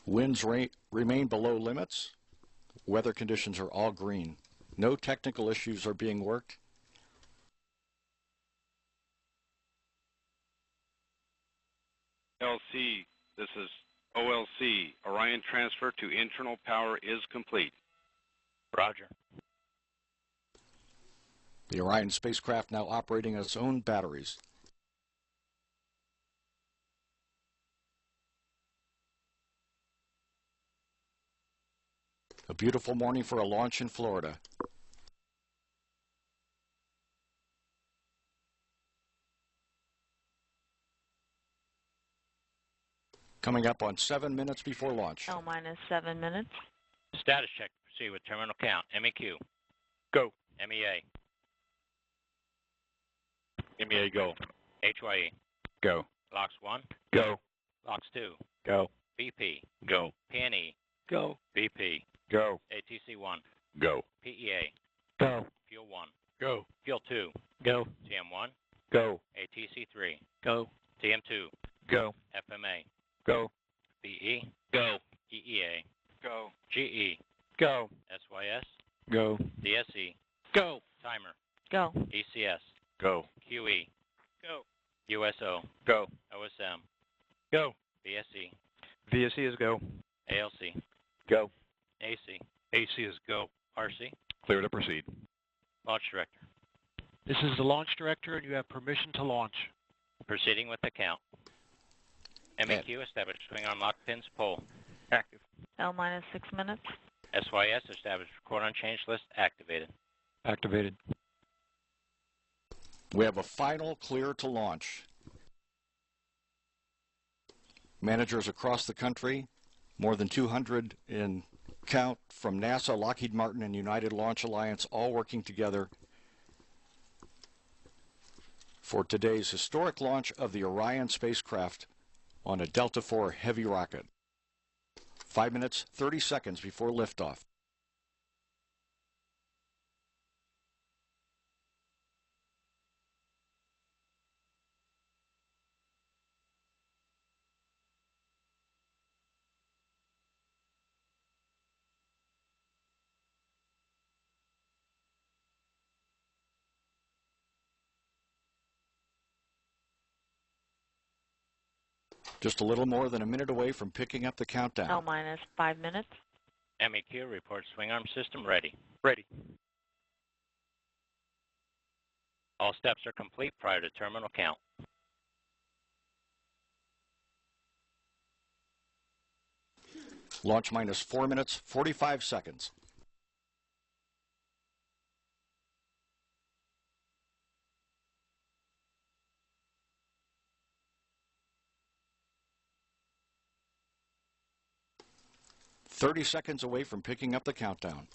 Winds remain below limits. Weather conditions are all green. No technical issues are being worked. LC, this is OLC. Orion transfer to internal power is complete. Roger. The Orion spacecraft now operating its own batteries. A beautiful morning for a launch in Florida. Coming up on 7 minutes before launch. L minus 7 minutes. Status check to proceed with terminal count. MEQ. Go. MEA. MEA go. HYE. Go. Locks 1. Go. Locks 2. Go. BP. Go. PNE. Go. BP. Go. ATC 1. Go. PEA. Go. Fuel 1. Go. Fuel 2. Go. TM 1. Go. ATC 3. Go. TM 2. Go. FMA. Go. BE. Go. EEA. Go. GE. Go. SYS. Go. DSE. Go. Timer. Go. ECS. Go. QE. Go. USO. Go. OSM. Go. VSE. VSE is go. ALC. Go. AC. AC is go. RC. Clear to proceed. Launch Director. This is the launch director, and you have permission to launch. Proceeding with the count. MEQ established swing arm lock pins pole. Active. L minus 6 minutes. SYS established record on change list activated. Activated. We have a final clear to launch. Managers across the country, more than 200 in count from NASA, Lockheed Martin, and United Launch Alliance, all working together for today's historic launch of the Orion spacecraft on a Delta IV heavy rocket. 5 minutes, 30 seconds before liftoff. Just a little more than a minute away from picking up the countdown. L minus 5 minutes. MEQ reports swing arm system ready. Ready. All steps are complete prior to terminal count. Launch minus 4 minutes, 45 seconds. "30 seconds away from picking up the countdown.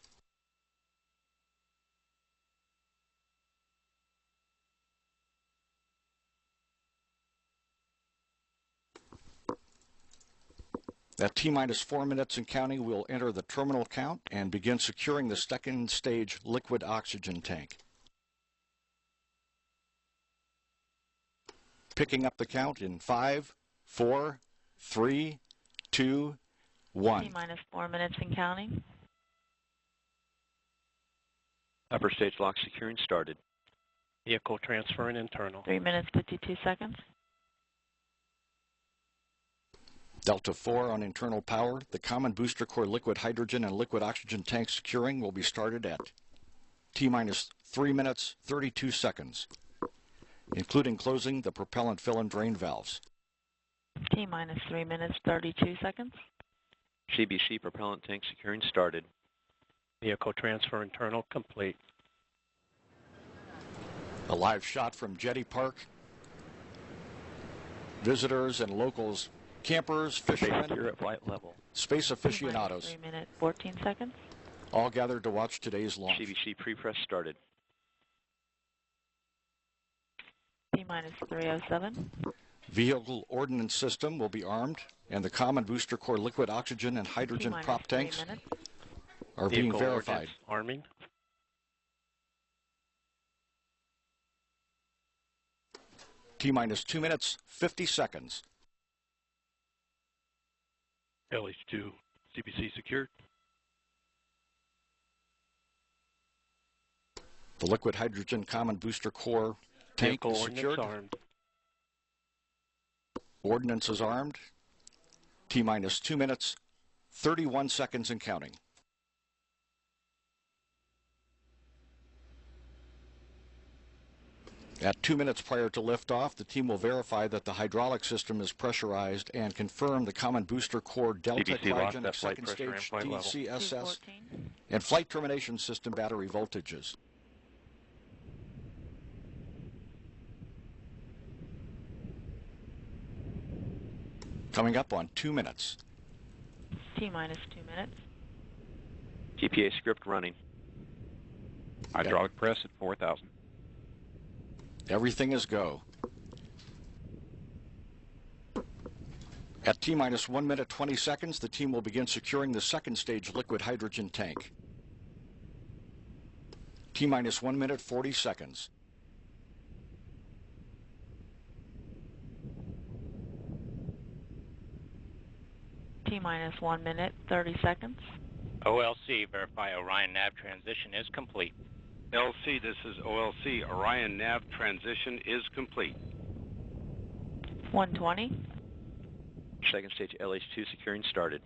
At T-minus 4 minutes and counting, we'll enter the terminal count and begin securing the second stage liquid oxygen tank. Picking up the count in 5, 4, 3, 2, 1. T-minus 4 minutes and counting. Upper stage lock securing started. Vehicle transferring internal. 3 minutes, 52 seconds. Delta IV on internal power. The common booster core liquid hydrogen and liquid oxygen tank securing will be started at T-minus 3 minutes, 32 seconds, including closing the propellant fill and drain valves. T-minus 3 minutes, 32 seconds. CBC propellant tank securing started. Vehicle transfer internal complete. A live shot from Jetty Park. Visitors and locals, campers, fishermen, You're at flight level. space T-minus aficionados, 3 minutes, 14 seconds. all gathered to watch today's launch. CBC pre-press started. T-minus 307. Vehicle ordnance system will be armed, and the common booster core liquid oxygen and hydrogen T-minus prop 3 tanks minutes. are being Vehicle verified. ordnance arming. T-minus 2 minutes, 50 seconds. LH2 CBC secured. The liquid hydrogen common booster core tank Vehicle is ordnance secured. armed. Ordnance is armed. T-minus 2 minutes, 31 seconds and counting. At 2 minutes prior to liftoff, the team will verify that the hydraulic system is pressurized and confirm the common booster core delta CBC locked cryogenic at flight second pressure and stage flight level. DCSS 214. and flight termination system battery voltages. Coming up on 2 minutes. T-minus 2 minutes. TPA script running. Hydraulic press at 4,000. Everything is go. At T-minus 1 minute 20 seconds, the team will begin securing the second stage liquid hydrogen tank. T-minus 1 minute 40 seconds. T-minus 1 minute 30 seconds. OLC, verify Orion nav transition is complete. LC, this is OLC. Orion nav transition is complete. 120. Second stage LH2 securing started.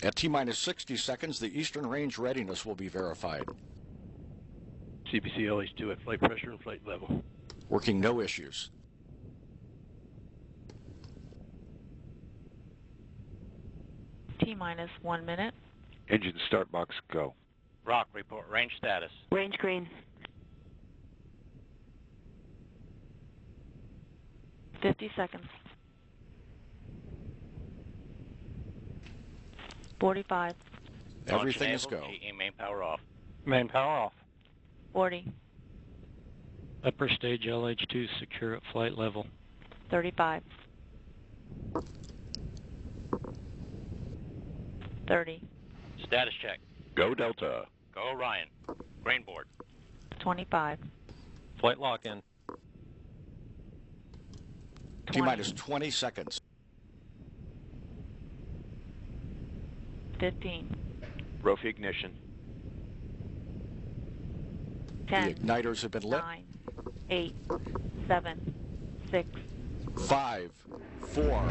At T-minus 60 seconds, the eastern range readiness will be verified. CBC LH2 at flight pressure and flight level. Working no issues. T-minus 1 minute. Engine start box go. Rock, report range status. Range green. 50 seconds. 45. Everything is Launch go. enabled, GE main power off. Main power off. 40. Upper stage LH2 secure at flight level. 35. 30. Status check. Go Delta. Go Orion. Grain board. 25. Flight lock in. 20. T-minus 20 seconds. 15. Rofi ignition. 10. The igniters have been lit. 9. 8. 7. 6. 5, 4,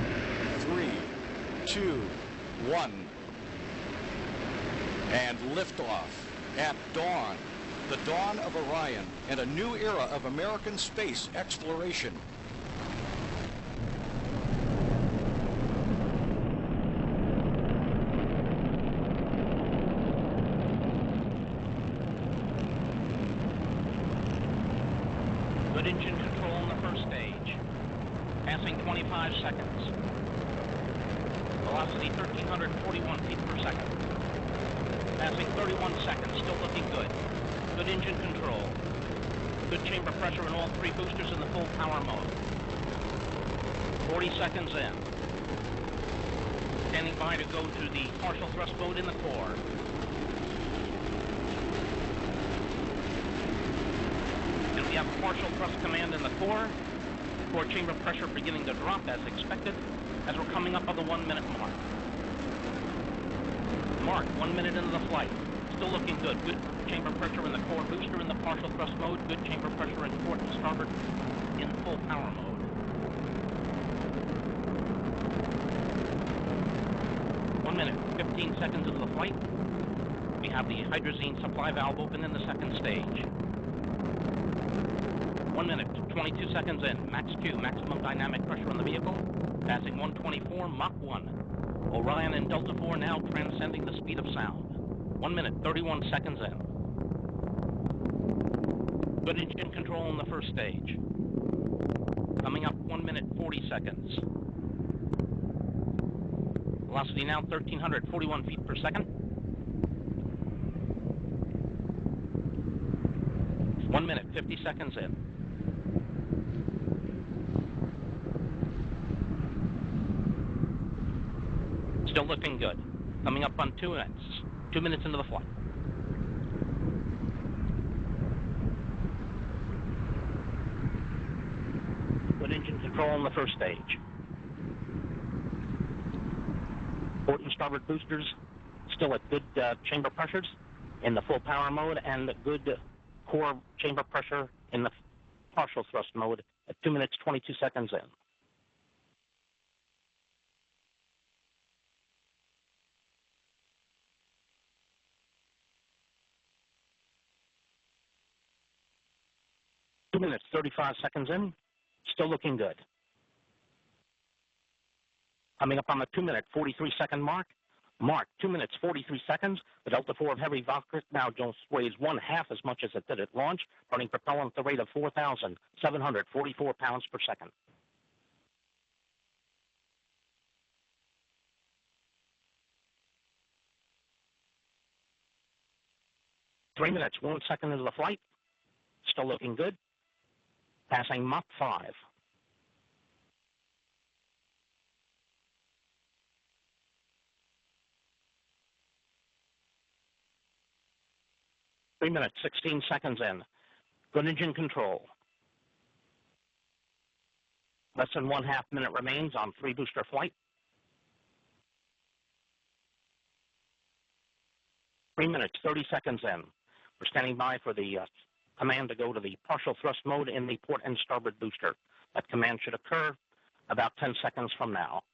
3, 2, 1. And liftoff at dawn. The dawn of Orion and a new era of American space exploration. Good engine control in the first stage. Passing 25 seconds. Velocity 1,341 feet per second. Passing 31 seconds, still looking good. Good engine control. Good chamber pressure in all three boosters in the full power mode. 40 seconds in. Standing by to go to the partial thrust mode in the core. And we have partial thrust command in the core. Core chamber pressure beginning to drop as expected as we're coming up on the 1 minute mark. Mark, 1 minute into the flight. Still looking good. Good chamber pressure in the core booster in the partial thrust mode. Good chamber pressure in port and starboard in full power mode. One minute, 15 seconds into the flight. We have the hydrazine supply valve open in the second stage. 1 minute, 22 seconds in. Max Q, maximum dynamic pressure on the vehicle. Passing 124, Mach 1. Orion and Delta 4 now transcending the speed of sound. 1 minute, 31 seconds in. Good engine control in the first stage. Coming up 1 minute, 40 seconds. Velocity now 1,341 feet per second. 1 minute, 50 seconds in. Still looking good. Coming up on 2 minutes. 2 minutes into the flight. Good engine control in the first stage. Port and starboard boosters still at good chamber pressures in the full power mode and good core chamber pressure in the partial thrust mode at 2 minutes 22 seconds in. Two minutes 35 seconds in, still looking good. Coming up on the 2 minute 43 second mark. 2 minutes 43 seconds. The Delta IV of heavy Valkyrie now just weighs 1/2 as much as it did at launch, burning propellant at the rate of 4,744 pounds per second. Three minutes 1 second into the flight. Still looking good. Passing Mach 5. Three minutes 16 seconds in. Good engine control. Less than 1/2 minute remains on 3-booster flight. 3 minutes 30 seconds in. We're standing by for the command to go to the partial thrust mode in the port and starboard booster. That command should occur about 10 seconds from now.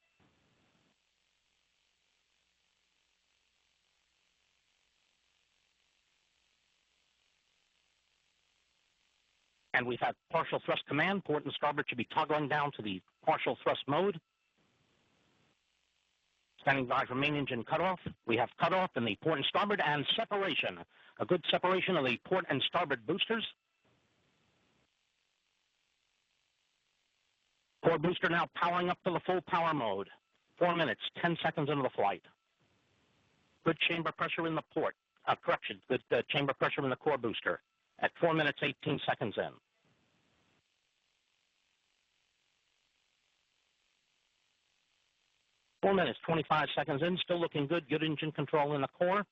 And we've had partial thrust command. Port and starboard should be toggling down to the partial thrust mode. Standing by for main engine cutoff. We have cutoff in the port and starboard and separation. A good separation of the port and starboard boosters. Core booster now powering up to the full power mode. 4 minutes, 10 seconds into the flight. Good chamber pressure in the port. Correction, good chamber pressure in the core booster at 4 minutes, 18 seconds in. Four minutes, 25 seconds in, still looking good. Good engine control in the core.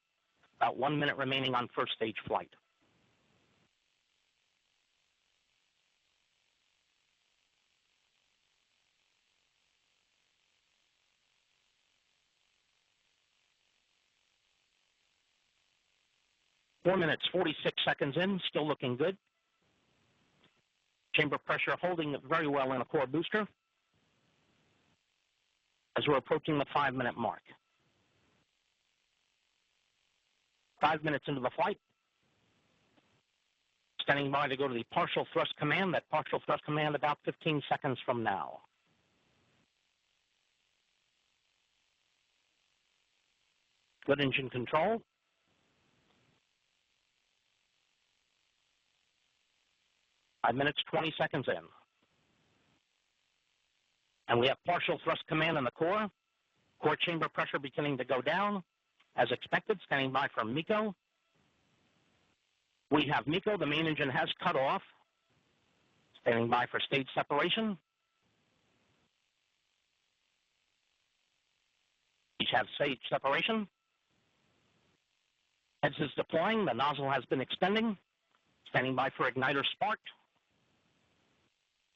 About 1 minute remaining on first stage flight. Four minutes, 46 seconds in, still looking good. Chamber pressure holding very well in a core booster as we're approaching the 5-minute mark. 5 minutes into the flight. Standing by to go to the partial thrust command. That partial thrust command about 15 seconds from now. Good engine control. Five minutes, 20 seconds in. And we have partial thrust command in the core. Core chamber pressure beginning to go down. As expected, standing by for MECO. We have MECO. The main engine has cut off. Standing by for stage separation. Each have stage separation. Heads is deploying. The nozzle has been extending. Standing by for igniter spark.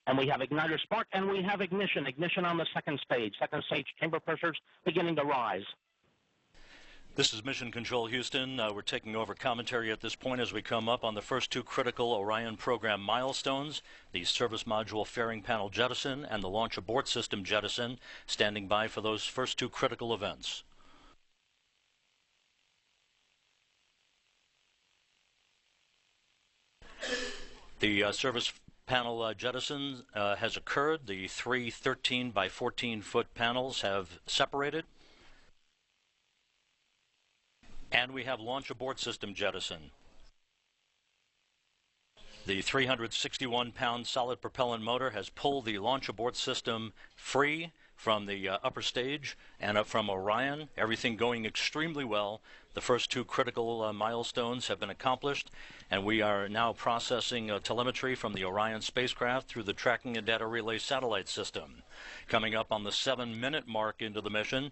And we have igniter spark, and we have ignition. Ignition on the second stage. Second stage chamber pressures beginning to rise. This is Mission Control Houston. We're taking over commentary at this point as we come up on the first two critical Orion program milestones, the service module fairing panel jettison and the launch abort system jettison, standing by for those first two critical events. The service panel jettison has occurred. The three 13 by 14 foot panels have separated. And we have launch abort system jettison. The 361-pound solid propellant motor has pulled the launch abort system free from the upper stage and up from Orion. Everything going extremely well. The first two critical milestones have been accomplished, and we are now processing telemetry from the Orion spacecraft through the tracking and data relay satellite system. Coming up on the 7-minute mark into the mission,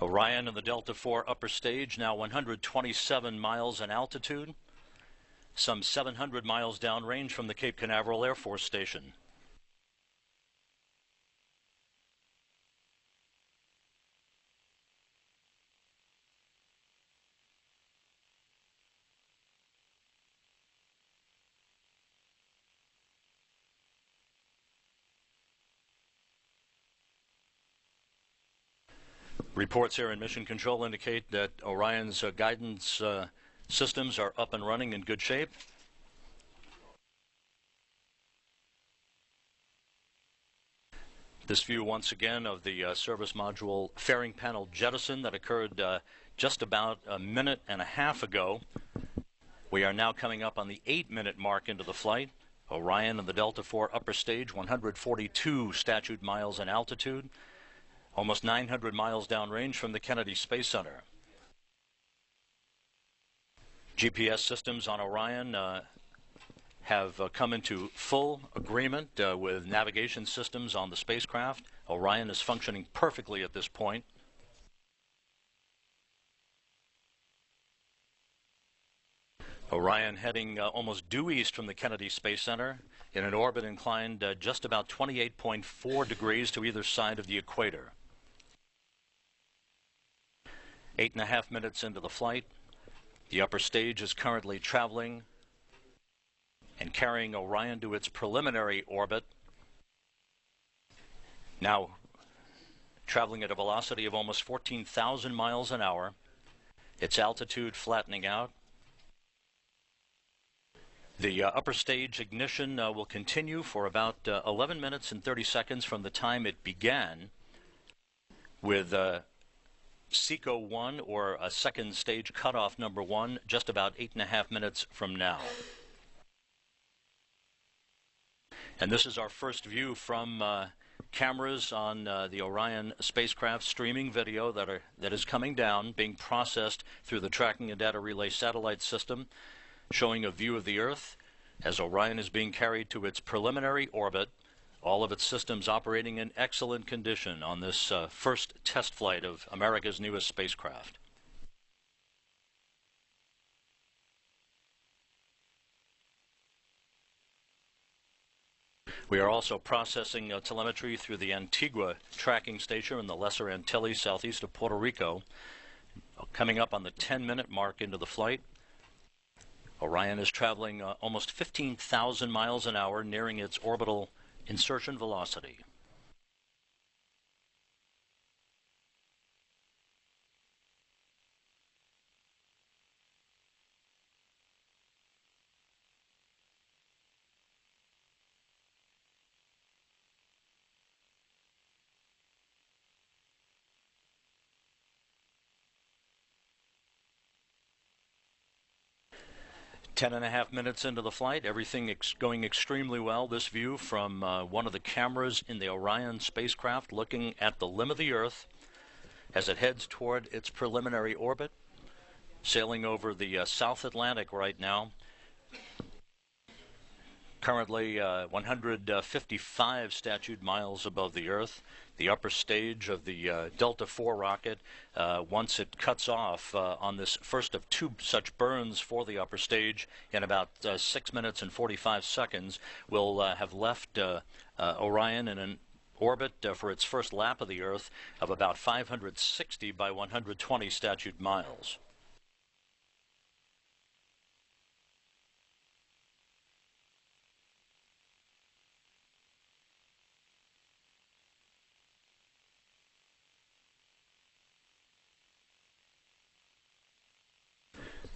Orion and the Delta IV upper stage, now 127 miles in altitude, some 700 miles downrange from the Cape Canaveral Air Force Station. Reports here in Mission Control indicate that Orion's guidance systems are up and running in good shape. This view once again of the service module fairing panel jettison that occurred just about a minute and a half ago. We are now coming up on the 8-minute mark into the flight. Orion and the Delta IV upper stage, 142 statute miles in altitude, almost 900 miles downrange from the Kennedy Space Center. GPS systems on Orion have come into full agreement with navigation systems on the spacecraft. Orion is functioning perfectly at this point. Orion heading almost due east from the Kennedy Space Center in an orbit inclined just about 28.4 degrees to either side of the equator. 8.5 minutes into the flight, the upper stage is currently traveling and carrying Orion to its preliminary orbit, now traveling at a velocity of almost 14,000 miles an hour, its altitude flattening out. The upper stage ignition will continue for about 11 minutes and 30 seconds from the time it began, with SECO-1, or a second stage cutoff number 1, just about 8.5 minutes from now. And this is our first view from cameras on the Orion spacecraft, streaming video that is coming down, being processed through the Tracking and Data Relay satellite system, showing a view of the Earth as Orion is being carried to its preliminary orbit, all of its systems operating in excellent condition on this first test flight of America's newest spacecraft. We are also processing telemetry through the Antigua tracking station in the Lesser Antilles, southeast of Puerto Rico, coming up on the 10-minute mark into the flight. Orion is traveling almost 15,000 miles an hour, nearing its orbital insertion velocity. Ten and a half minutes into the flight, everything going extremely well. This view from one of the cameras in the Orion spacecraft looking at the limb of the Earth as it heads toward its preliminary orbit, sailing over the South Atlantic right now. Currently 155 statute miles above the Earth. The upper stage of the Delta IV rocket, once it cuts off on this first of 2 such burns for the upper stage in about 6 minutes and 45 seconds, will have left Orion in an orbit for its first lap of the Earth of about 560 by 120 statute miles.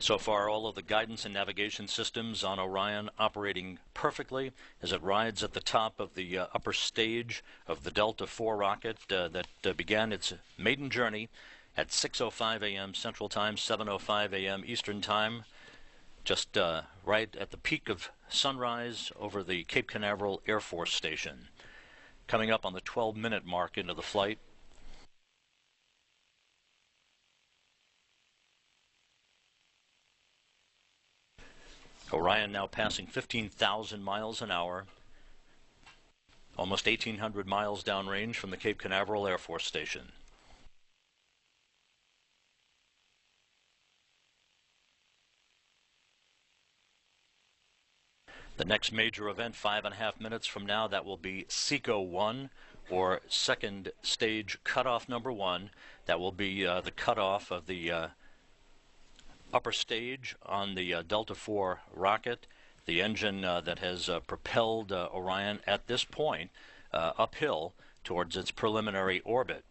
So far, all of the guidance and navigation systems on Orion operating perfectly as it rides at the top of the upper stage of the Delta IV rocket that began its maiden journey at 6:05 a.m. Central Time, 7:05 a.m. Eastern Time, just right at the peak of sunrise over the Cape Canaveral Air Force Station. Coming up on the 12-minute mark into the flight. Orion now passing 15,000 miles an hour, almost 1,800 miles downrange from the Cape Canaveral Air Force Station. The next major event, 5.5 minutes from now, that will be SECO-1, or second stage cutoff number 1. That will be the cutoff of the upper stage on the Delta IV rocket, the engine that has propelled Orion at this point uphill towards its preliminary orbit.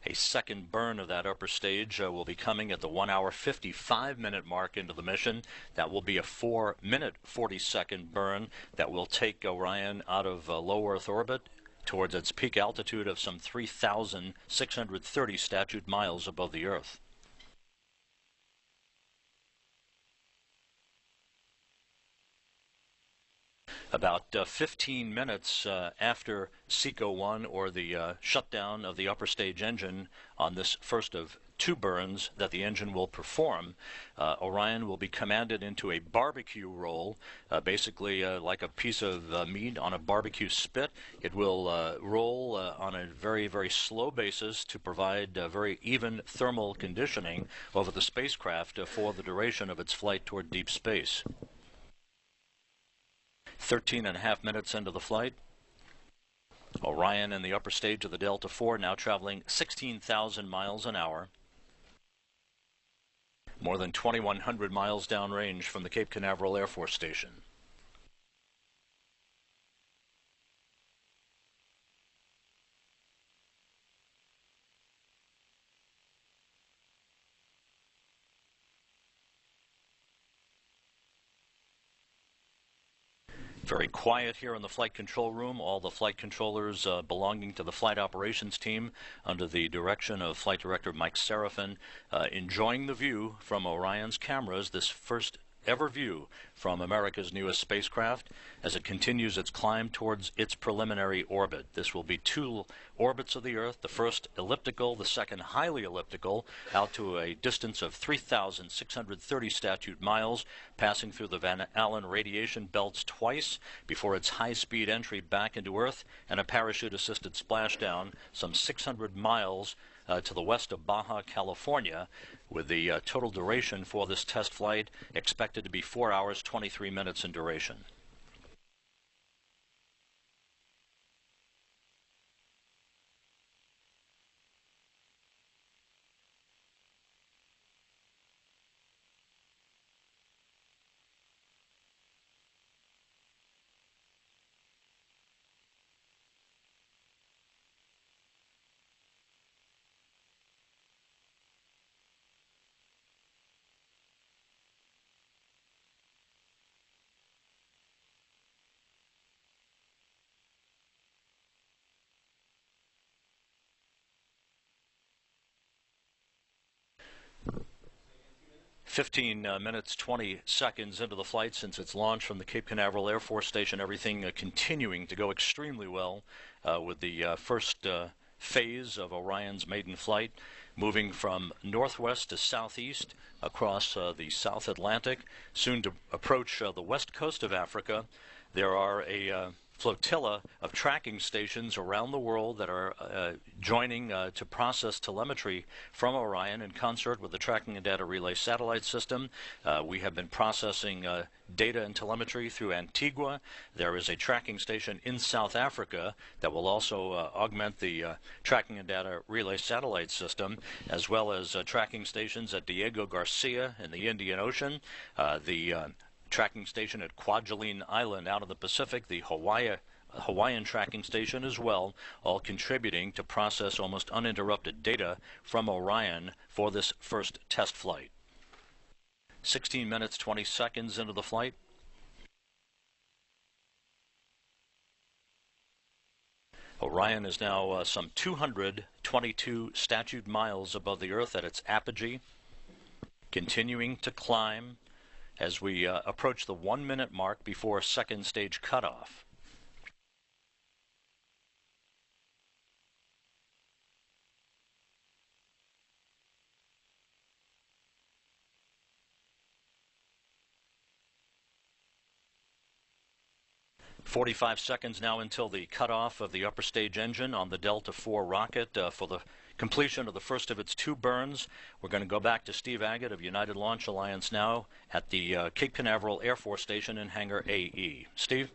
A second burn of that upper stage will be coming at the 1 hour 55-minute mark into the mission. That will be a 4-minute 40-second burn that will take Orion out of low Earth orbit towards its peak altitude of some 3,630 statute miles above the Earth. About 15 minutes after SECO 1, or the shutdown of the upper stage engine on this first of two burns that the engine will perform, Orion will be commanded into a barbecue roll, basically like a piece of meat on a barbecue spit. It will roll on a very, very slow basis to provide very even thermal conditioning over the spacecraft for the duration of its flight toward deep space. 13.5 minutes into the flight, Orion in the upper stage of the Delta IV now traveling 16,000 miles an hour, more than 2,100 miles downrange from the Cape Canaveral Air Force Station. Very quiet here in the flight control room. All the flight controllers belonging to the flight operations team under the direction of Flight Director Mike Serafin, enjoying the view from Orion's cameras, this first ever view from America's newest spacecraft as it continues its climb towards its preliminary orbit. This will be two orbits of the Earth, the first elliptical, the second highly elliptical, out to a distance of 3,630 statute miles, passing through the Van Allen radiation belts twice before its high-speed entry back into Earth and a parachute-assisted splashdown some 600 miles to the west of Baja, California, with the total duration for this test flight expected to be 4 hours, 23 minutes in duration. Fifteen minutes, 20 seconds into the flight since its launch from the Cape Canaveral Air Force Station, everything continuing to go extremely well with the first phase of Orion's maiden flight, moving from northwest to southeast across the South Atlantic, soon to approach the west coast of Africa. There are a flotilla of tracking stations around the world that are joining to process telemetry from Orion in concert with the Tracking and Data Relay Satellite System. We have been processing data and telemetry through Antigua. There is a tracking station in South Africa that will also augment the Tracking and Data Relay Satellite System, as well as tracking stations at Diego Garcia in the Indian Ocean, the tracking station at Kwajalein Island out of the Pacific, the Hawaiian tracking station as well, all contributing to process almost uninterrupted data from Orion for this first test flight. 16 minutes, 20 seconds into the flight. Orion is now some 222 statute miles above the Earth at its apogee, continuing to climb as we approach the 1 minute mark before second stage cutoff. "45 seconds now until the cutoff of the upper stage engine on the Delta IV rocket for the completion of the first of its two burns. We're going to go back to Steve Agate of United Launch Alliance now at the Cape Canaveral Air Force Station in Hangar AE. Steve?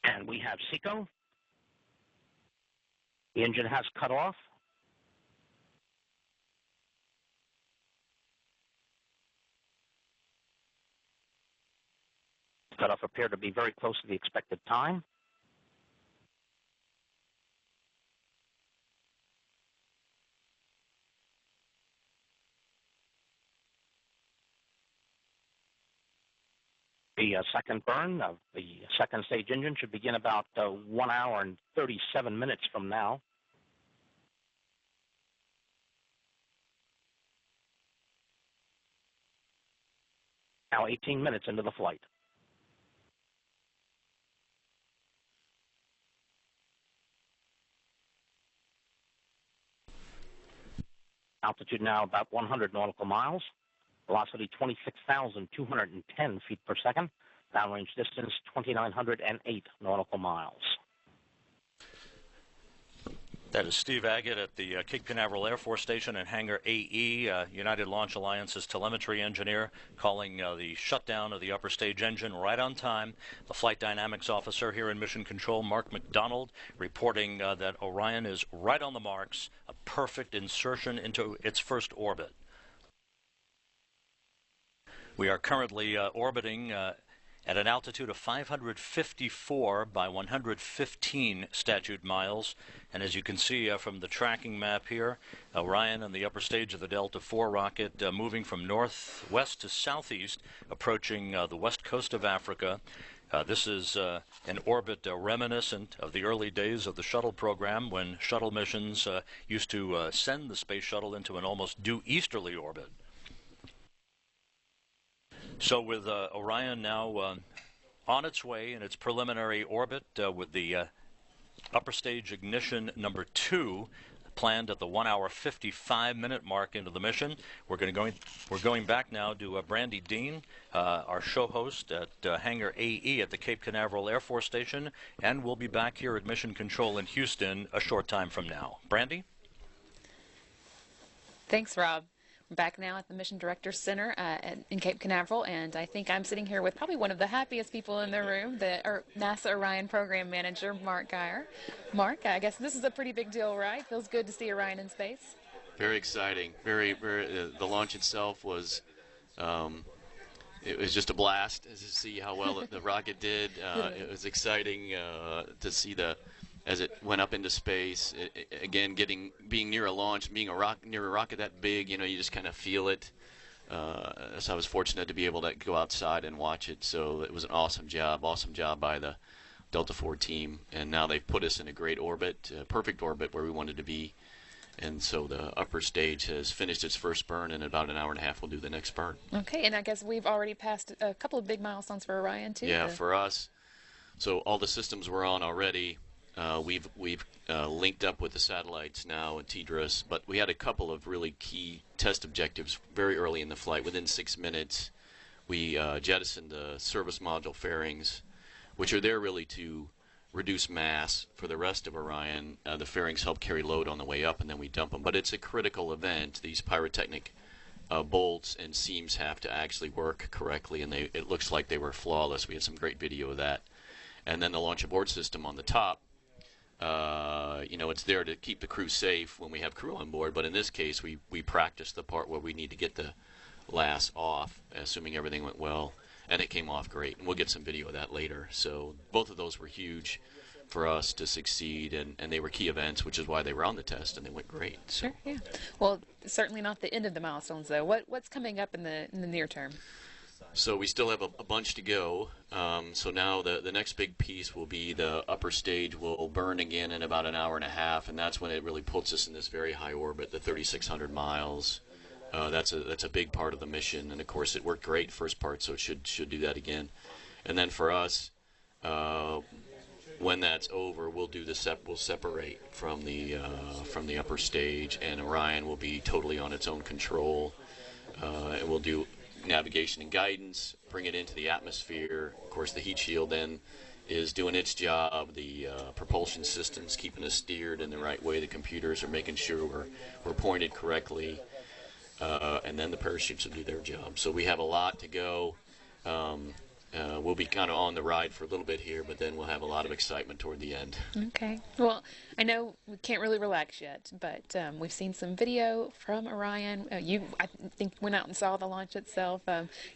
And we have SECO. The engine has cut off. Cutoff appeared to be very close to the expected time. The second burn of the second stage engine should begin about 1 hour and 37 minutes from now. Now 18 minutes into the flight. Altitude now about 100 nautical miles. Velocity 26,210 feet per second. Downrange distance 2,908 nautical miles. That is Steve Agate at the Cape Canaveral Air Force Station in Hangar AE, United Launch Alliance's telemetry engineer, calling the shutdown of the upper stage engine right on time. The flight dynamics officer here in Mission Control, Mark McDonald, reporting that Orion is right on the marks, a perfect insertion into its first orbit. We are currently orbiting at an altitude of 554 by 115 statute miles. And as you can see from the tracking map here, Orion and the upper stage of the Delta IV rocket moving from northwest to southeast, approaching the west coast of Africa. This is an orbit reminiscent of the early days of the shuttle program, when shuttle missions used to send the space shuttle into an almost due easterly orbit. So with Orion now on its way in its preliminary orbit with the upper stage ignition number 2 planned at the 1 hour 55 minute mark into the mission, we're going back now to Brandy Dean, our show host at Hangar AE at the Cape Canaveral Air Force Station, and we'll be back here at Mission Control in Houston a short time from now. Brandy? Thanks, Rob. We're back now at the Mission Director Center in Cape Canaveral, and I think I'm sitting here with probably one of the happiest people in the room, the NASA Orion Program Manager, Mark Geyer. Mark, I guess this is a pretty big deal, right? Feels good to see Orion in space. Very exciting. Very. The launch itself was, it was just a blast to see how well the rocket did. It was exciting to see as it went up into space, again, being near a launch, being near a rocket that big, you just kind of feel it. So I was fortunate to be able to go outside and watch it. So it was an awesome job by the Delta IV team. And now they've put us in a great orbit, perfect orbit where we wanted to be. And so the upper stage has finished its first burn, and in about an hour and a half we'll do the next burn. Okay, and I guess we've already passed a couple of big milestones for Orion, too. Yeah, for us. So all the systems we're on already. We've linked up with the satellites now and TDRS, but we had a couple of really key test objectives very early in the flight. Within 6 minutes, we jettisoned the service module fairings, which are there really to reduce mass for the rest of Orion. The fairings help carry load on the way up, and then we dump them. But it's a critical event. These pyrotechnic bolts and seams have to actually work correctly, and it looks like they were flawless. We had some great video of that. And then the launch abort system on the top. It's there to keep the crew safe when we have crew on board, but in this case we practiced the part where we need to get the LAS off, assuming everything went well, and it came off great, and we'll get some video of that later. So both of those were huge for us to succeed, and they were key events, which is why they were on the test, and they went great. So. Sure, yeah. Well, certainly not the end of the milestones, though. What's coming up in the near term? So we still have a bunch to go. So now the next big piece will be the upper stage will burn again in about an hour and a half, and that's when it really puts us in this very high orbit, the 3,600 miles. That's a big part of the mission, and of course it worked great first part, so it should do that again. And then for us, when that's over, we'll separate from the upper stage, and Orion will be totally on its own control, and we'll do navigation and guidance, bring it into the atmosphere. Of course, the heat shield then is doing its job. The propulsion system's keeping us steered in the right way. The computers are making sure we're pointed correctly, and then the parachutes will do their job. So we have a lot to go. we'll be kind of on the ride for a little bit here, but then we'll have a lot of excitement toward the end. Okay. Well, I know we can't really relax yet, but we've seen some video from Orion. I think, went out and saw the launch itself.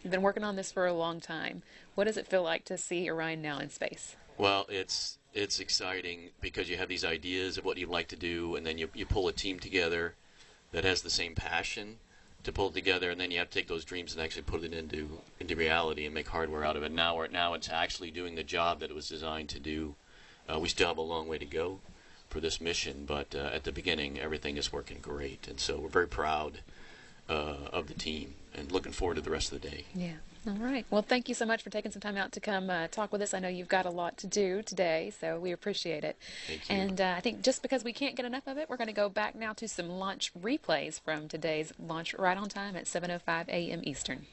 You've been working on this for a long time. What does it feel like to see Orion now in space? Well, it's exciting because you have these ideas of what you'd like to do, and then you pull a team together that has the same passion to pull it together, and then you have to take those dreams and actually put it into reality and make hardware out of it. Now it's actually doing the job that it was designed to do. We still have a long way to go for this mission, but at the beginning, everything is working great, and so we're very proud of the team and looking forward to the rest of the day. Yeah. All right. Well, thank you so much for taking some time out to come talk with us. I know you've got a lot to do today, so we appreciate it. Thank you. And I think just because we can't get enough of it, we're going to go back now to some launch replays from today's launch right on time at 7:05 a.m. Eastern.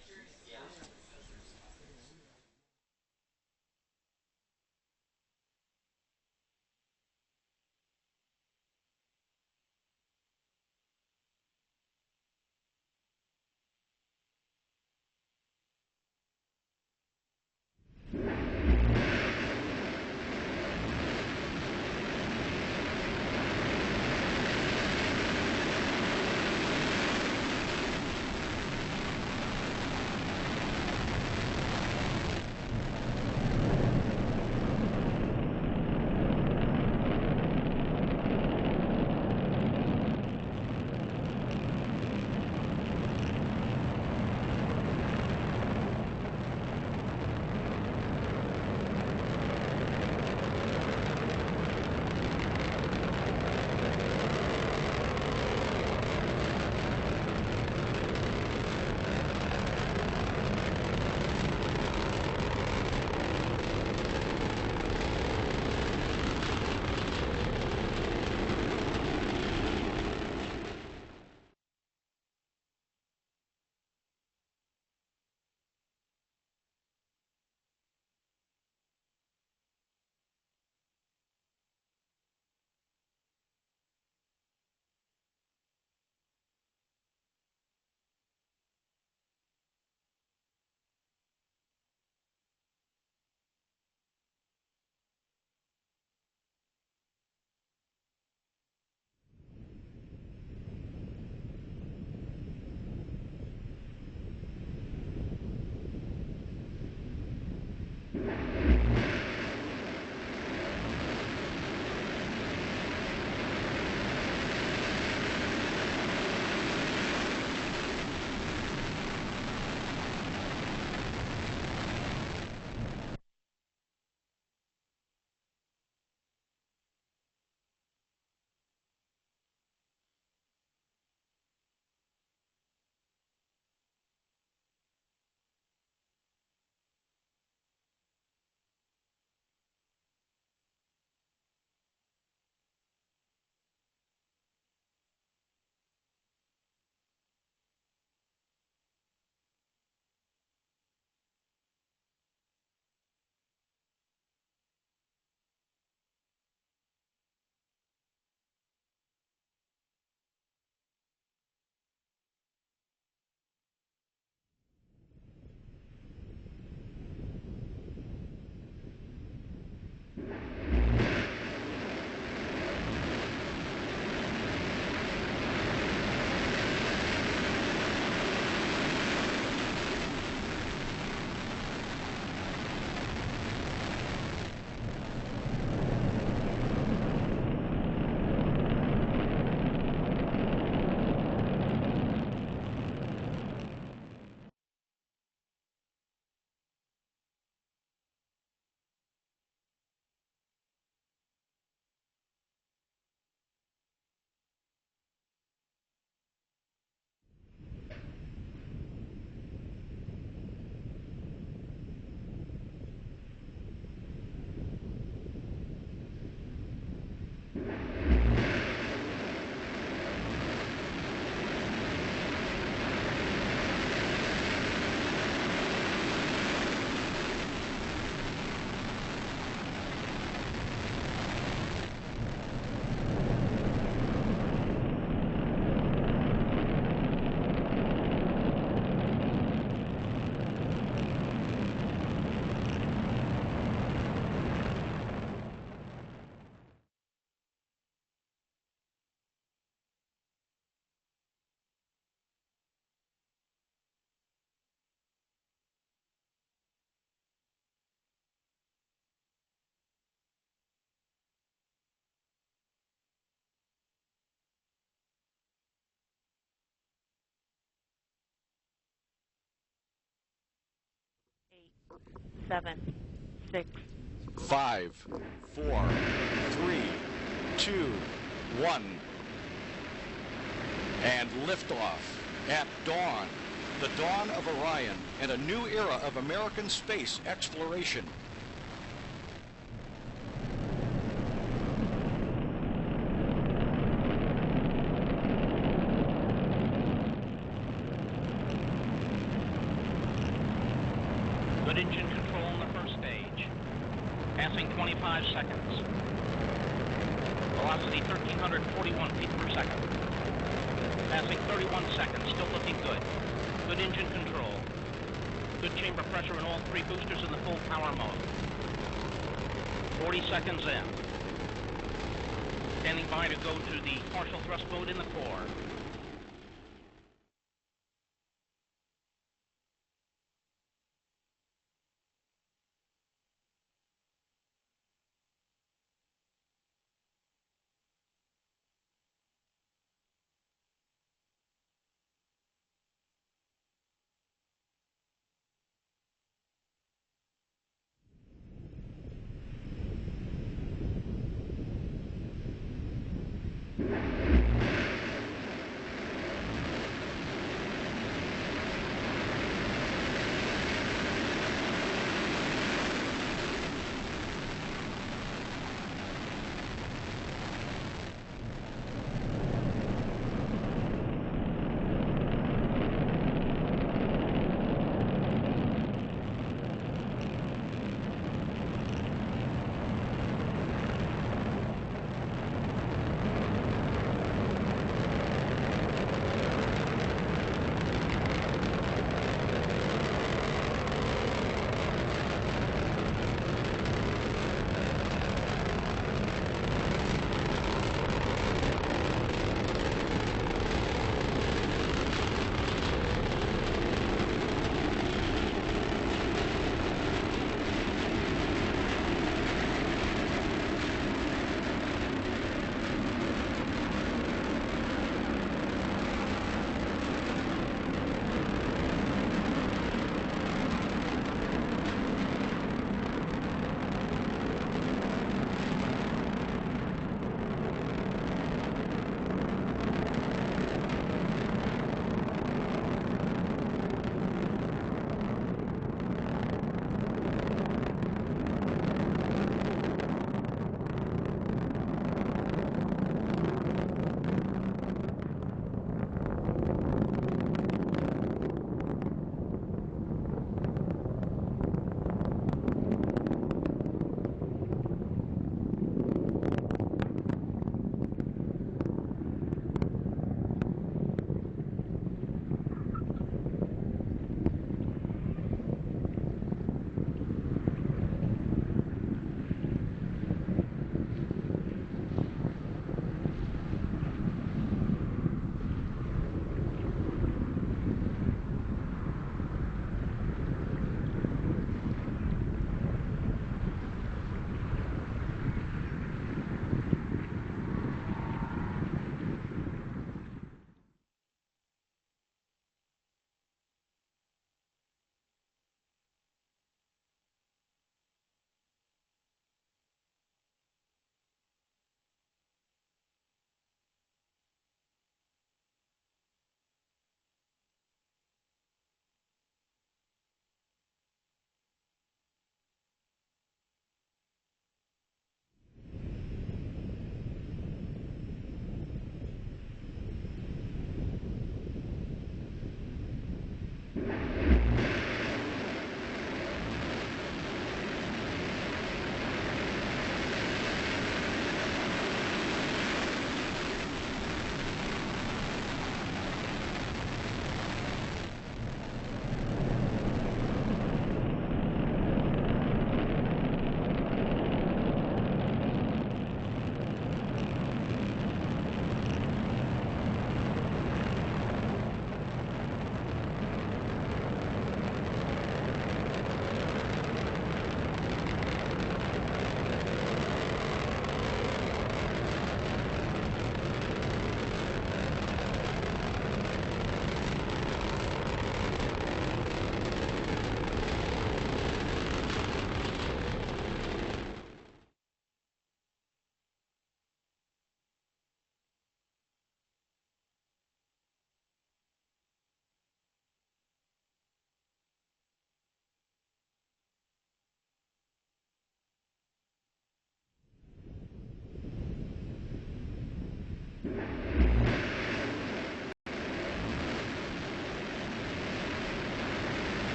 7, 6, 5, 4, 3, 2, 1. And liftoff at dawn, the dawn of Orion, and a new era of American space exploration. Good engine control in the first stage. Passing 25 seconds. Velocity 1,341 feet per second. Passing 31 seconds, still looking good. Good engine control. Good chamber pressure in all three boosters in the full power mode. 40 seconds in. Standing by to go to the partial thrust mode in the core.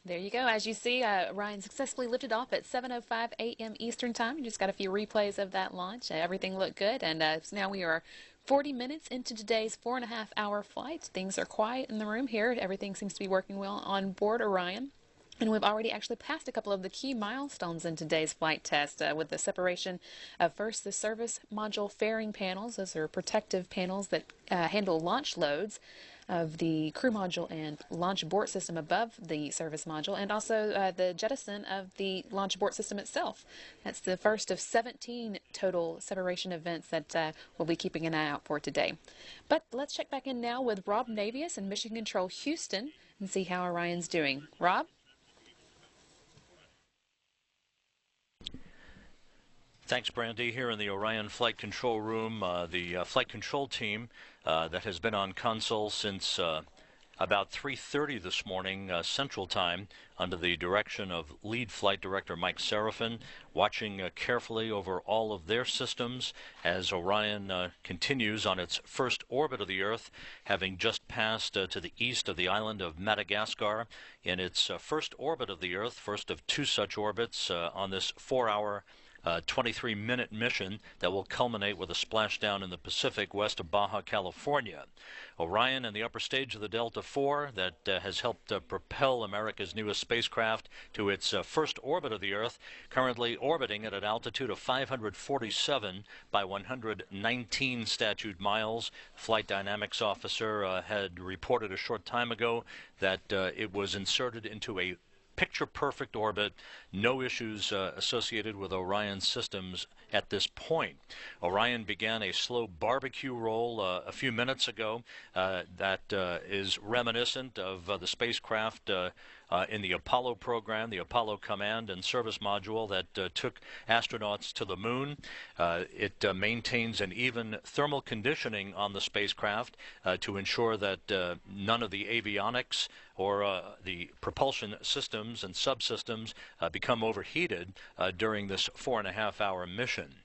There you go. As you see, Orion successfully lifted off at 7:05 a.m. Eastern Time. You just got a few replays of that launch. Everything looked good, and so now we are 40 minutes into today's 4.5-hour flight. Things are quiet in the room here. Everything seems to be working well on board Orion. And we've already actually passed a couple of the key milestones in today's flight test with the separation of first the service module fairing panels. Those are protective panels that handle launch loads of the crew module and launch abort system above the service module, and also the jettison of the launch abort system itself. That's the first of 17 total separation events that we'll be keeping an eye out for today. But let's check back in now with Rob Navius in Mission Control Houston and see how Orion's doing. Rob? Thanks, Brandy. Here in the Orion Flight Control Room, the flight control team that has been on console since about 3:30 this morning Central Time, under the direction of lead flight director Mike Serafin, watching carefully over all of their systems as Orion continues on its first orbit of the Earth, having just passed to the east of the island of Madagascar in its first orbit of the Earth, first of two such orbits on this 4-hour 23-minute mission that will culminate with a splashdown in the Pacific west of Baja California. Orion in the upper stage of the Delta IV that has helped propel America's newest spacecraft to its first orbit of the Earth, currently orbiting at an altitude of 547 by 119 statute miles. Flight Dynamics Officer had reported a short time ago that it was inserted into a picture-perfect orbit, no issues associated with Orion's systems at this point. Orion began a slow barbecue roll a few minutes ago that is reminiscent of the spacecraft in the Apollo program, the Apollo Command and Service Module that took astronauts to the moon. It maintains an even thermal conditioning on the spacecraft to ensure that none of the avionics or the propulsion systems and subsystems become overheated during this 4.5-hour mission.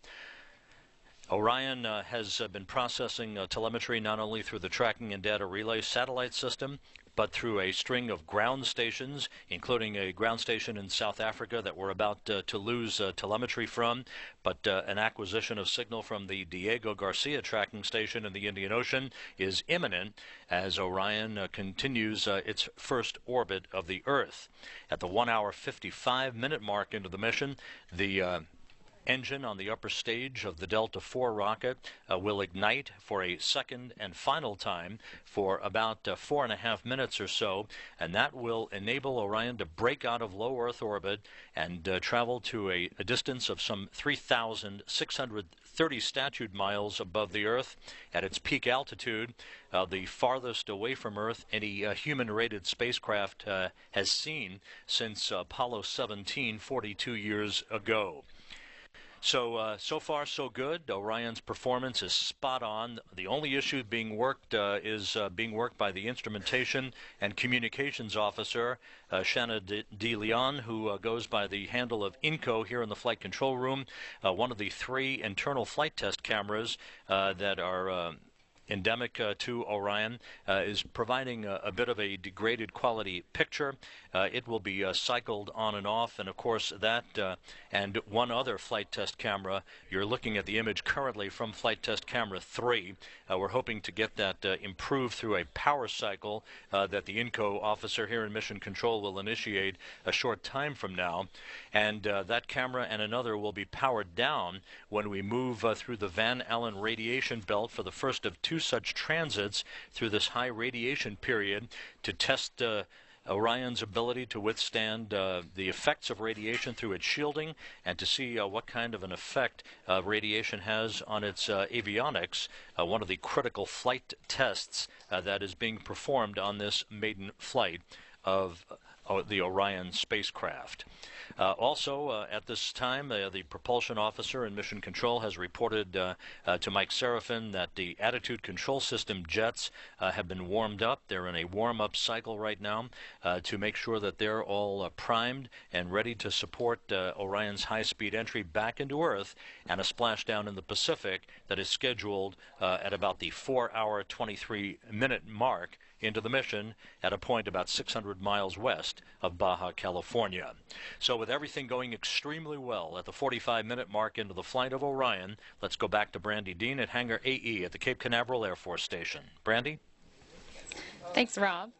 Orion has been processing telemetry not only through the tracking and data relay satellite system, but through a string of ground stations, including a ground station in South Africa that we're about to lose telemetry from, but an acquisition of signal from the Diego Garcia tracking station in the Indian Ocean is imminent as Orion continues its first orbit of the Earth. At the 1-hour 55-minute mark into the mission, the engine on the upper stage of the Delta IV rocket will ignite for a second and final time for about 4.5 minutes or so, and that will enable Orion to break out of low Earth orbit and travel to a distance of some 3,630 statute miles above the Earth at its peak altitude, the farthest away from Earth any human-rated spacecraft has seen since Apollo 17 42 years ago. So far, so good. Orion's performance is spot on. The only issue being worked is being worked by the instrumentation and communications officer, Shanna De Leon, who goes by the handle of INCO here in the flight control room. One of the 3 internal flight test cameras that are endemic to Orion is providing a bit of a degraded quality picture. It will be cycled on and off, and of course that and one other flight test camera. You're looking at the image currently from flight test camera 3. We're hoping to get that improved through a power cycle that the INCO officer here in Mission Control will initiate a short time from now, and that camera and another will be powered down when we move through the Van Allen radiation belt for the first of 2 such transits through this high radiation period to test Orion's ability to withstand the effects of radiation through its shielding and to see what kind of an effect radiation has on its avionics, one of the critical flight tests that is being performed on this maiden flight of the Orion spacecraft. Also, at this time, the propulsion officer in Mission Control has reported to Mike Serafin that the attitude control system jets have been warmed up. They're in a warm-up cycle right now to make sure that they're all primed and ready to support Orion's high-speed entry back into Earth and a splashdown in the Pacific that is scheduled at about the 4-hour 23-minute mark into the mission at a point about 600 miles west of Baja California. So with everything going extremely well at the 45-minute mark into the flight of Orion, let's go back to Brandy Dean at Hangar AE at the Cape Canaveral Air Force Station. Brandy? Thanks, Rob.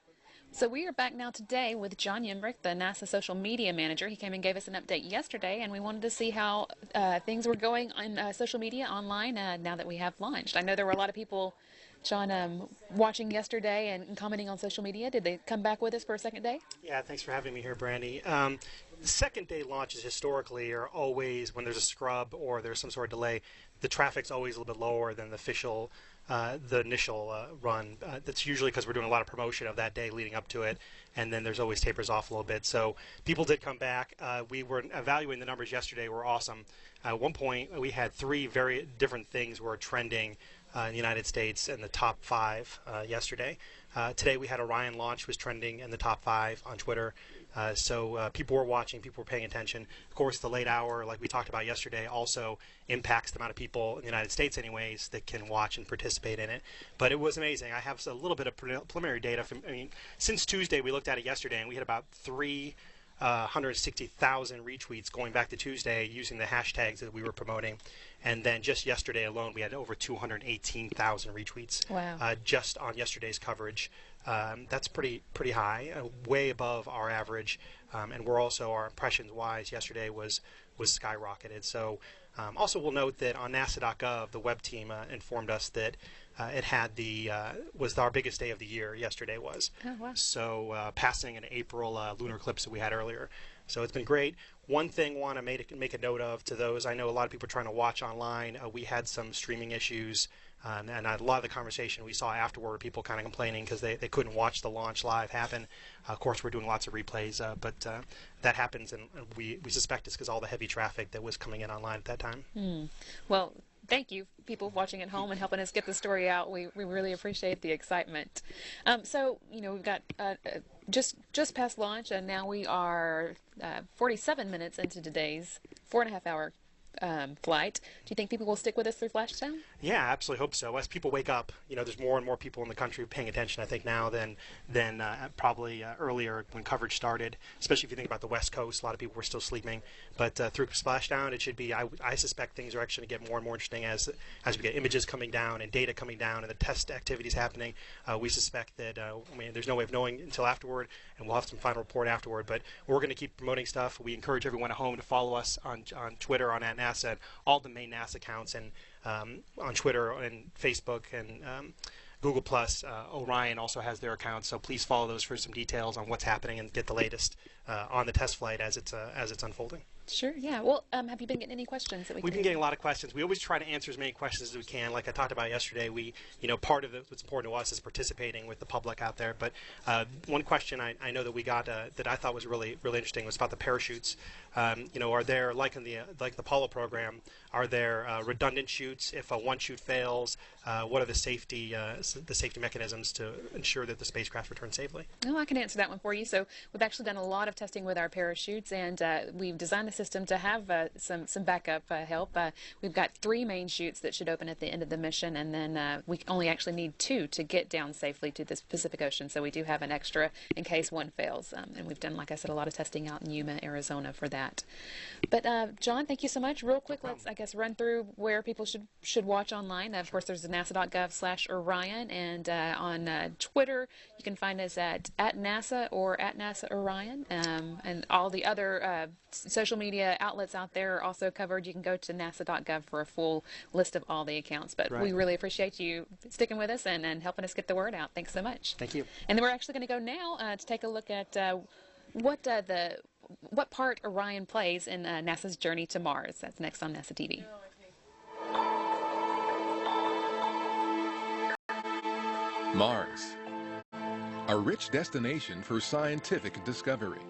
So we are back now today with John Yembrick, the NASA social media manager. He came and gave us an update yesterday, and we wanted to see how things were going on social media online now that we have launched. I know there were a lot of people, John, watching yesterday and commenting on social media. Did they come back with us for a second day? Yeah, thanks for having me here, Brandy. The second day launches historically are always, when there's a scrub or there's some sort of delay, the traffic's always a little bit lower than the initial run. That's usually because we're doing a lot of promotion of that day leading up to it, and then there's always tapers off a little bit. So people did come back. We were evaluating the numbers yesterday. Were awesome. At one point, we had 3 very different things were trending in the United States in the top 5 yesterday. Today we had Orion launch was trending in the top 5 on Twitter. So people were watching, people were paying attention. Of course, the late hour, like we talked about yesterday, also impacts the amount of people in the United States anyways that can watch and participate in it. But it was amazing. I have a little bit of preliminary data from, since Tuesday, we looked at it yesterday, and we had about 360,000 retweets going back to Tuesday using the hashtags that we were promoting. And then just yesterday alone, we had over 218,000 retweets. Wow. Just on yesterday's coverage. That's pretty high, way above our average. And we're also, our impressions-wise, yesterday was skyrocketed. So also we'll note that on NASA.gov, the web team informed us that it had was our biggest day of the year, yesterday was. Oh, wow. So passing an April lunar eclipse that we had earlier. So it's been great. One thing I want to make a note of to those, I know a lot of people are trying to watch online. We had some streaming issues, and a lot of the conversation we saw afterward, people kind of complaining because they couldn't watch the launch live happen. Of course, we're doing lots of replays, but that happens, and we suspect it's because all the heavy traffic that was coming in online at that time. Well, thank you, people watching at home and helping us get the story out. We really appreciate the excitement. So, we've got just past launch, and now we are 47 minutes into today's 4.5-hour flight. Do you think people will stick with us through Flashdown? Yeah, I absolutely hope so. As people wake up, there's more and more people in the country paying attention, I think, now than probably earlier when coverage started, especially if you think about the West Coast. A lot of people were still sleeping. But through Splashdown, it should be, I suspect things are actually going to get more and more interesting as we get images coming down and data coming down and the test activities happening. We suspect that, there's no way of knowing until afterward, and we'll have some final report afterward. But we're going to keep promoting stuff. We encourage everyone at home to follow us on Twitter, on @NASA, and all the main NASA accounts, and on Twitter and Facebook and Google+. Orion also has their accounts, so please follow those for some details on what's happening and get the latest on the test flight as it's unfolding. Sure, yeah. Well, have you been getting any questions? We've been getting a lot of questions. We always try to answer as many questions as we can. Like I talked about yesterday, part of what's important to us is participating with the public out there. But one question I know that we got that I thought was really interesting was about the parachutes. Are there, like the Apollo program, are there redundant chutes if one chute fails? What are the safety mechanisms to ensure that the spacecraft returns safely? Oh, I can answer that one for you. So we've actually done a lot of testing with our parachutes, and we've designed the system to have some backup help. We've got 3 main chutes that should open at the end of the mission, and then we only actually need 2 to get down safely to the Pacific Ocean. So we do have an extra in case one fails. And we've done, like I said, a lot of testing out in Yuma, Arizona for that. But John, thank you so much. Real quick, let's, I guess, run through where people should watch online. Of course, there's nasa.gov/Orion, and on Twitter, you can find us at NASA or @NASA-Orion, and all the other social media outlets out there are also covered. You can go to nasa.gov for a full list of all the accounts. But we really appreciate you sticking with us and helping us get the word out. Thanks so much. Thank you. And then we're actually going to go now to take a look at what part Orion plays in NASA's journey to Mars. That's next on NASA TV. Mars, a rich destination for scientific discovery.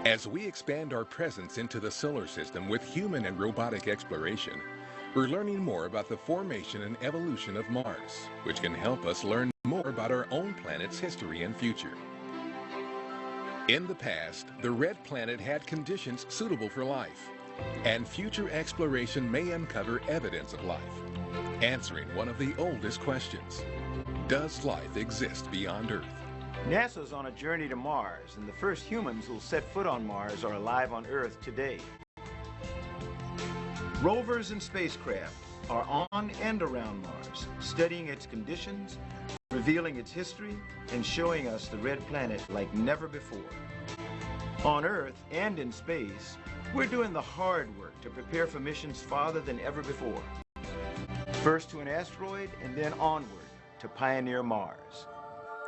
As we expand our presence into the solar system with human and robotic exploration, we're learning more about the formation and evolution of Mars, which can help us learn more about our own planet's history and future. In the past, the red planet had conditions suitable for life, and future exploration may uncover evidence of life, answering one of the oldest questions. Does life exist beyond Earth? NASA's on a journey to Mars, and the first humans who'll set foot on Mars are alive on Earth today. Rovers and spacecraft are on and around Mars, studying its conditions, revealing its history, and showing us the red planet like never before. On Earth and in space, we're doing the hard work to prepare for missions farther than ever before. First to an asteroid, and then onward to pioneer Mars.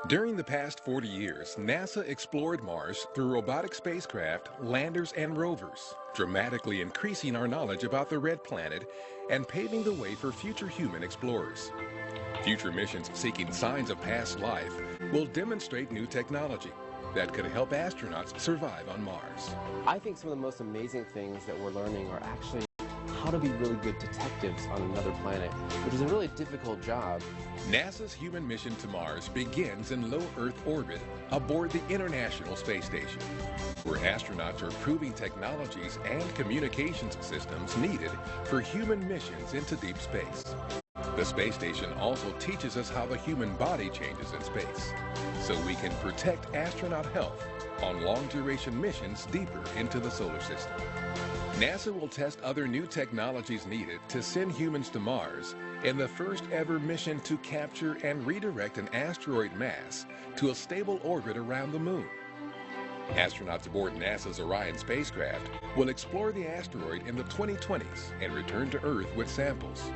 During the past 40 years, NASA explored Mars through robotic spacecraft, landers, and rovers, dramatically increasing our knowledge about the red planet and paving the way for future human explorers. Future missions seeking signs of past life will demonstrate new technology that could help astronauts survive on Mars. I think some of the most amazing things that we're learning are actually how to be really good detectives on another planet, which is a really difficult job. NASA's human mission to Mars begins in low Earth orbit aboard the International Space Station, where astronauts are proving technologies and communications systems needed for human missions into deep space. The space station also teaches us how the human body changes in space, so we can protect astronaut health on long-duration missions deeper into the solar system. NASA will test other new technologies needed to send humans to Mars in the first ever mission to capture and redirect an asteroid mass to a stable orbit around the Moon. Astronauts aboard NASA's Orion spacecraft will explore the asteroid in the 2020s and return to Earth with samples.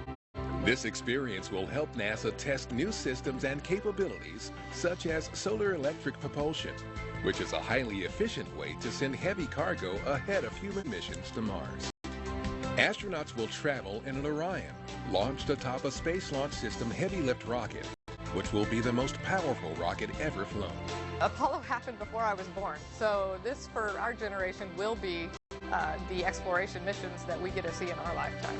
This experience will help NASA test new systems and capabilities such as solar electric propulsion, which is a highly efficient way to send heavy cargo ahead of human missions to Mars. Astronauts will travel in an Orion, launched atop a Space Launch System heavy lift rocket, which will be the most powerful rocket ever flown. Apollo happened before I was born, so this for our generation will be the exploration missions that we get to see in our lifetime.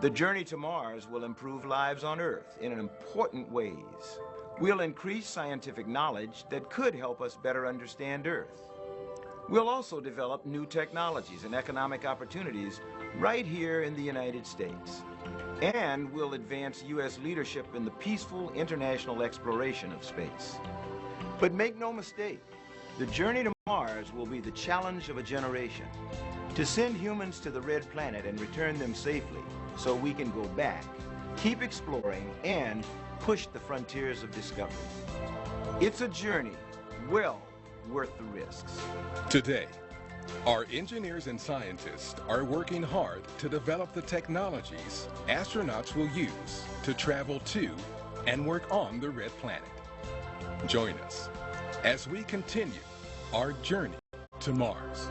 The journey to Mars will improve lives on Earth in important ways. We'll increase scientific knowledge that could help us better understand Earth. We'll also develop new technologies and economic opportunities right here in the United States. And we'll advance U.S. leadership in the peaceful international exploration of space. But make no mistake, the journey to Mars will be the challenge of a generation. To send humans to the red planet and return them safely so we can go back, keep exploring, and push the frontiers of discovery. It's a journey well worth the risks. Today, our engineers and scientists are working hard to develop the technologies astronauts will use to travel to and work on the red planet. Join us as we continue our journey to Mars.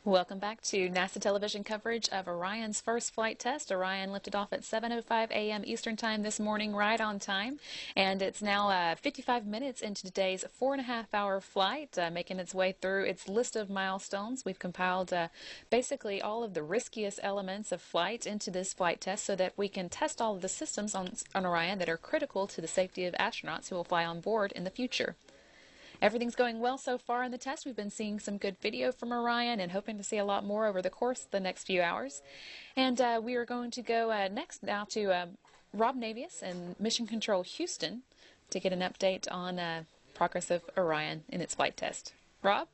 Welcome back to NASA television coverage of Orion's first flight test. Orion lifted off at 7:05 a.m. Eastern Time this morning, right on time. And it's now 55 minutes into today's 4.5-hour flight, making its way through its list of milestones. We've compiled basically all of the riskiest elements of flight into this flight test so that we can test all of the systems on Orion that are critical to the safety of astronauts who will fly on board in the future. Everything's going well so far in the test. We've been seeing some good video from Orion and hoping to see a lot more over the course of the next few hours. And we are going to go next now to Rob Navius in Mission Control Houston to get an update on progress of Orion in its flight test. Rob?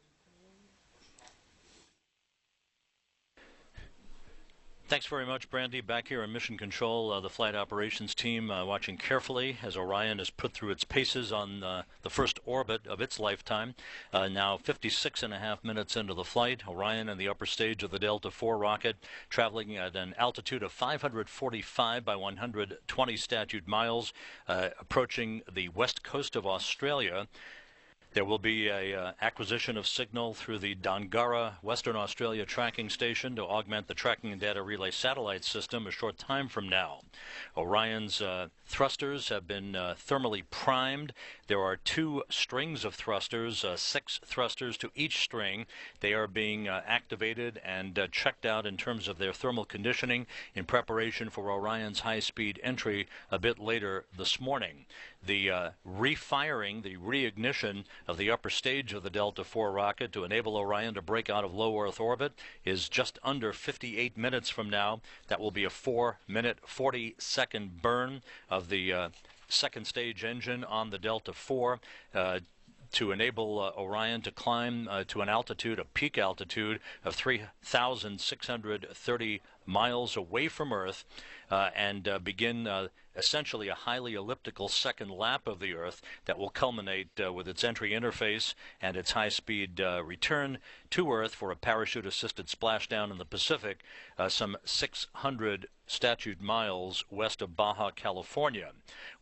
Thanks very much, Brandy. Back here in Mission Control, the flight operations team watching carefully as Orion is put through its paces on the first orbit of its lifetime. Now 56.5 minutes into the flight, Orion in the upper stage of the Delta IV rocket, traveling at an altitude of 545 by 120 statute miles, approaching the west coast of Australia. There will be a acquisition of signal through the Dangara, Western Australia tracking station to augment the tracking and data relay satellite system a short time from now. Orion's thrusters have been thermally primed. There are 2 strings of thrusters, 6 thrusters to each string. They are being activated and checked out in terms of their thermal conditioning in preparation for Orion's high-speed entry a bit later this morning. The refiring, the reignition of the upper stage of the Delta IV rocket to enable Orion to break out of low Earth orbit is just under 58 minutes from now. That will be a 4-minute, 40-second burn of the second stage engine on the Delta IV to enable Orion to climb to an altitude, a peak altitude of 3,630 miles away from Earth and begin essentially a highly elliptical second lap of the Earth that will culminate with its entry interface and its high-speed return to Earth for a parachute-assisted splashdown in the Pacific, some 600 statute miles west of Baja, California.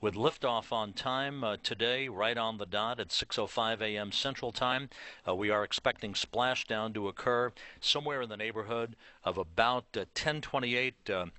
With liftoff on time today, right on the dot at 6:05 a.m. Central Time, we are expecting splashdown to occur somewhere in the neighborhood of about 10:28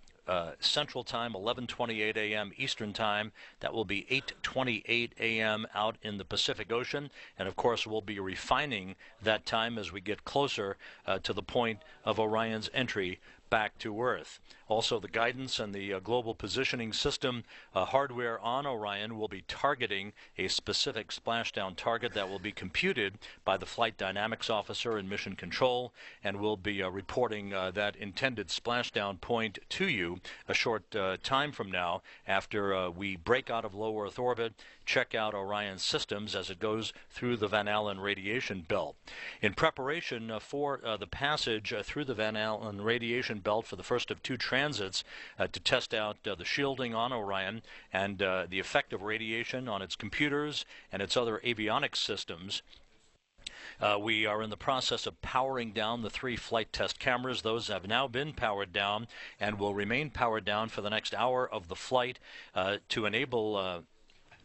Central Time, 11:28 a.m. Eastern Time. That will be 8:28 a.m. out in the Pacific Ocean. And, of course, we'll be refining that time as we get closer to the point of Orion's entry back to Earth. Also, the guidance and the global positioning system hardware on Orion will be targeting a specific splashdown target that will be computed by the flight dynamics officer in Mission Control, and will be reporting that intended splashdown point to you a short time from now after we break out of low Earth orbit, check out Orion's systems as it goes through the Van Allen radiation belt. In preparation for the passage through the Van Allen radiation belt for the first of 2 transits to test out the shielding on Orion and the effect of radiation on its computers and its other avionics systems, we are in the process of powering down the 3 flight test cameras. Those have now been powered down and will remain powered down for the next hour of the flight to enable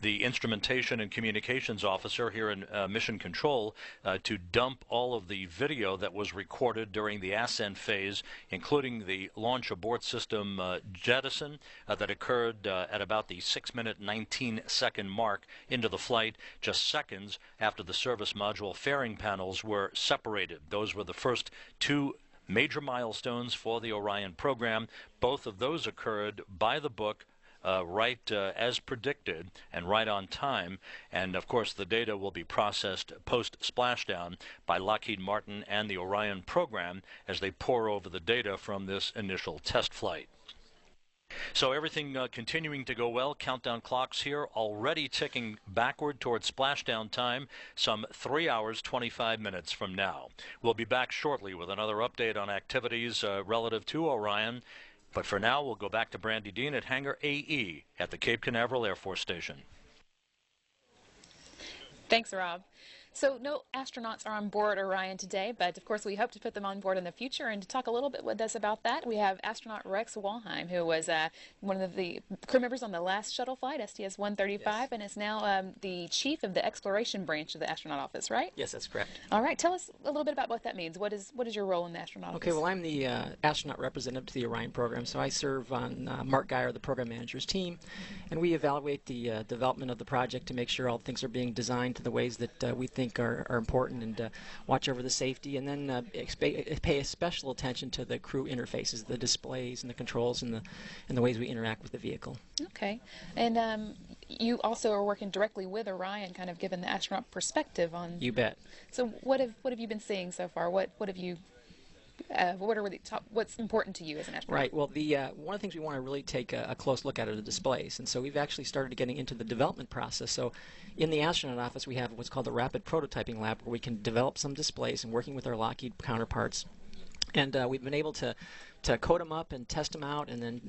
the instrumentation and communications officer here in Mission Control to dump all of the video that was recorded during the Ascent phase, including the launch abort system jettison that occurred at about the 6-minute 19-second mark into the flight, just seconds after the service module fairing panels were separated. Those were the first 2 major milestones for the Orion program. Both of those occurred by the book, right as predicted and right on time, and of course the data will be processed post-splashdown by Lockheed Martin and the Orion program as they pore over the data from this initial test flight. So everything continuing to go well. Countdown clocks here already ticking backward towards splashdown time, some 3 hours, 25 minutes from now. We'll be back shortly with another update on activities relative to Orion. But for now, we'll go back to Brandy Dean at Hangar AE at the Cape Canaveral Air Force Station. Thanks, Rob. So no astronauts are on board Orion today, but of course we hope to put them on board in the future. And to talk a little bit with us about that, we have astronaut Rex Walheim, who was one of the crew members on the last shuttle flight, STS-135, yes, and is now the chief of the exploration branch of the astronaut office, right? Yes, that's correct. All right, tell us a little bit about what that means. What is your role in the astronaut office? Okay, well, I'm the astronaut representative to the Orion program, so I serve on Mark Geyer, the program manager's team, and we evaluate the development of the project to make sure all things are being designed to the ways that we think are important, and watch over the safety, and then pay special attention to the crew interfaces, the displays and the controls, and the ways we interact with the vehicle. Okay, and you also are working directly with Orion, kind of giving the astronaut perspective on. You bet. So what have you been seeing so far? What have you? What's important to you as an astronaut? Right. Well, one of the things we want to really take a close look at are the displays, and so we've actually started getting into the development process. So, in the astronaut office, we have what's called the Rapid Prototyping Lab, where we can develop some displays and working with our Lockheed counterparts, and we've been able to code them up and test them out, and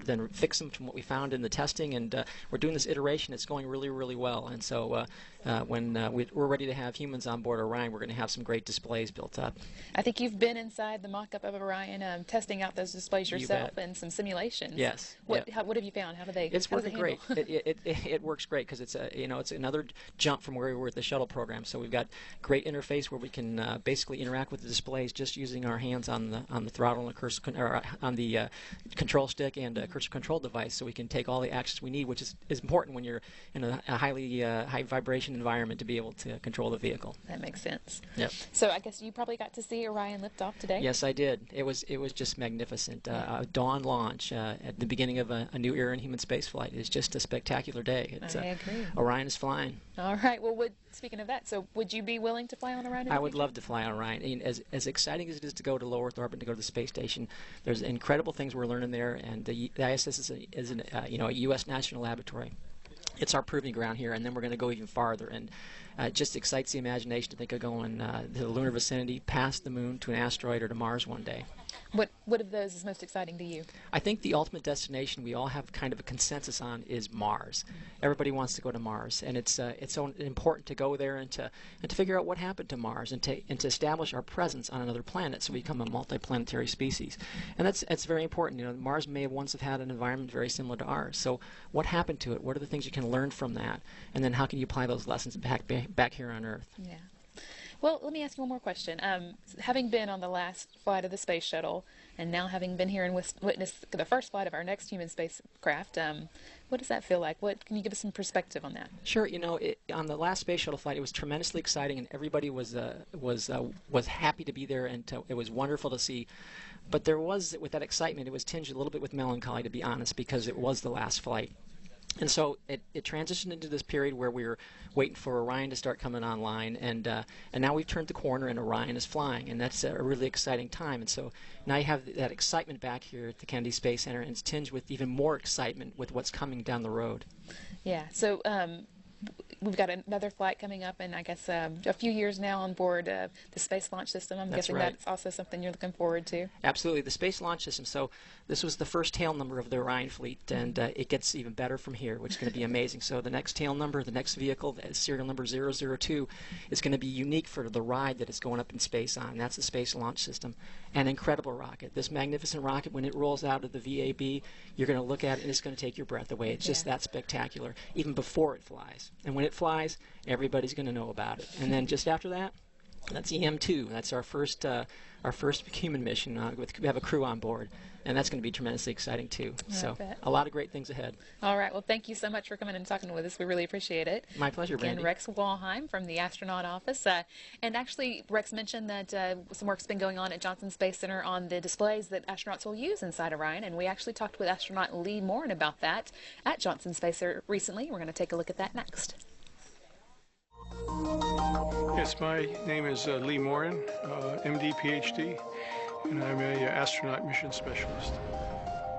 then fix them from what we found in the testing. And we're doing this iteration. It's going really, really well. And so when we're ready to have humans on board Orion, we're going to have some great displays built up. I think you've been inside the mock-up of Orion, testing out those displays yourself and some simulations. Yes. What have you found? How do they? It's working great. It works great because it's it's another jump from where we were with the shuttle program. So we've got great interface where we can basically interact with the displays just using our hands on the throttle and the cursor on the control stick and a cursor control device, so we can take all the actions we need, which is important when you're in a high vibration environment to be able to control the vehicle. That makes sense. Yep. So I guess you probably got to see Orion lift off today. Yes, I did. It was just magnificent. A dawn launch at the beginning of a new era in human spaceflight is just a spectacular day. I agree. Orion is flying. All right. Well, speaking of that, so would you be willing to fly on Orion? I would love to fly on Orion. I mean, as exciting as it is to go to low Earth orbit and to go to the space station, there's incredible things we're learning there, and the ISS is a U.S. national laboratory. It's our proving ground here, and then we're going to go even farther, and it just excites the imagination to think of going to the lunar vicinity, past the moon, to an asteroid, or to Mars one day. What of those is most exciting to you? I think the ultimate destination we all have kind of a consensus on is Mars. Everybody wants to go to Mars, and it's so important to go there and to figure out what happened to Mars, and to establish our presence on another planet, so we become a multiplanetary species. And that's very important. You know, Mars may have once have had an environment very similar to ours. So what happened to it? What are the things you can learn from that? And then how can you apply those lessons back here on Earth? Yeah. Well, let me ask you one more question. Having been on the last flight of the space shuttle, and now having been here and witnessed the first flight of our next human spacecraft, what does that feel like? Can you give us some perspective on that? Sure. You know, on the last space shuttle flight, it was tremendously exciting, and everybody was happy to be there, and it was wonderful to see. But there was, with that excitement, it was tinged a little bit with melancholy, to be honest, because it was the last flight. And so it transitioned into this period where we were waiting for Orion to start coming online, and now we've turned the corner and Orion is flying, and that's a really exciting time. And so now you have that excitement back here at the Kennedy Space Center, and it's tinged with even more excitement with what's coming down the road. Yeah. So we've got another flight coming up, and I guess a few years now on board the Space Launch System. I'm guessing right. That's also something you're looking forward to. Absolutely. The Space Launch System. So this was the first tail number of the Orion fleet, and it gets even better from here, which is going to be amazing. So the next tail number, the next vehicle, serial number 002, is going to be unique for the ride that it's going up in space on. That's the Space Launch System. An incredible rocket. This magnificent rocket, when it rolls out of the VAB, you're going to look at it, and it's going to take your breath away. It's just that spectacular, even before it flies. And when it flies, everybody's going to know about it. And then just after that, that's EM2. That's our first human mission. We have a crew on board, and that's going to be tremendously exciting too. So a lot of great things ahead. All right. Well, thank you so much for coming and talking with us. We really appreciate it. My pleasure, Brandy. Again, Rex Walheim from the astronaut office. And actually, Rex mentioned that some work's been going on at Johnson Space Center on the displays that astronauts will use inside Orion, and we actually talked with astronaut Lee Morin about that at Johnson Space Center recently. We're going to take a look at that next. Yes, my name is Lee Morin, MD, PhD, and I'm an astronaut mission specialist.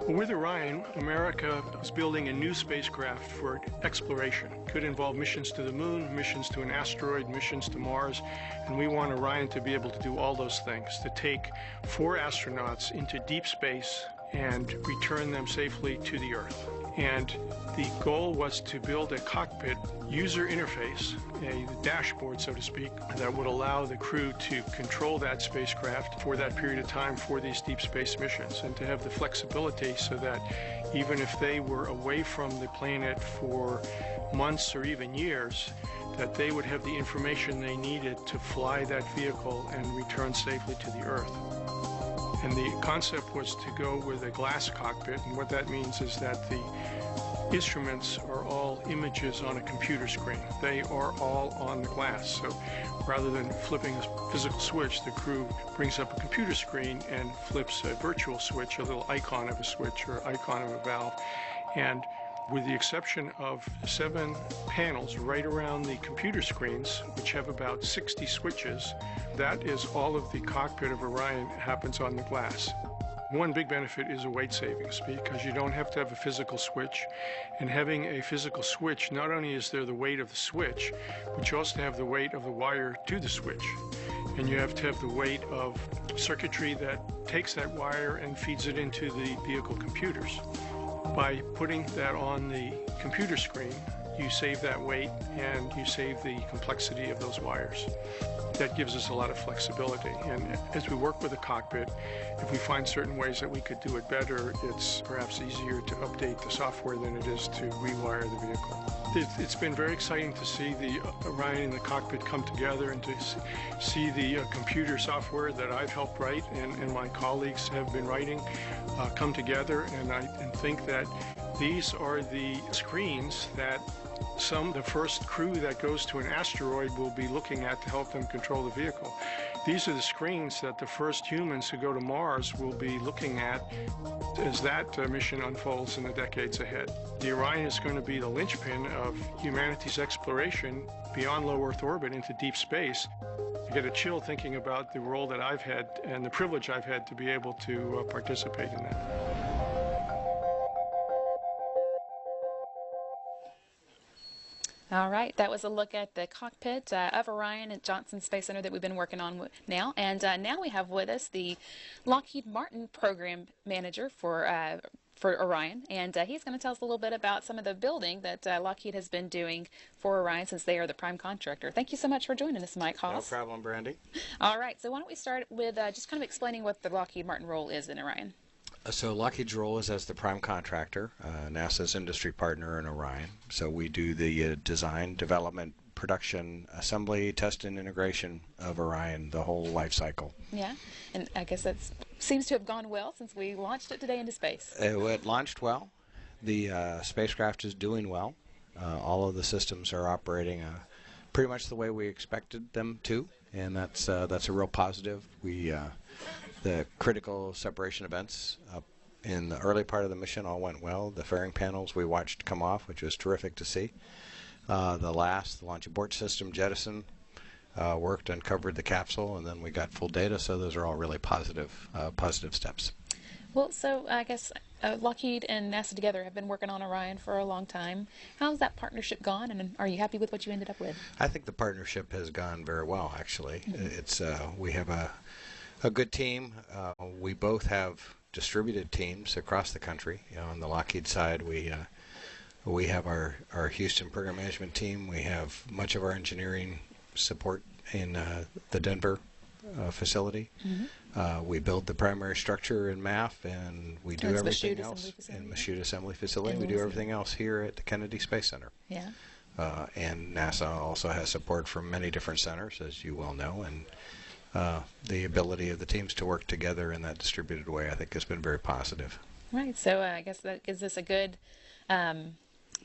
With Orion, America is building a new spacecraft for exploration. Could involve missions to the moon, missions to an asteroid, missions to Mars, and we want Orion to be able to do all those things, to take 4 astronauts into deep space and return them safely to the Earth. And the goal was to build a cockpit user interface, a dashboard, so to speak, that would allow the crew to control that spacecraft for that period of time for these deep space missions, and to have the flexibility so that even if they were away from the planet for months or even years, that they would have the information they needed to fly that vehicle and return safely to the Earth. And the concept was to go with a glass cockpit, and what that means is that the instruments are all images on a computer screen. They are all on the glass. So rather than flipping a physical switch, the crew brings up a computer screen and flips a virtual switch, a little icon of a switch or icon of a valve. And with the exception of 7 panels right around the computer screens, which have about 60 switches, that is all of the cockpit of Orion happens on the glass. One big benefit is a weight savings, because you don't have to have a physical switch. And having a physical switch, not only is there the weight of the switch, but you also have the weight of the wire to the switch. And you have to have the weight of circuitry that takes that wire and feeds it into the vehicle computers. By putting that on the computer screen, you save that weight and you save the complexity of those wires. That gives us a lot of flexibility. And as we work with the cockpit, if we find certain ways that we could do it better, it's perhaps easier to update the software than it is to rewire the vehicle. It's been very exciting to see the Orion and the cockpit come together, and to see the computer software that I've helped write and my colleagues have been writing come together. And I think that these are the screens that the first crew that goes to an asteroid will be looking at to help them control the vehicle. These are the screens that the first humans who go to Mars will be looking at as that mission unfolds in the decades ahead. The Orion is going to be the linchpin of humanity's exploration beyond low Earth orbit into deep space. I get a chill thinking about the role that I've had and the privilege I've had to be able to participate in that. All right, that was a look at the cockpit of Orion at Johnson Space Center that we've been working on now. And now we have with us the Lockheed Martin Program Manager for Orion. And he's going to tell us a little bit about some of the building that Lockheed has been doing for Orion since they are the prime contractor. Thank you so much for joining us, Mike Haas. No problem, Brandy. All right, so why don't we start with just kind of explaining what the Lockheed Martin role is in Orion. So Lockheed's role is as the prime contractor, NASA's industry partner in Orion. So we do the design, development, production, assembly, test, and integration of Orion, the whole life cycle. Yeah, and I guess that seems to have gone well since we launched it today into space. It launched well. The spacecraft is doing well. All of the systems are operating pretty much the way we expected them to, and that's a real positive. The critical separation events in the early part of the mission all went well. The fairing panels we watched come off, which was terrific to see. The launch abort system jettison worked, uncovered the capsule, and then we got full data. So those are all really positive steps. Well, so I guess Lockheed and NASA together have been working on Orion for a long time. How's that partnership gone, and are you happy with what you ended up with? I think the partnership has gone very well, actually. It's we have a good team. We both have distributed teams across the country. On the Lockheed side, we have our Houston program management team. We have much of our engineering support in the Denver facility. Mm-hmm. We build the primary structure in MAF, and we do everything else in Michoud Assembly Facility. We do everything else here at the Kennedy Space Center. Yeah. And NASA also has support from many different centers, as you well know, and the ability of the teams to work together in that distributed way, I think, has been very positive. Right. So I guess that gives us a good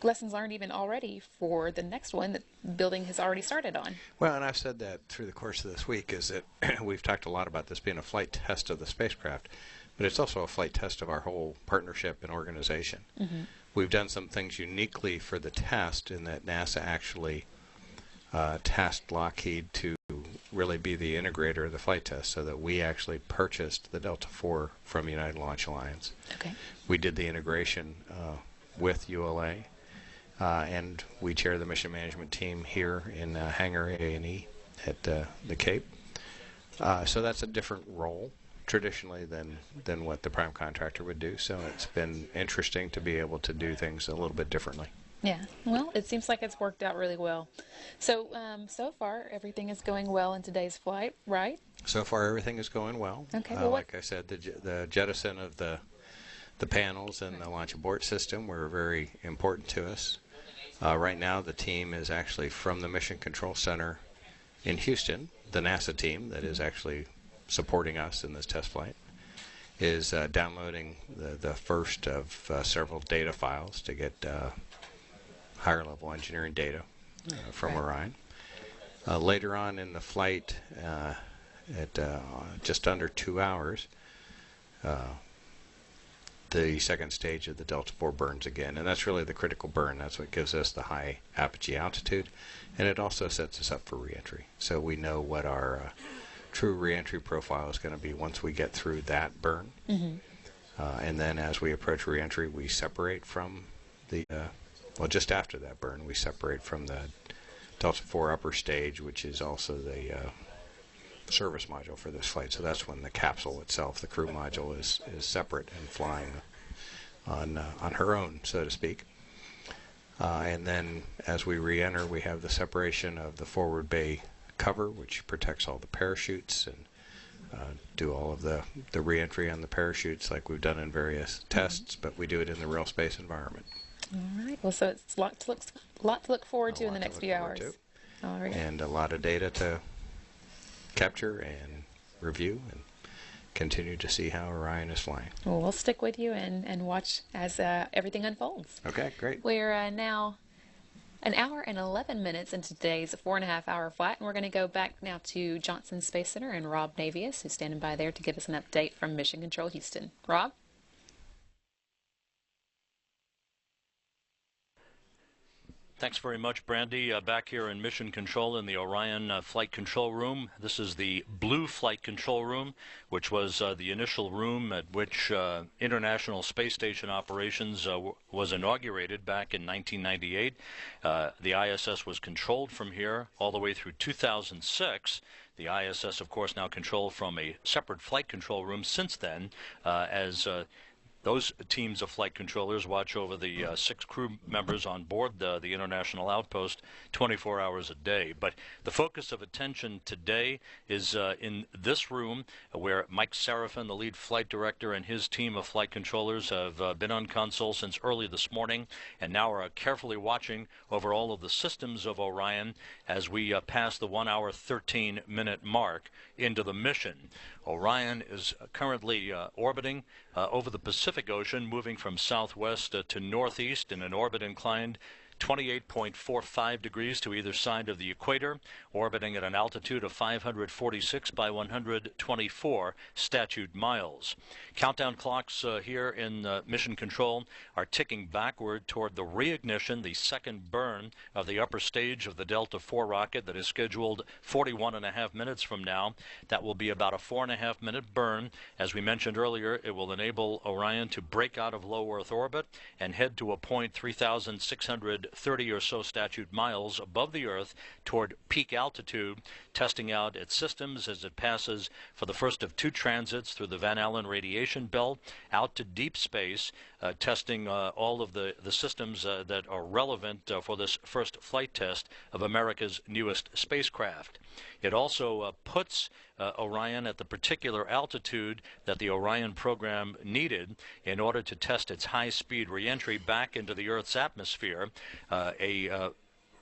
lessons learned even already for the next one that building has already started on. Well, and I've said that through the course of this week, is that we've talked a lot about this being a flight test of the spacecraft, but it's also a flight test of our whole partnership and organization. Mm-hmm. We've done some things uniquely for the test in that NASA actually tasked Lockheed to really be the integrator of the flight test, so that we actually purchased the Delta IV from United Launch Alliance. Okay. We did the integration with ULA, and we chair the mission management team here in Hangar A&E at the Cape. So that's a different role. traditionally than what the prime contractor would do. So it's been interesting to be able to do things a little bit differently. Yeah, well, it seems like it's worked out really well. So, so far, everything is going well in today's flight, right? So far, everything is going well. Okay. Well, like I said, the jettison of the panels and the launch abort system were very important to us. Right now, the team is actually from the Mission Control Center in Houston. The NASA team that is actually supporting us in this test flight is downloading the first of several data files to get higher level engineering data from Orion. Later on in the flight, at just under 2 hours, the second stage of the Delta IV burns again, and that's really the critical burn. That's what gives us the high apogee altitude, and it also sets us up for reentry. So we know what our true reentry profile is going to be once we get through that burn. And then as we approach reentry, we separate from the well, just after that burn, we separate from the Delta IV upper stage, which is also the service module for this flight. So that's when the capsule itself, the crew module, is separate and flying on her own, so to speak. And then as we re-enter, we have the separation of the forward bay cover, which protects all the parachutes, and do all of the re-entry on the parachutes like we've done in various tests, but we do it in the real space environment. All right. Well, so it's a lot to look forward to in the next few hours. All right. And a lot of data to capture and review and continue to see how Orion is flying. Well, we'll stick with you and watch as everything unfolds. Okay, great. We're now an hour and 11 minutes into today's 4.5-hour flight, and we're going to go back now to Johnson Space Center and Rob Navius, who's standing by there to give us an update from Mission Control Houston. Rob? Thanks very much, Brandy. Back here in Mission Control in the Orion Flight Control Room. This is the Blue Flight Control Room, which was the initial room at which International Space Station operations was inaugurated back in 1998. The ISS was controlled from here all the way through 2006. The ISS, of course, now controlled from a separate flight control room since then, as those teams of flight controllers watch over the 6 crew members on board the International Outpost 24 hours a day. But the focus of attention today is in this room where Mike Serafin, the lead flight director, and his team of flight controllers have been on console since early this morning and now are carefully watching over all of the systems of Orion as we pass the 1 hour 13-minute mark into the mission. Orion is currently orbiting over the Pacific Ocean, moving from southwest to northeast in an orbit inclined 28.45 degrees to either side of the equator, orbiting at an altitude of 546 by 124 statute miles. Countdown clocks here in Mission Control are ticking backward toward the reignition, the second burn of the upper stage of the Delta IV rocket that is scheduled 41.5 minutes from now. That will be about a 4.5-minute burn. As we mentioned earlier, it will enable Orion to break out of low Earth orbit and head to a point 3,630 or so statute miles above the Earth toward peak altitude, testing out its systems as it passes for the first of 2 transits through the Van Allen radiation belt out to deep space, testing all of the systems that are relevant for this first flight test of America's newest spacecraft. It also puts Orion at the particular altitude that the Orion program needed in order to test its high-speed reentry back into the Earth's atmosphere, a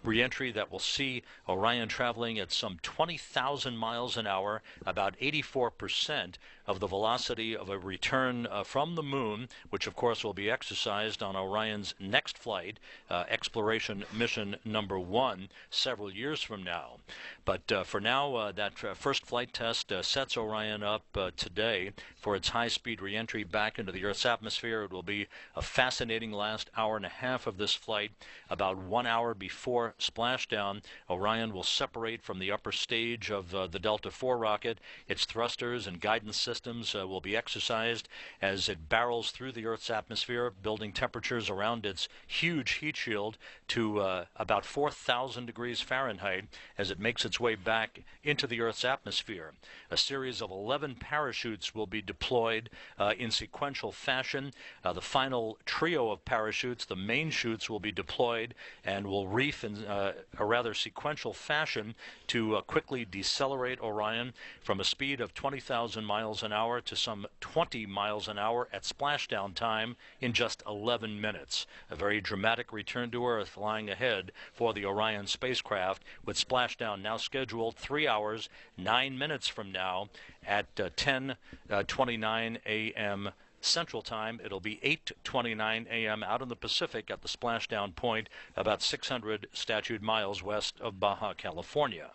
reentry that will see Orion traveling at some 20,000 miles an hour, about 84% of the velocity of a return from the moon, which of course will be exercised on Orion's next flight, exploration mission number 1, several years from now. But for now, that first flight test sets Orion up today for its high-speed reentry back into the Earth's atmosphere. It will be a fascinating last hour and a half of this flight. About 1 hour before splashdown, Orion will separate from the upper stage of the Delta IV rocket. Its thrusters and guidance systems will be exercised as it barrels through the Earth's atmosphere, building temperatures around its huge heat shield to about 4,000 degrees Fahrenheit as it makes its way back into the Earth's atmosphere. A series of 11 parachutes will be deployed in sequential fashion. The final trio of parachutes, the main chutes, will be deployed and will reef in a rather sequential fashion to quickly decelerate Orion from a speed of 20,000 miles an hour to some 20 miles an hour at splashdown time in just 11 minutes. A very dramatic return to Earth lying ahead for the Orion spacecraft, with splashdown now scheduled 3 hours, 9 minutes from now at 10:29 a.m. Central Time. It'll be 8:29 a.m. out in the Pacific at the splashdown point about 600 statute miles west of Baja California.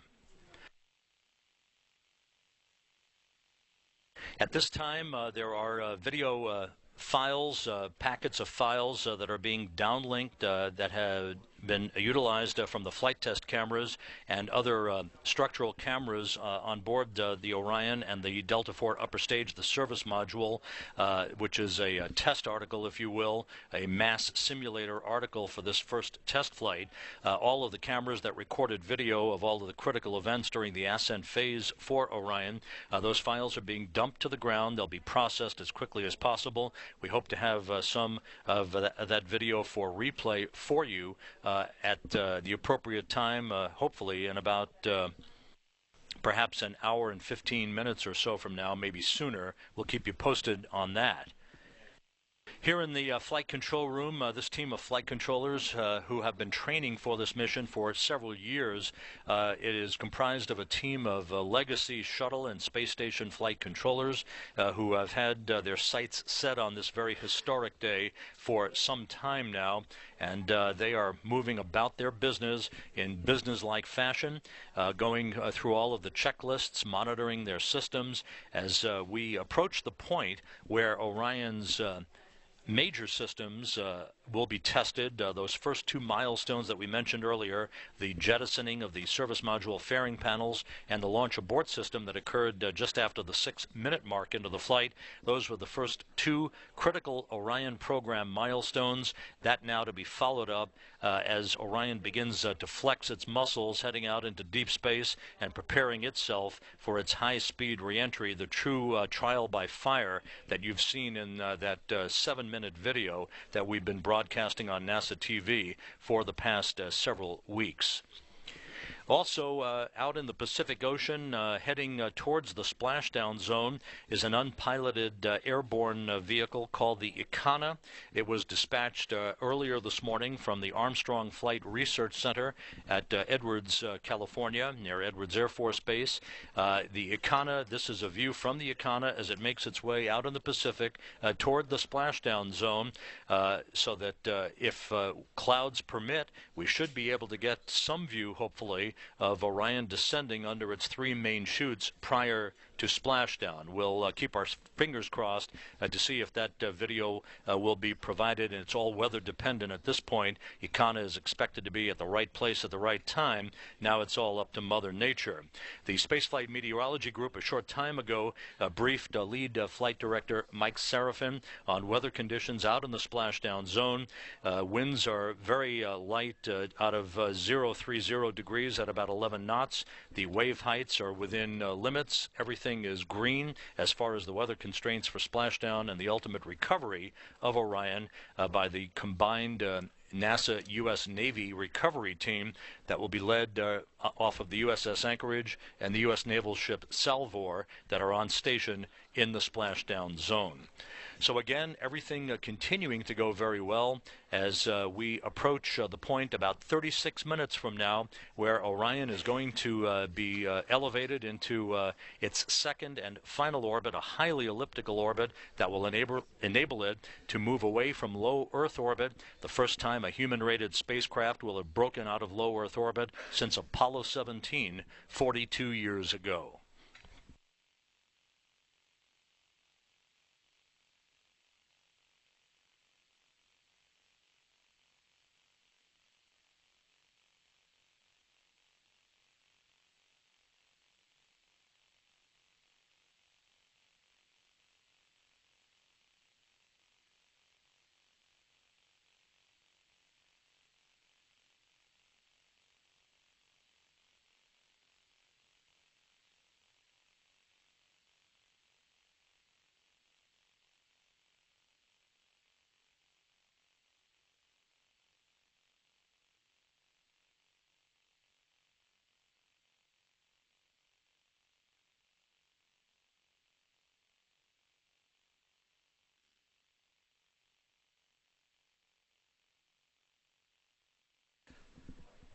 At this time, there are video files, packets of files that are being downlinked that have been utilized from the flight test cameras and other structural cameras on board the Orion and the Delta IV upper stage, the service module, which is a test article, if you will, a mass simulator article for this first test flight. All of the cameras that recorded video of all of the critical events during the ascent phase for Orion, those files are being dumped to the ground. They'll be processed as quickly as possible. We hope to have some of that video for replay for you at the appropriate time, hopefully in about perhaps an hour and 15 minutes or so from now, maybe sooner. We'll keep you posted on that. Here in the flight control room, this team of flight controllers who have been training for this mission for several years, it is comprised of a team of legacy shuttle and space station flight controllers who have had their sights set on this very historic day for some time now, and they are moving about their business in business-like fashion, going through all of the checklists, monitoring their systems as we approach the point where Orion's major systems will be tested. Those first two milestones that we mentioned earlier, the jettisoning of the service module fairing panels and the launch abort system that occurred just after the 6-minute mark into the flight, those were the first two critical Orion program milestones. That now to be followed up as Orion begins to flex its muscles heading out into deep space and preparing itself for its high-speed reentry, the true trial by fire that you've seen in that 7-minute video that we've been broadcasting on NASA TV for the past several weeks. Also, out in the Pacific Ocean, heading towards the splashdown zone, is an unpiloted airborne vehicle called the Icana. It was dispatched earlier this morning from the Armstrong Flight Research Center at Edwards, California, near Edwards Air Force Base. The Icana, this is a view from the Icana as it makes its way out in the Pacific toward the splashdown zone, so that if clouds permit, we should be able to get some view, hopefully, of Orion descending under its three main chutes prior to splashdown. We'll keep our fingers crossed to see if that video will be provided, and it's all weather dependent at this point. Icana is expected to be at the right place at the right time. Now it's all up to Mother Nature. The Spaceflight Meteorology Group a short time ago briefed lead flight director Mike Serafin on weather conditions out in the splashdown zone. Winds are very light, out of 030 degrees at about 11 knots. The wave heights are within limits. Everything is green as far as the weather constraints for splashdown and the ultimate recovery of Orion by the combined NASA U.S. Navy recovery team that will be led off of the USS Anchorage and the U.S. naval ship Salvor that are on station in the splashdown zone. So again, everything continuing to go very well as we approach the point about 36 minutes from now where Orion is going to be elevated into its second and final orbit, a highly elliptical orbit that will enable it to move away from low Earth orbit, the first time a human-rated spacecraft will have broken out of low Earth orbit since Apollo 17, 42 years ago.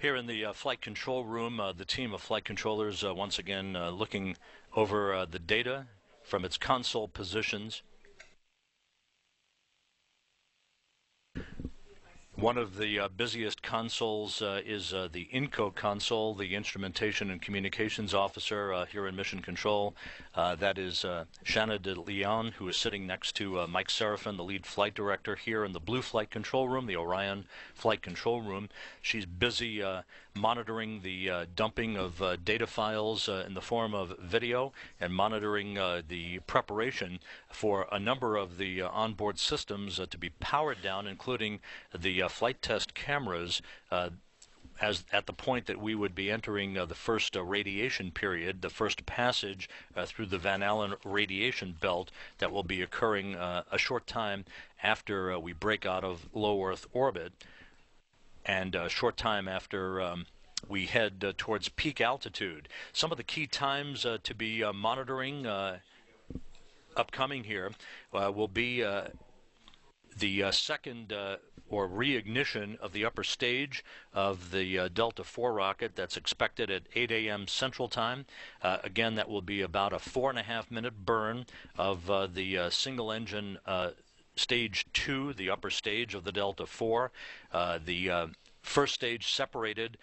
Here in the flight control room, the team of flight controllers once again looking over the data from its console positions. One of the busiest consoles is the INCO console, the Instrumentation and Communications Officer here in Mission Control. That is Shanna de Leon, who is sitting next to Mike Serafin, the lead flight director, here in the Blue Flight Control Room, the Orion Flight Control Room. She's busy monitoring the dumping of data files in the form of video and monitoring the preparation for a number of the onboard systems to be powered down, including the flight test cameras as at the point that we would be entering the first radiation period, the first passage through the Van Allen radiation belt that will be occurring a short time after we break out of low Earth orbit, and a short time after we head towards peak altitude. Some of the key times to be monitoring upcoming here will be the second or reignition of the upper stage of the Delta IV rocket that's expected at 8 a.m. Central Time. Again, that will be about a 4.5-minute burn of the single-engine Stage 2, the upper stage of the Delta IV. The first stage separated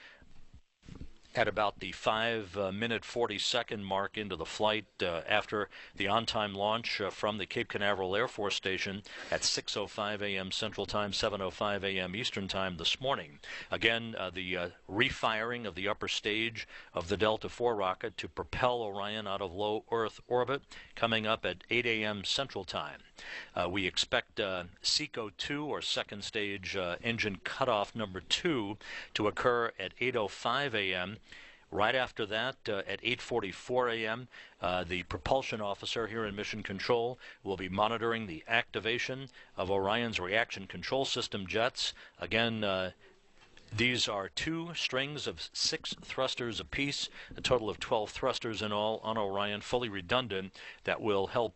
at about the 5-minute 40-second mark into the flight after the on-time launch from the Cape Canaveral Air Force Station at 6:05 a.m. Central Time, 7:05 a.m. Eastern Time this morning. Again, the refiring of the upper stage of the Delta IV rocket to propel Orion out of low Earth orbit coming up at 8 a.m. Central Time. We expect SECO-2, or second stage engine cutoff number 2, to occur at 8:05 a.m. Right after that, at 8:44 a.m., the propulsion officer here in Mission Control will be monitoring the activation of Orion's reaction control system jets. Again, these are 2 strings of 6 thrusters apiece, a total of 12 thrusters in all on Orion, fully redundant, that will help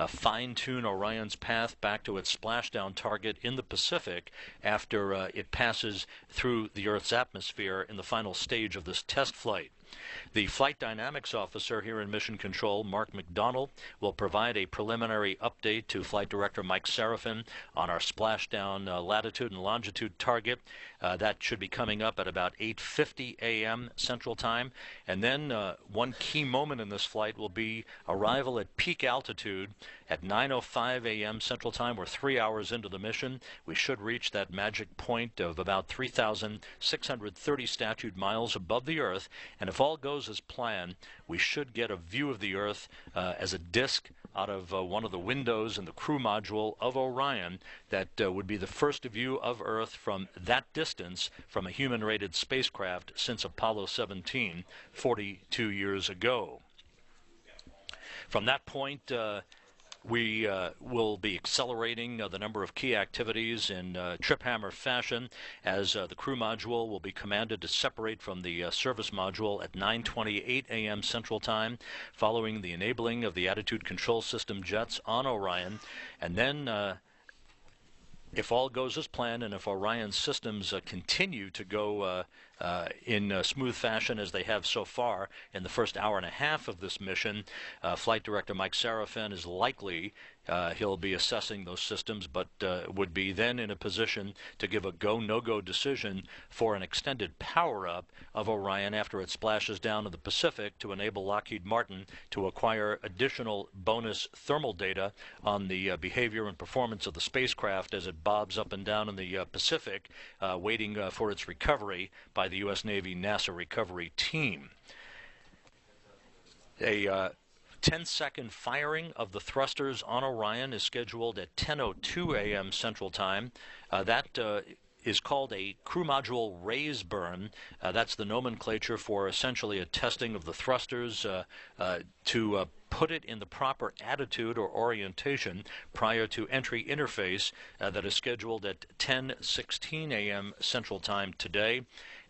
fine-tune Orion's path back to its splashdown target in the Pacific after it passes through the Earth's atmosphere in the final stage of this test flight. The Flight Dynamics Officer here in Mission Control, Mark McDonald, will provide a preliminary update to Flight Director Mike Serafin on our splashdown latitude and longitude target. That should be coming up at about 8:50 a.m. Central Time. And then one key moment in this flight will be arrival at peak altitude at 9:05 a.m. Central Time. We're 3 hours into the mission. We should reach that magic point of about 3,630 statute miles above the Earth. And if all goes as planned, we should get a view of the Earth as a disk out of one of the windows in the crew module of Orion that would be the first view of Earth from that distance from a human-rated spacecraft since Apollo 17, 42 years ago. From that point, we will be accelerating the number of key activities in trip hammer fashion as the crew module will be commanded to separate from the service module at 9:28 a.m. Central Time, following the enabling of the attitude control system jets on Orion. And then if all goes as planned and if Orion's systems continue to go in smooth fashion as they have so far in the first hour and a half of this mission, Flight Director Mike Serafin is likely, he'll be assessing those systems, but would be then in a position to give a go, no-go decision for an extended power-up of Orion after it splashes down in the Pacific to enable Lockheed Martin to acquire additional bonus thermal data on the behavior and performance of the spacecraft as it bobs up and down in the Pacific, waiting for its recovery by the U.S. Navy NASA recovery team. A 10-second firing of the thrusters on Orion is scheduled at 10:02 a.m. Central Time. That is called a crew module raise burn. That's the nomenclature for essentially a testing of the thrusters to put it in the proper attitude or orientation prior to entry interface that is scheduled at 10:16 a.m. Central Time today.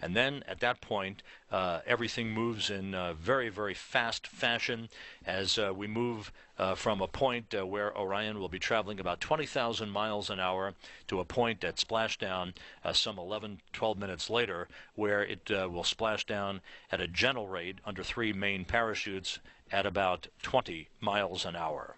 And then at that point, everything moves in very, very fast fashion as we move from a point where Orion will be traveling about 20,000 miles an hour to a point at splashdown some 11-12 minutes later, where it will splash down at a gentle rate under 3 main parachutes at about 20 miles an hour.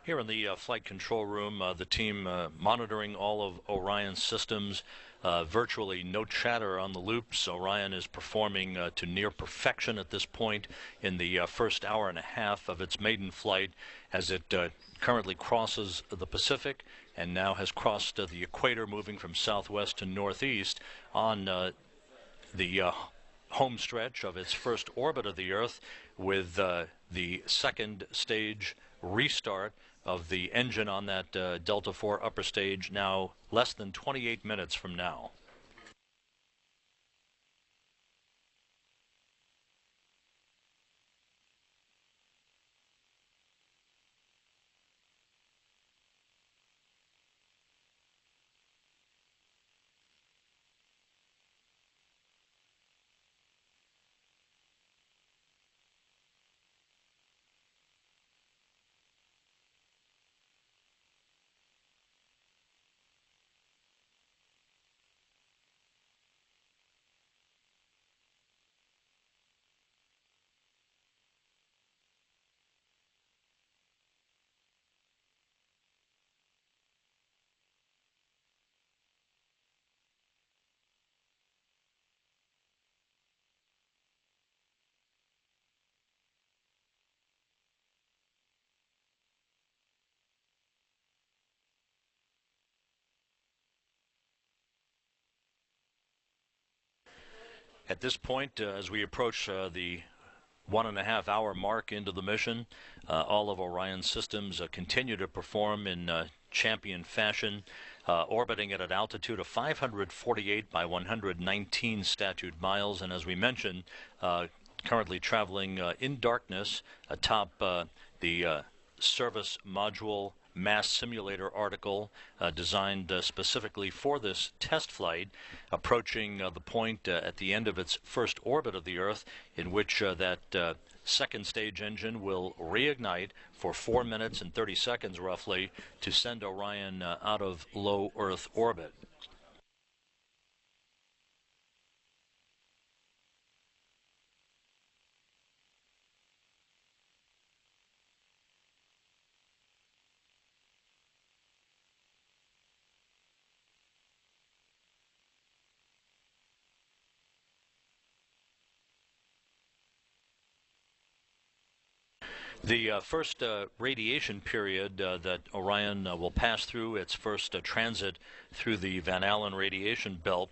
Here in the flight control room, the team monitoring all of Orion's systems. Virtually no chatter on the loops. Orion is performing to near perfection at this point in the first hour and a half of its maiden flight as it currently crosses the Pacific and now has crossed the equator, moving from southwest to northeast on the home stretch of its first orbit of the Earth, with the second stage restart of the engine on that Delta IV upper stage now less than 28 minutes from now. At this point, as we approach the 1.5 hour mark into the mission, all of Orion's systems continue to perform in champion fashion, orbiting at an altitude of 548 by 119 statute miles, and as we mentioned, currently traveling in darkness atop the service module mass simulator article designed specifically for this test flight, approaching the point at the end of its first orbit of the Earth, in which that second stage engine will reignite for 4 minutes and 30 seconds roughly to send Orion out of low Earth orbit. The first radiation period that Orion will pass through, its first transit through the Van Allen radiation belt,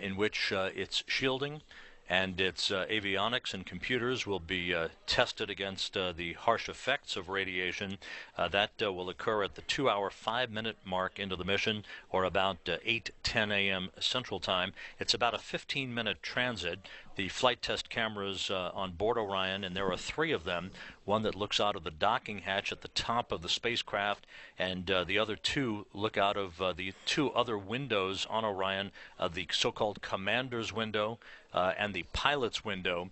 in which its shielding and its avionics and computers will be tested against the harsh effects of radiation. That will occur at the 2-hour, 5-minute mark into the mission, or about 8:10 a.m. Central Time. It's about a 15-minute transit. The flight test cameras on board Orion, and there are 3 of them, one that looks out of the docking hatch at the top of the spacecraft, and the other two look out of the two other windows on Orion, the so-called commander's window and the pilot's window,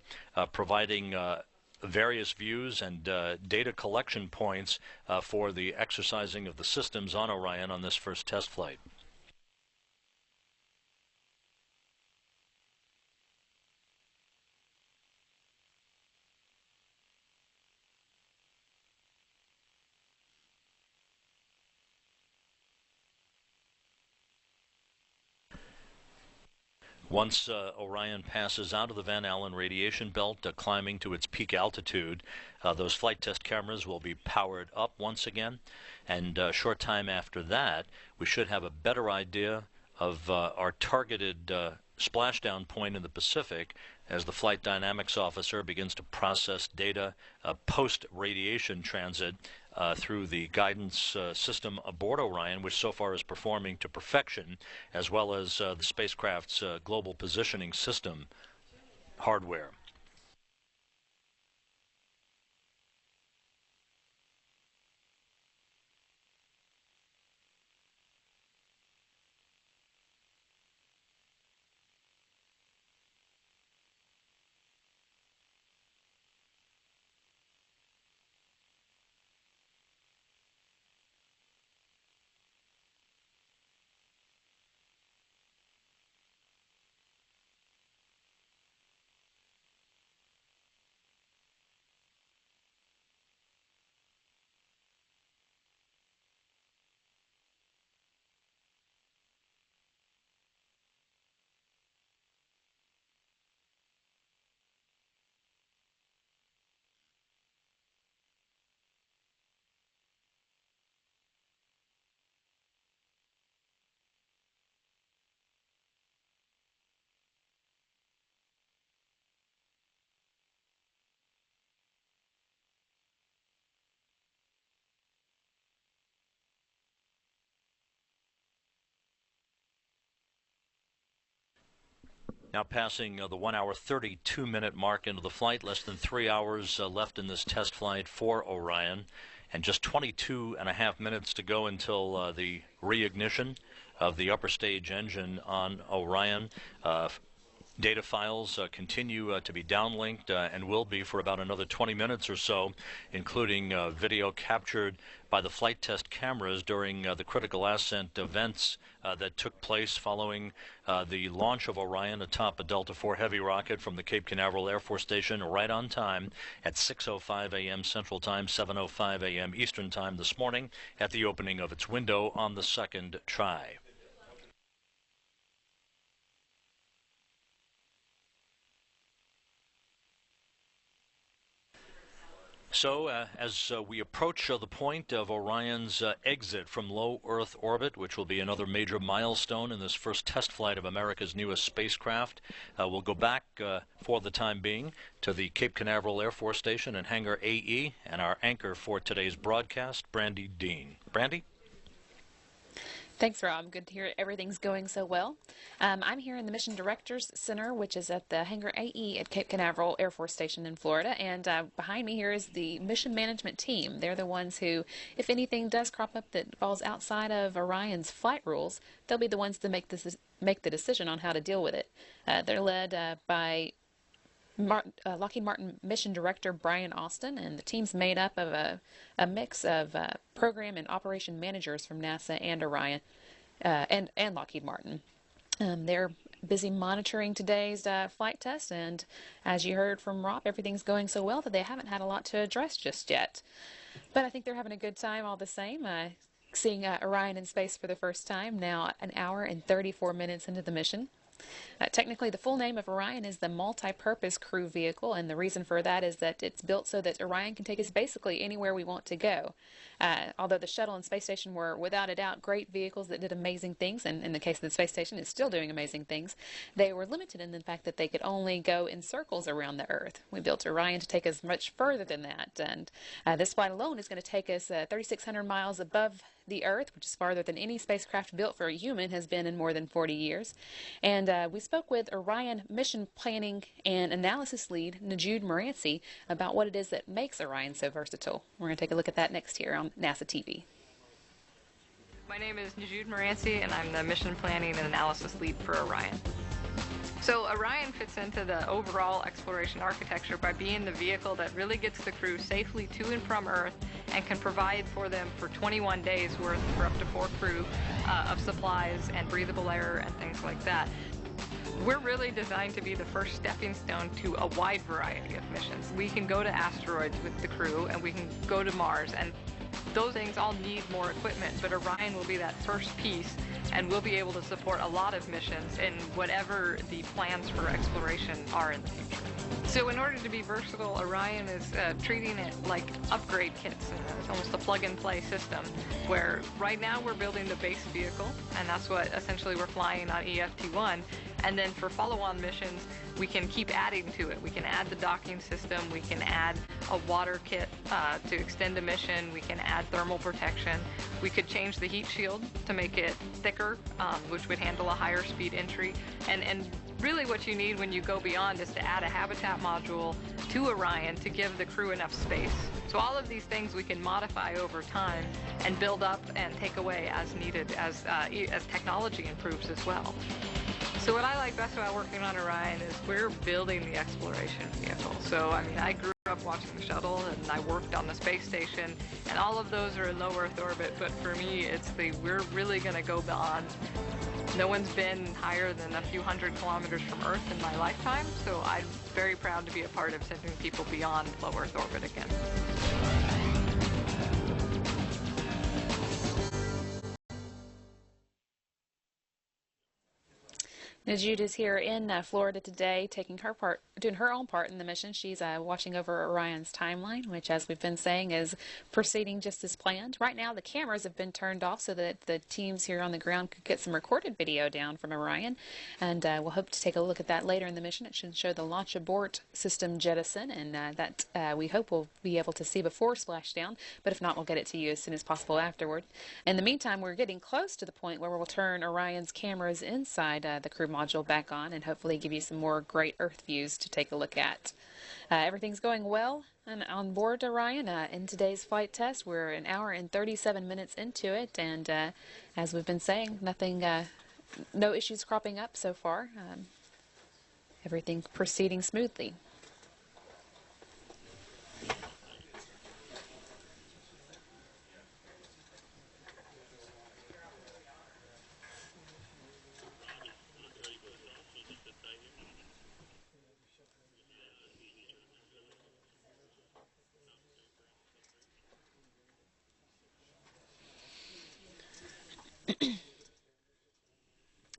providing various views and data collection points for the exercising of the systems on Orion on this first test flight. Once Orion passes out of the Van Allen radiation belt, climbing to its peak altitude, those flight test cameras will be powered up once again, and a short time after that, we should have a better idea of our targeted splashdown point in the Pacific as the flight dynamics officer begins to process data post-radiation transit through the guidance system aboard Orion, which so far is performing to perfection, as well as the spacecraft's global positioning system hardware. Now passing the 1 hour 32 minute mark into the flight, less than 3 hours left in this test flight for Orion, and just 22.5 minutes to go until the reignition of the upper stage engine on Orion. Data files continue to be downlinked and will be for about another 20 minutes or so, including video captured by the flight test cameras during the critical ascent events that took place following the launch of Orion atop a Delta IV Heavy rocket from the Cape Canaveral Air Force Station right on time at 6:05 a.m. Central Time, 7:05 a.m. Eastern Time this morning at the opening of its window on the second try. So, as we approach the point of Orion's exit from low Earth orbit, which will be another major milestone in this first test flight of America's newest spacecraft, we'll go back for the time being to the Cape Canaveral Air Force Station and Hangar AE, and our anchor for today's broadcast, Brandy Dean. Brandy? Thanks, Rob. Good to hear everything's going so well. I'm here in the Mission Directors Center, which is at the Hangar AE at Cape Canaveral Air Force Station in Florida. And behind me here is the mission management team. They're the ones who, if anything does crop up that falls outside of Orion's flight rules, they'll be the ones to make the decision on how to deal with it. They're led by Lockheed Martin Mission Director Brian Austin, and the team's made up of a mix of program and operation managers from NASA and Orion and Lockheed Martin. They're busy monitoring today's flight test, and as you heard from Rob, everything's going so well that they haven't had a lot to address just yet. But I think they're having a good time all the same. Seeing Orion in space for the first time, now an hour and 34 minutes into the mission. Technically, the full name of Orion is the Multi-Purpose Crew Vehicle, and the reason for that is that it's built so that Orion can take us basically anywhere we want to go. Although the shuttle and space station were, without a doubt, great vehicles that did amazing things, and in the case of the space station, it's still doing amazing things, they were limited in the fact that they could only go in circles around the Earth. We built Orion to take us much further than that, and this flight alone is going to take us 3,600 miles above the Earth, which is farther than any spacecraft built for a human has been in more than 40 years. And we spoke with Orion mission planning and analysis lead, Najude Moranci, about what it is that makes Orion so versatile. We're going to take a look at that next here on NASA TV. My name is Najude Moranci, and I'm the mission planning and analysis lead for Orion. So Orion fits into the overall exploration architecture by being the vehicle that really gets the crew safely to and from Earth and can provide for them for 21 days worth for up to 4 crew of supplies and breathable air and things like that. We're really designed to be the first stepping stone to a wide variety of missions. We can go to asteroids with the crew, and we can go to Mars, and those things all need more equipment, but Orion will be that first piece, and we'll be able to support a lot of missions in whatever the plans for exploration are in the future. So in order to be versatile, Orion is treating it like upgrade kits. It's almost a plug-and-play system, where right now we're building the base vehicle, and that's what essentially we're flying on EFT-1, and then for follow-on missions, we can keep adding to it. We can add the docking system, we can add a water kit to extend a mission, we can add thermal protection, we could change the heat shield to make it thicker, which would handle a higher speed entry, and really what you need when you go beyond is to add a habitat module to Orion to give the crew enough space. So all of these things we can modify over time and build up and take away as needed as technology improves as well. So what I like best about working on Orion is we're building the exploration vehicle. So I mean, I grew up watching the shuttle, and I worked on the space station, and all of those are in low Earth orbit, but for me it's we're really going to go beyond. No one's been higher than a few hundred kilometers from Earth in my lifetime, so I'm very proud to be a part of sending people beyond low Earth orbit again. Najude is here in Florida today, doing her own part in the mission. She's watching over Orion's timeline, which, as we've been saying, is proceeding just as planned. Right now, the cameras have been turned off so that the teams here on the ground could get some recorded video down from Orion, and we'll hope to take a look at that later in the mission. It should show the launch abort system jettison, and that we hope we'll be able to see before splashdown, but if not, we'll get it to you as soon as possible afterward. In the meantime, we're getting close to the point where we'll turn Orion's cameras inside the crew module back on and hopefully give you some more great Earth views to take a look at. Everything's going well on board Orion. In today's flight test, we're an hour and 37 minutes into it, and as we've been saying, no issues cropping up so far. Everything proceeding smoothly.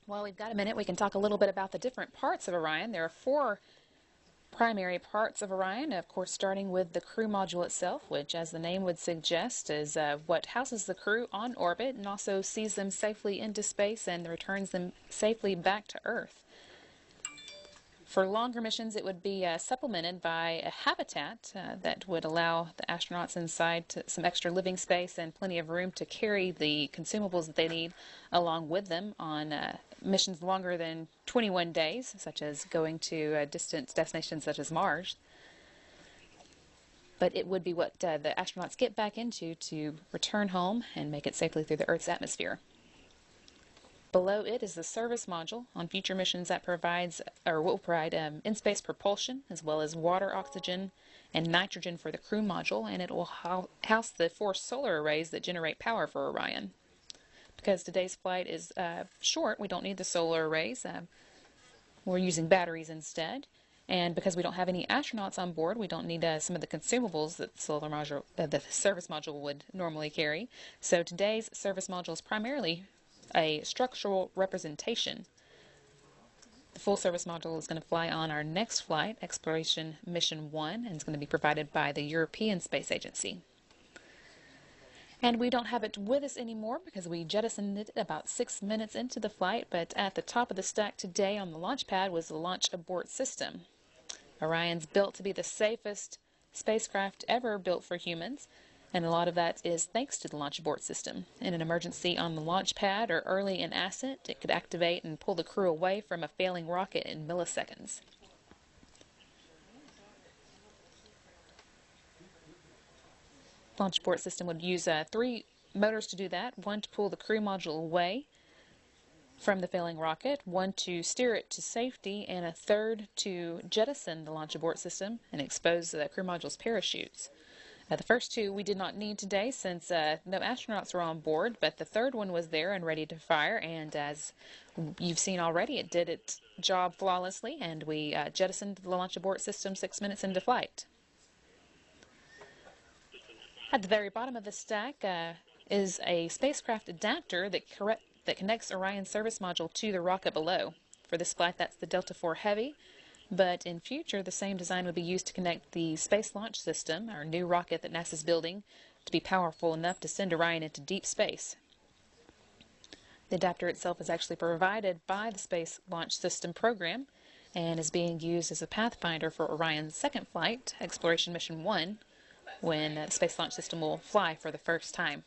Well, we've got a minute. We can talk a little bit about the different parts of Orion. There are 4 primary parts of Orion, of course, starting with the crew module itself, which, as the name would suggest, is what houses the crew on orbit and also sees them safely into space and returns them safely back to Earth. For longer missions, it would be supplemented by a habitat that would allow the astronauts inside some extra living space and plenty of room to carry the consumables that they need along with them on missions longer than 21 days, such as going to distant destinations such as Mars. But it would be what the astronauts get back into to return home and make it safely through the Earth's atmosphere. Below it is the service module on future missions that will provide in-space propulsion as well as water, oxygen, and nitrogen for the crew module, and it will house the 4 solar arrays that generate power for Orion. Because today's flight is short, we don't need the solar arrays. We're using batteries instead. And because we don't have any astronauts on board, we don't need some of the consumables that the service module would normally carry. So today's service module is primarily a structural representation. The full service module is going to fly on our next flight, Exploration Mission 1, and it's going to be provided by the European Space Agency. And we don't have it with us anymore because we jettisoned it about 6 minutes into the flight, but at the top of the stack today on the launch pad was the launch abort system. Orion's built to be the safest spacecraft ever built for humans. And a lot of that is thanks to the launch abort system. In an emergency on the launch pad or early in Ascent, it could activate and pull the crew away from a failing rocket in milliseconds. Launch abort system would use 3 motors to do that. 1 to pull the crew module away from the failing rocket, 1 to steer it to safety, and a 3rd to jettison the launch abort system and expose the crew module's parachutes. The first 2 we did not need today since no astronauts were on board, but the 3rd one was there and ready to fire, and as you've seen already, it did its job flawlessly, and we jettisoned the launch abort system 6 minutes into flight. At the very bottom of the stack is a spacecraft adapter that connects Orion's service module to the rocket below. For this flight, that's the Delta IV Heavy. But in future, the same design would be used to connect the Space Launch System, our new rocket that NASA's building, to be powerful enough to send Orion into deep space. The adapter itself is actually provided by the Space Launch System program and is being used as a pathfinder for Orion's second flight, Exploration Mission 1, when the Space Launch System will fly for the first time.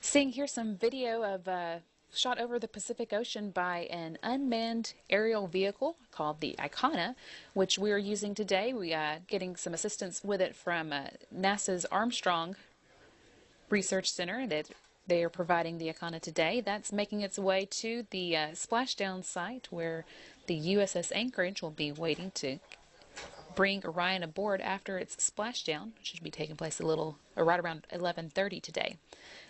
Seeing here some video of shot over the Pacific Ocean by an unmanned aerial vehicle called the Icona, which we are using today. We are getting some assistance with it from NASA's Armstrong Research Center. They are providing the Icona today. That's making its way to the splashdown site where the USS Anchorage will be waiting to bring Orion aboard after its splashdown, which should be taking place right around 11:30 today.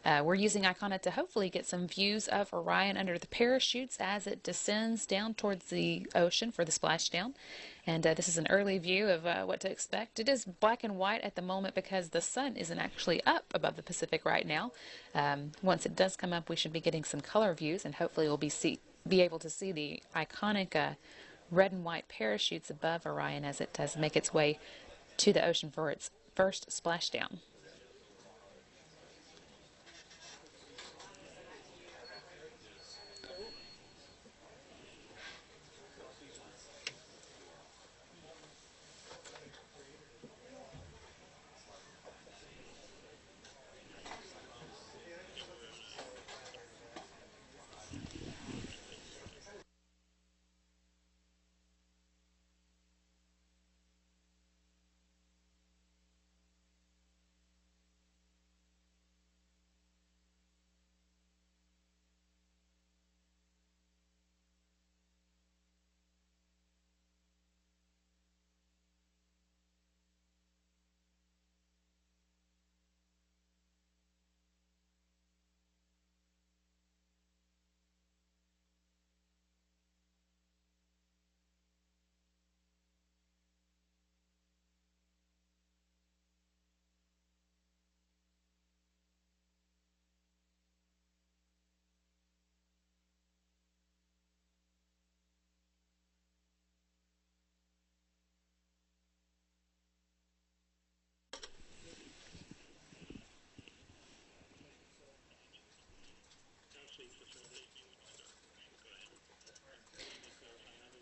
We're using Icona to hopefully get some views of Orion under the parachutes as it descends down towards the ocean for the splashdown. And this is an early view of what to expect. It is black and white at the moment because the sun isn't actually up above the Pacific right now. Once it does come up, we should be getting some color views, and hopefully we'll be able to see the iconic red and white parachutes above Orion as it does make its way to the ocean for its first splashdown.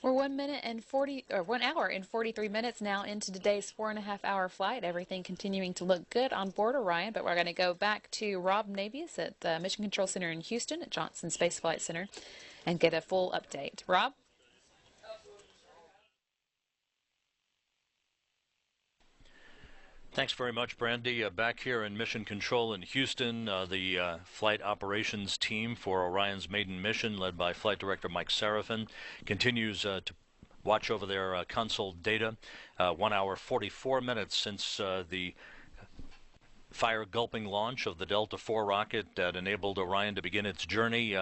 We're 1 hour and 43 minutes now into today's 4.5-hour flight. Everything continuing to look good on board Orion, but we're going to go back to Rob Navius at the Mission Control Center in Houston at Johnson Space Flight Center and get a full update. Rob? Thanks very much, Brandy. Back here in Mission Control in Houston, the flight operations team for Orion's maiden mission, led by Flight Director Mike Serafin, continues to watch over their console data. 1 hour 44 minutes since the fire-gulping launch of the Delta IV rocket that enabled Orion to begin its journey,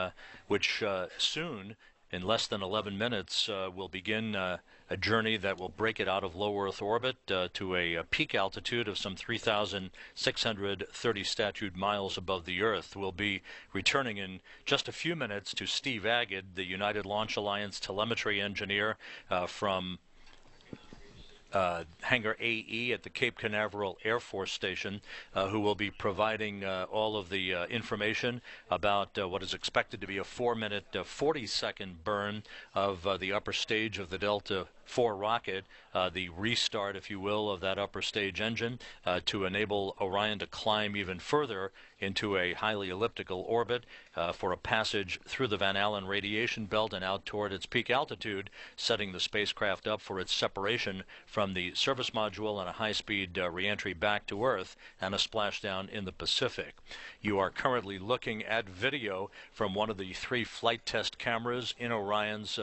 which soon in less than 11 minutes, we'll begin a journey that will break it out of low Earth orbit to a peak altitude of some 3,630 statute miles above the Earth. We'll be returning in just a few minutes to Steve Agid, the United Launch Alliance telemetry engineer from Hangar AE at the Cape Canaveral Air Force Station, who will be providing all of the information about what is expected to be a 4-minute, 40-second burn of the upper stage of the Delta IV rocket, the restart, if you will, of that upper stage engine to enable Orion to climb even further into a highly elliptical orbit for a passage through the Van Allen radiation belt and out toward its peak altitude, setting the spacecraft up for its separation from the service module and a high-speed reentry back to Earth and a splashdown in the Pacific. You are currently looking at video from one of the 3 flight test cameras in Orion's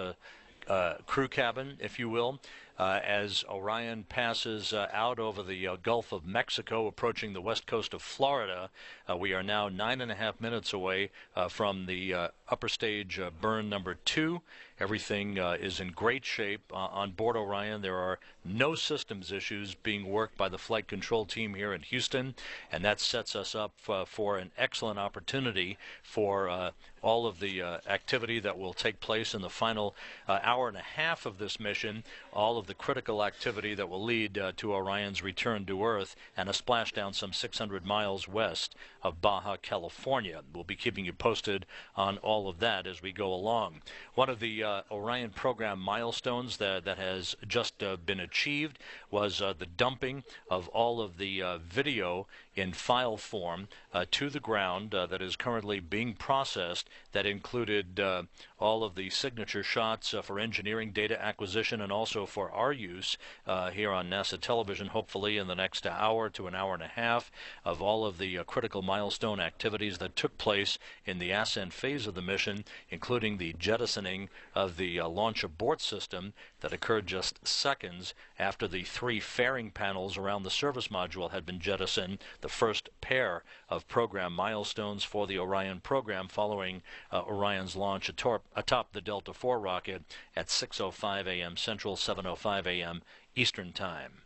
crew cabin, if you will, as Orion passes out over the Gulf of Mexico, approaching the west coast of Florida. We are now 9.5 minutes away from the upper stage burn number 2. Everything is in great shape on board Orion. There are no systems issues being worked by the flight control team here in Houston, and that sets us up for an excellent opportunity for all of the activity that will take place in the final hour and a half of this mission, all of the critical activity that will lead to Orion's return to Earth and a splashdown some 600 miles west of Baja, California. We'll be keeping you posted on all of that as we go along. One of the Orion program milestones that has just been achieved was the dumping of all of the video in file form to the ground that is currently being processed, that included all of the signature shots for engineering data acquisition and also for our use here on NASA television, hopefully in the next hour to an hour and a half, of all of the critical milestone activities that took place in the Ascent phase of the mission, including the jettisoning of the launch abort system that occurred just seconds after the 3 fairing panels around the service module had been jettisoned, the first pair of program milestones for the Orion program following Orion's launch atop the Delta IV rocket at 6:05 a.m. Central, 7:05 a.m. Eastern Time.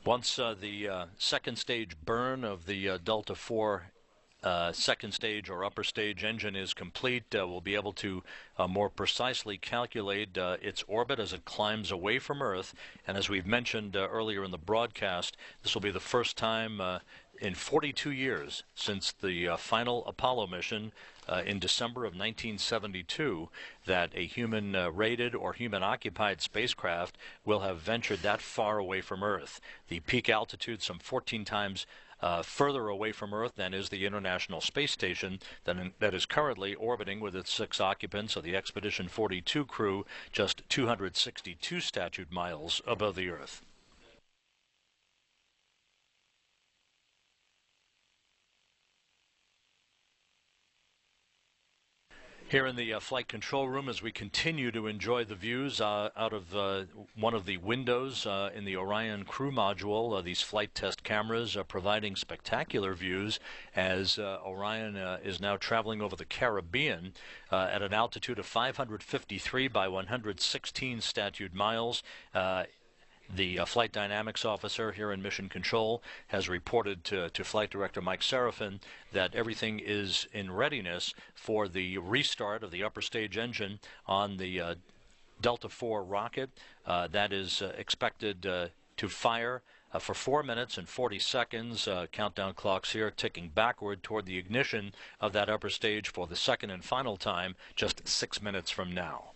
Once the second stage burn of the Delta IV second stage or upper stage engine is complete, we'll be able to more precisely calculate its orbit as it climbs away from Earth. And as we've mentioned earlier in the broadcast, this will be the first time in 42 years since the final Apollo mission in December of 1972 that a human-rated or human-occupied spacecraft will have ventured that far away from Earth. The peak altitude some 14 times further away from Earth than is the International Space Station that is currently orbiting with its 6 occupants of the Expedition 42 crew just 262 statute miles above the Earth. Here in the flight control room, as we continue to enjoy the views out of one of the windows in the Orion crew module, these flight test cameras are providing spectacular views as Orion is now traveling over the Caribbean at an altitude of 553 by 116 statute miles. The flight dynamics officer here in Mission Control has reported to Flight Director Mike Serafin that everything is in readiness for the restart of the upper stage engine on the Delta IV rocket. That is expected to fire for 4 minutes and 40 seconds. Countdown clocks here ticking backward toward the ignition of that upper stage for the second and final time just 6 minutes from now.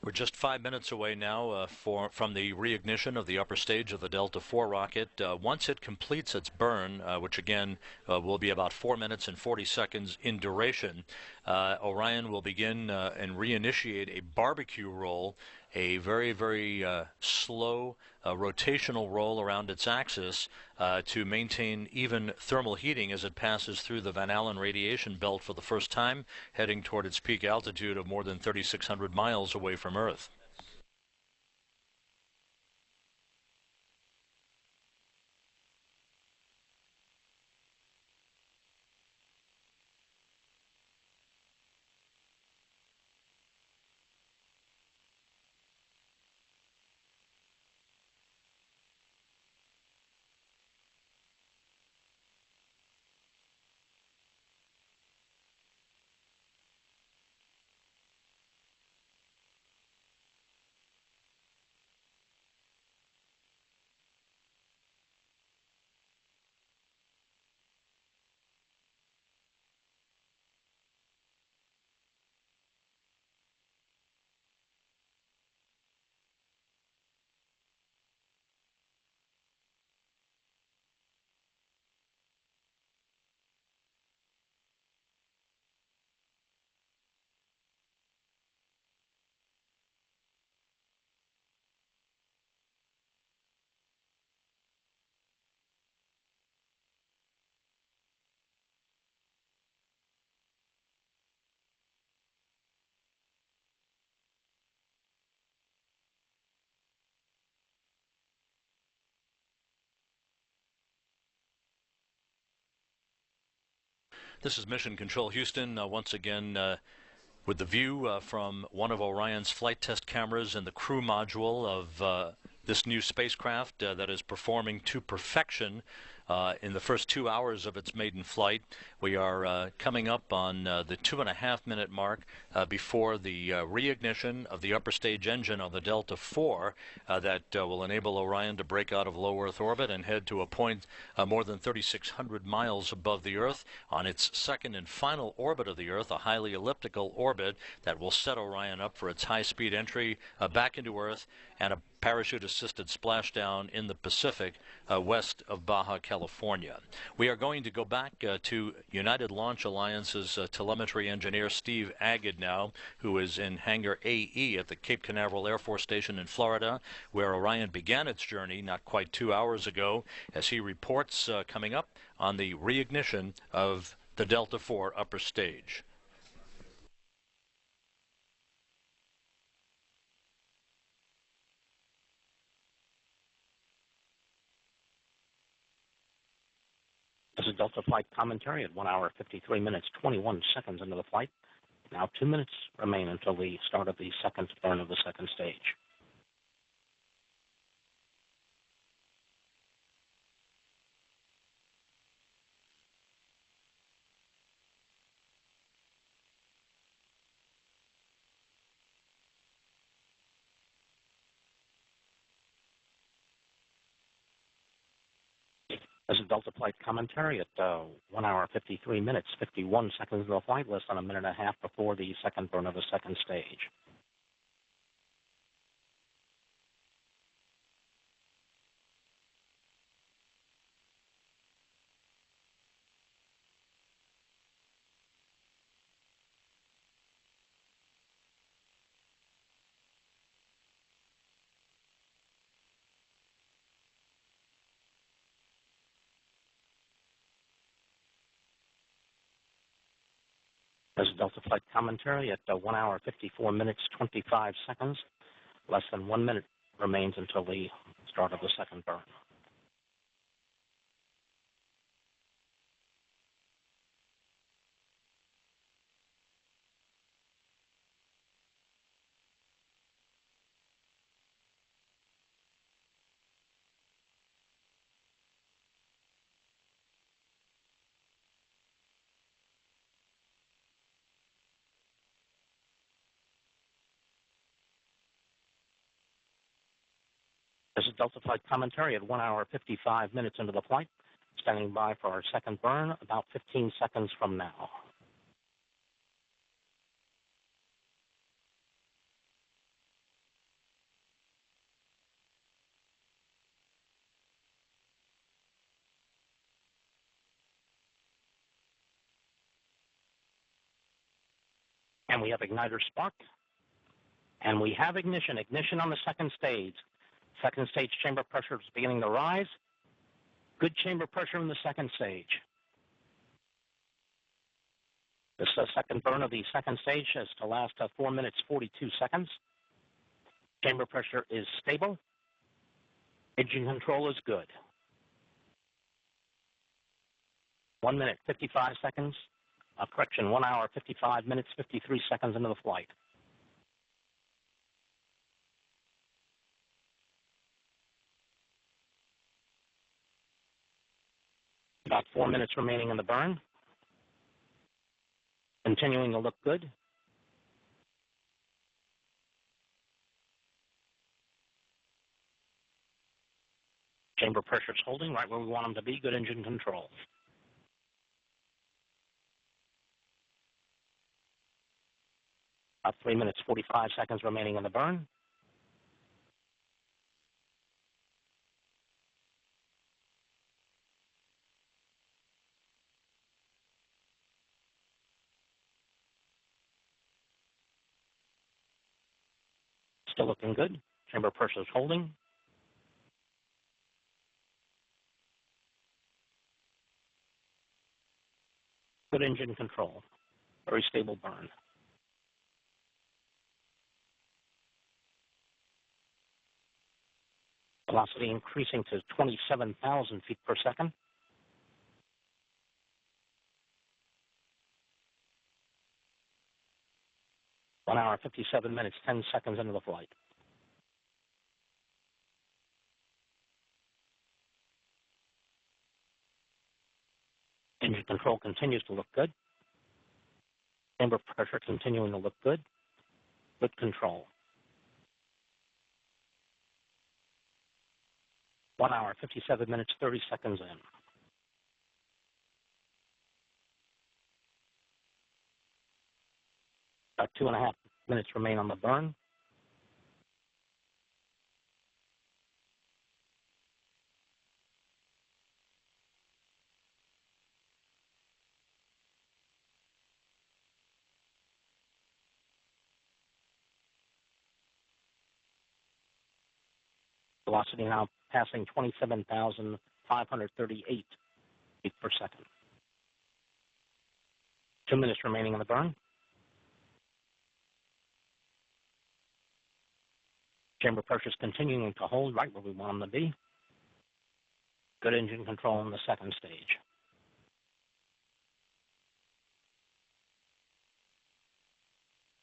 We're just 5 minutes away now from the reignition of the upper stage of the Delta IV rocket. Once it completes its burn, which again will be about 4 minutes and 40 seconds in duration, Orion will begin and reinitiate a barbecue roll, a very, very slow rotational roll around its axis to maintain even thermal heating as it passes through the Van Allen radiation belt for the first time, heading toward its peak altitude of more than 3,600 miles away from Earth. This is Mission Control Houston, once again with the view from one of Orion's flight test cameras in the crew module of this new spacecraft that is performing to perfection in the first 2 hours of its maiden flight. We are coming up on the 2.5-minute mark before the reignition of the upper stage engine on the Delta IV that will enable Orion to break out of low Earth orbit and head to a point more than 3,600 miles above the Earth on its second and final orbit of the Earth, a highly elliptical orbit that will set Orion up for its high-speed entry back into Earth and a parachute-assisted splashdown in the Pacific west of Baja California. We are going to go back to United Launch Alliance's telemetry engineer Steve Agid now, who is in Hangar AE at the Cape Canaveral Air Force Station in Florida, where Orion began its journey not quite 2 hours ago, as he reports coming up on the reignition of the Delta IV upper stage. This is Delta Flight Commentary at 1 hour, 53 minutes, 21 seconds into the flight. Now 2 minutes remain until the start of the second burn of the second stage. This is Delta Flight Commentary at 1 hour, 53 minutes, 51 seconds of the flight, less than a minute and a half before the second burn of the second stage. This is Delta Flight Commentary at 1 hour, 54 minutes, 25 seconds. Less than 1 minute remains until the start of the second burn. This is Delta Flight Commentary at 1 hour, 55 minutes into the flight. Standing by for our second burn about 15 seconds from now. And we have igniter spark. And we have ignition. Ignition on the second stage. Second stage chamber pressure is beginning to rise. Good chamber pressure in the second stage. This second burn of the second stage has to last 4 minutes 42 seconds. Chamber pressure is stable. Engine control is good. 1 minute 55 seconds. Correction, 1 hour 55 minutes 53 seconds into the flight. About 4 minutes remaining in the burn. Continuing to look good. Chamber pressure is holding right where we want them to be. Good engine control. About 3 minutes 45 seconds remaining in the burn. Still looking good. Chamber pressure is holding. Good engine control. Very stable burn. Velocity increasing to 27,000 feet per second. One hour, 57 minutes, 10 seconds into the flight. Engine control continues to look good. Chamber pressure continuing to look good. Good control. 1 hour, 57 minutes, 30 seconds in. About 2.5 minutes remain on the burn. Velocity now passing 27,538 feet per second. 2 minutes remaining in the burn. Chamber pressure is continuing to hold right where we want them to be. Good engine control in the second stage.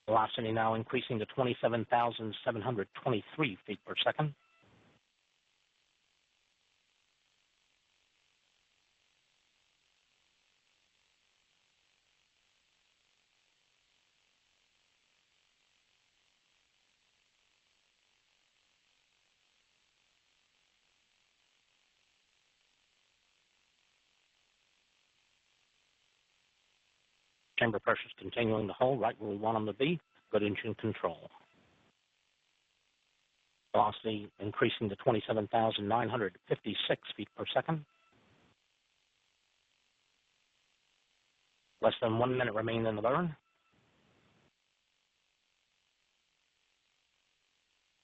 Velocity now increasing to 27,723 feet per second. Chamber pressure is continuing to hold right where we want them to be. Good engine control. Velocity increasing to 27,956 feet per second. Less than 1 minute remaining in the burn.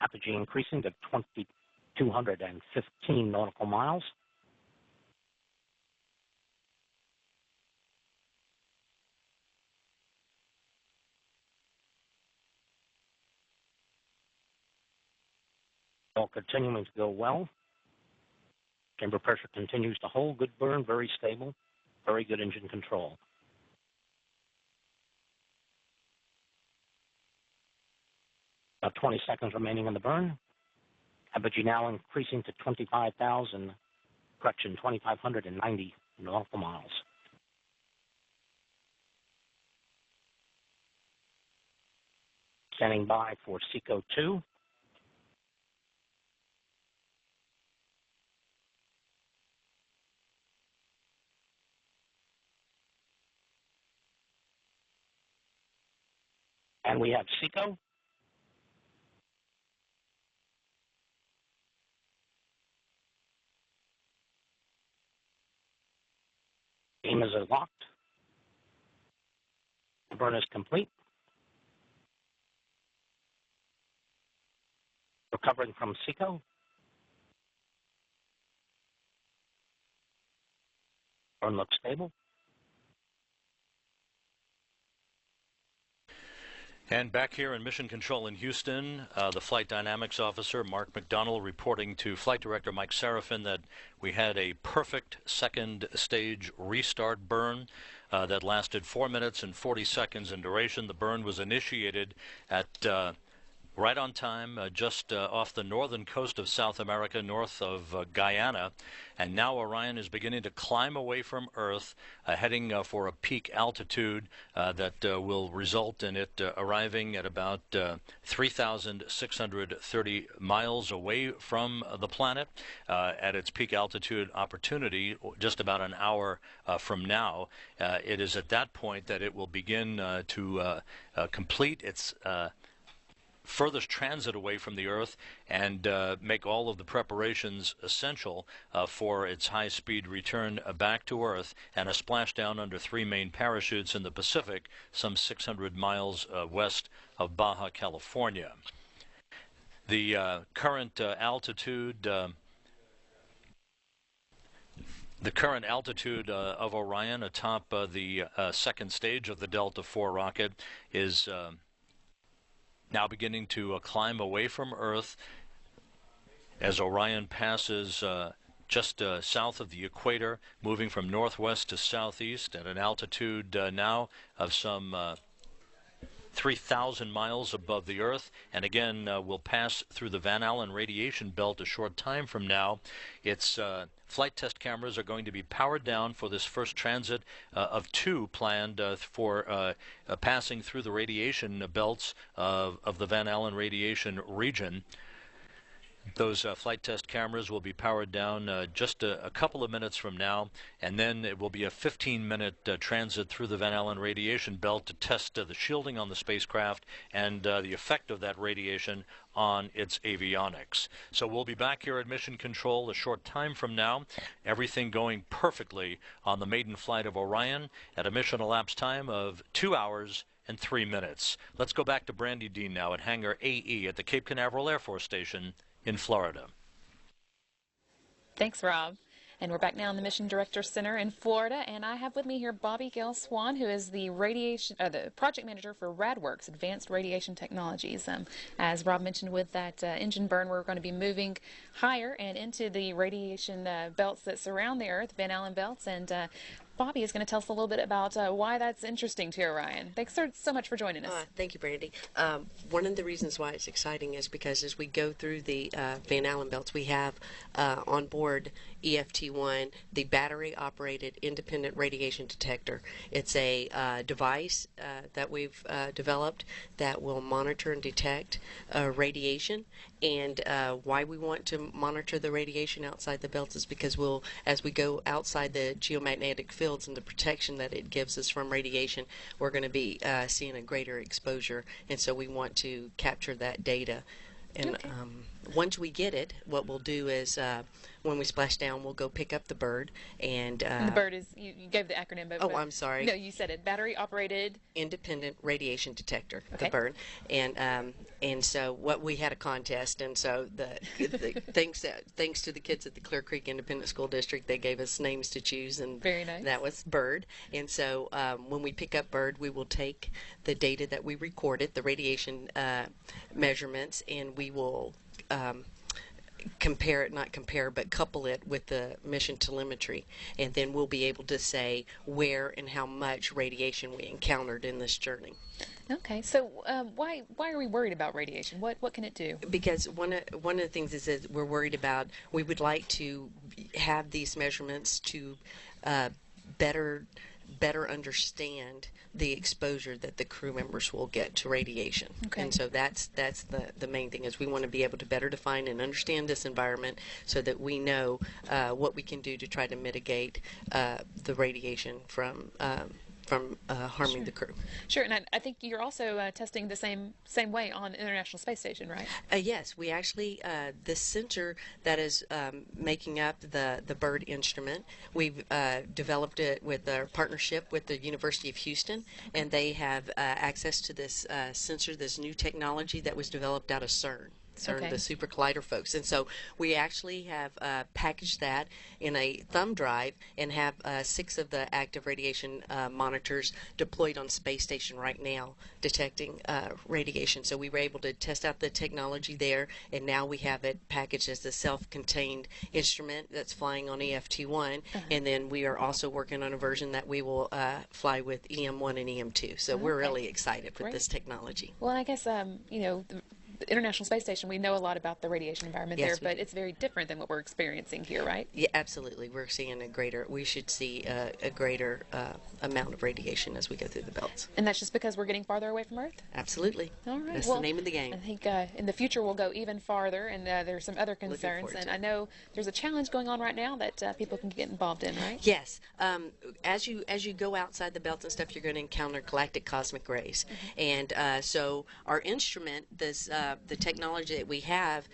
Apogee increasing to 2,215 nautical miles. All continuing to go well. Chamber pressure continues to hold. Good burn, very stable. Very good engine control. About 20 seconds remaining in the burn. Apogee now increasing to 2,590 nautical miles. Standing by for SECO 2. And we have SECO. Beam is locked. The burn is complete. Recovering from SECO. Burn looks stable. And back here in Mission Control in Houston, the Flight Dynamics Officer, Mark McDonnell, reporting to Flight Director Mike Serafin that we had a perfect second stage restart burn that lasted 4 minutes and 40 seconds in duration. The burn was initiated at right on time, just off the northern coast of South America, north of Guyana. And now Orion is beginning to climb away from Earth, heading for a peak altitude that will result in it arriving at about 3,630 miles away from the planet at its peak altitude opportunity, just about an hour from now. It is at that point that it will begin to complete its furthest transit away from the Earth and make all of the preparations essential for its high-speed return back to Earth and a splashdown under 3 main parachutes in the Pacific, some 600 miles west of Baja California. The current altitude of Orion atop the second stage of the Delta IV rocket is now beginning to climb away from Earth as Orion passes just south of the equator, moving from northwest to southeast at an altitude now of some 3,000 miles above the Earth, and again will pass through the Van Allen radiation belt a short time from now. Its flight test cameras are going to be powered down for this first transit of 2 planned for passing through the radiation belts of the Van Allen radiation region. Those flight test cameras will be powered down just a couple of minutes from now, and then it will be a 15-minute transit through the Van Allen radiation belt to test the shielding on the spacecraft and the effect of that radiation on its avionics. So we'll be back here at Mission Control a short time from now, everything going perfectly on the maiden flight of Orion at a mission elapsed time of 2 hours and 3 minutes. Let's go back to Brandy Dean now at Hangar AE at the Cape Canaveral Air Force Station in Florida. Thanks, Rob. And we're back now in the Mission Director Center in Florida, and I have with me here Bobby Gale Swan, who is the the project manager for RadWorks, Advanced Radiation Technologies. As Rob mentioned, with that engine burn, we're going to be moving higher and into the radiation belts that surround the Earth, Van Allen belts, and Bobby is going to tell us a little bit about why that's interesting to Orion. Thanks so much for joining us. Thank you, Brandy. One of the reasons why it's exciting is because as we go through the Van Allen belts, we have on board EFT-1, the battery-operated independent radiation detector. It's a device that we've developed that will monitor and detect radiation. And why we want to monitor the radiation outside the belts is because as we go outside the geomagnetic fields and the protection that it gives us from radiation, we're going to be seeing a greater exposure. And so we want to capture that data. And once we get it, what we'll do is when we splash down, we'll go pick up the bird. And the bird is, you gave the acronym. But I'm sorry. No, you said it. Battery-operated independent radiation detector, okay. The bird. And so we had a contest, and so thanks to the kids at the Clear Creek Independent School District, they gave us names to choose, and very nice. That was bird. And so when we pick up bird, we will take the data that we recorded, the radiation measurements, and we will couple it with the mission telemetry, and then we'll be able to say where and how much radiation we encountered in this journey. Okay, so why are we worried about radiation? What can it do? Because one of the things is that we're worried about. We would like to have these measurements to better understand the exposure that the crew members will get to radiation. Okay. And so that's the main thing, is we want to be able to better define and understand this environment so that we know what we can do to try to mitigate the radiation from harming the crew. Sure, and I think you're also testing the same way on International Space Station, right? Yes, we actually, the sensor that is making up the bird instrument, we've developed it with our partnership with the University of Houston, and they have access to this sensor, this new technology that was developed out of CERN. CERN, Okay. the Super Collider folks. And so we actually have packaged that in a thumb drive and have 6 of the active radiation monitors deployed on space station right now detecting radiation. So we were able to test out the technology there, and now we have it packaged as a self-contained instrument that's flying on EFT-1, and then we are also working on a version that we will fly with EM1 and EM2. So we're really excited with this technology. Well, I guess, you know, the International Space Station, we know a lot about the radiation environment Yes, there, but it's very different than what we're experiencing here, right? Yeah, absolutely. We're seeing we should see a greater amount of radiation as we go through the belts. And that's just because we're getting farther away from Earth? Absolutely. All right. That's well, the name of the game. I think in the future we'll go even farther, and there's some other concerns. And I know there's a challenge going on right now that people can get involved in, right? Yes. As you go outside the belts and stuff, you're going to encounter galactic cosmic rays. And so our instrument, the technology that we have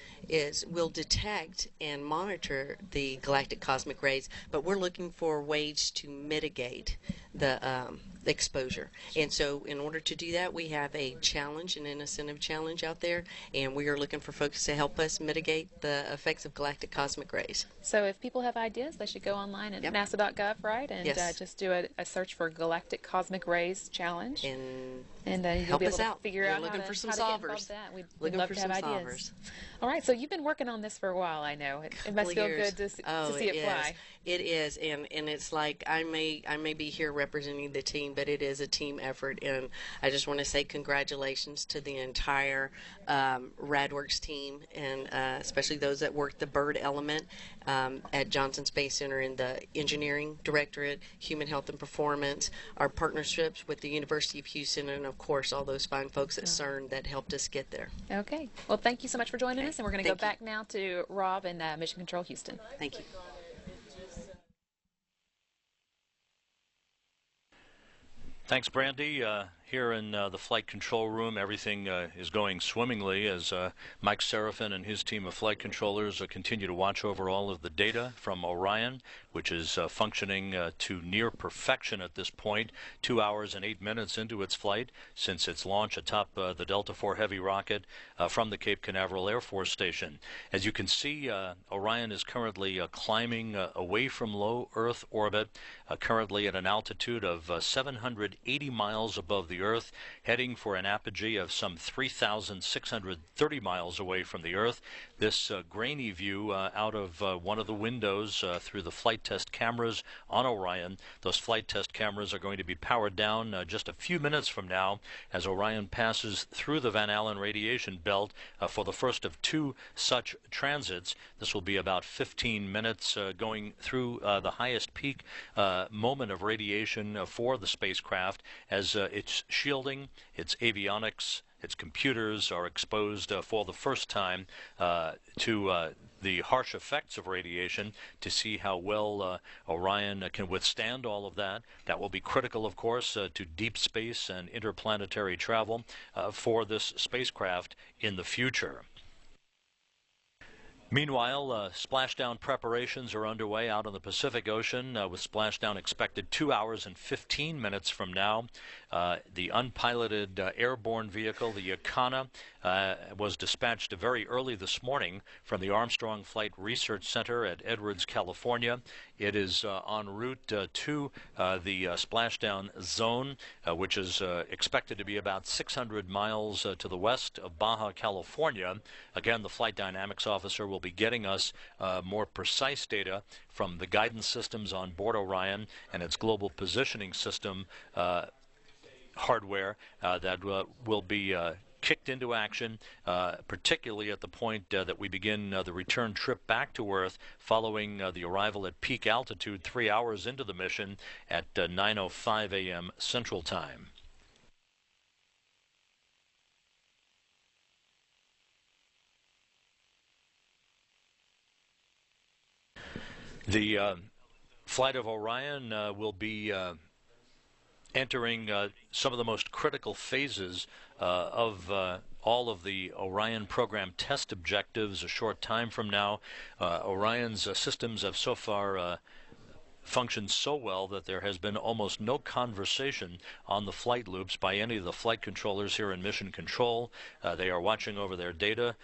will detect and monitor the galactic cosmic rays, but we're looking for ways to mitigate the exposure. And so in order to do that, we have a challenge, an incentive challenge out there, and we are looking for folks to help us mitigate the effects of galactic cosmic rays. So if people have ideas, they should go online at nasa.gov, right? And just do a search for Galactic Cosmic Rays Challenge. And you'll help be able us to out. figure We're out looking how for some to get solvers. involved in that. We'd Looking love for to have some ideas. solvers. All right, so you've been working on this for a while, I know. It must feel good to see it fly. It is, and it's like I may be here representing the team, but it is a team effort, and I just want to say congratulations to the entire RadWorks team, and especially those that work the bird element at Johnson Space Center in the Engineering Directorate, Human Health and Performance, our partnerships with the University of Houston, and of course all those fine folks at CERN that helped us get there. Okay. Well, thank you so much for joining us, and we're going to go back now to Rob in Mission Control Houston. Thank you. Thanks, Brandy. Here in the flight control room, everything is going swimmingly as Mike Serafin and his team of flight controllers continue to watch over all of the data from Orion, which is functioning to near perfection at this point, 2 hours and 8 minutes into its flight since its launch atop the Delta IV Heavy rocket from the Cape Canaveral Air Force Station. As you can see, Orion is currently climbing away from low Earth orbit, currently at an altitude of 780 miles above the Earth, heading for an apogee of some 3,630 miles away from the Earth. This grainy view out of one of the windows through the flight test cameras on Orion. Those flight test cameras are going to be powered down just a few minutes from now as Orion passes through the Van Allen radiation belt for the first of 2 such transits. This will be about 15 minutes going through the highest peak moment of radiation for the spacecraft as its shielding, its avionics, its computers are exposed for the first time to the harsh effects of radiation to see how well Orion can withstand all of that. That will be critical, of course, to deep space and interplanetary travel for this spacecraft in the future. Meanwhile, splashdown preparations are underway out on the Pacific Ocean, with splashdown expected 2 hours and 15 minutes from now. The unpiloted airborne vehicle, the Icana, was dispatched very early this morning from the Armstrong Flight Research Center at Edwards, California. It is en route to the splashdown zone, which is expected to be about 600 miles to the west of Baja, California. Again, the flight dynamics officer will be getting us more precise data from the guidance systems on board Orion and its global positioning system hardware that will be kicked into action, particularly at the point that we begin the return trip back to Earth following the arrival at peak altitude 3 hours into the mission at 9:05 a.m. Central Time. The flight of Orion will be entering some of the most critical phases of all of the Orion program test objectives a short time from now. Orion's systems have so far functions so well that there has been almost no conversation on the flight loops by any of the flight controllers here in Mission Control. They are watching over their data,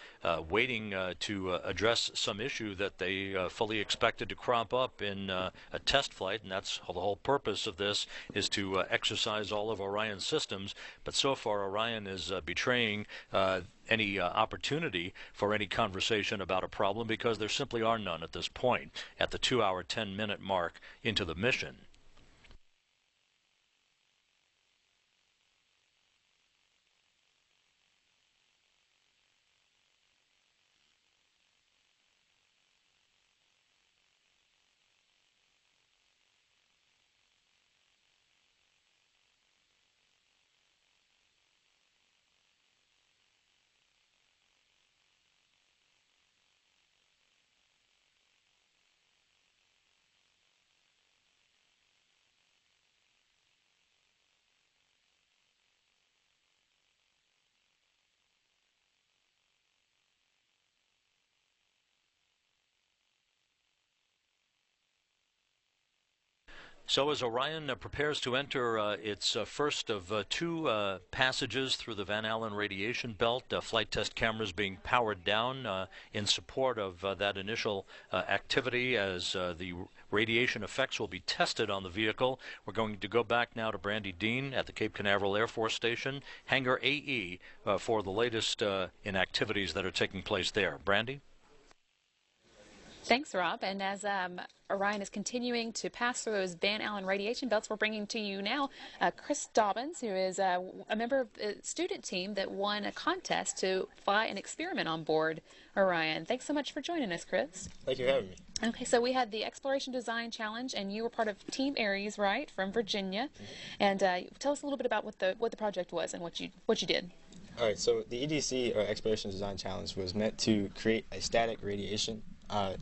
waiting to address some issue that they fully expected to crop up in a test flight, and that's the whole purpose of this, is to exercise all of Orion's systems. But so far, Orion is betraying any opportunity for any conversation about a problem, because there simply are none at this point at the 2-hour 10-minute mark into the mission. So as Orion prepares to enter its first of two passages through the Van Allen radiation belt, flight test cameras being powered down in support of that initial activity as the radiation effects will be tested on the vehicle. We're going to go back now to Brandy Dean at the Cape Canaveral Air Force Station, Hangar AE, for the latest in activities that are taking place there. Brandy? Thanks, Rob. And as Orion is continuing to pass through those Van Allen radiation belts, we're bringing to you now Chris Dobbins, who is a member of the student team that won a contest to fly an experiment on board Orion. Thanks so much for joining us, Chris. Thank you for having me. Okay, so we had the Exploration Design Challenge, and you were part of Team Aries, right, from Virginia. And tell us a little bit about what the project was and what you did. All right, so the EDC, or Exploration Design Challenge, was meant to create a static radiation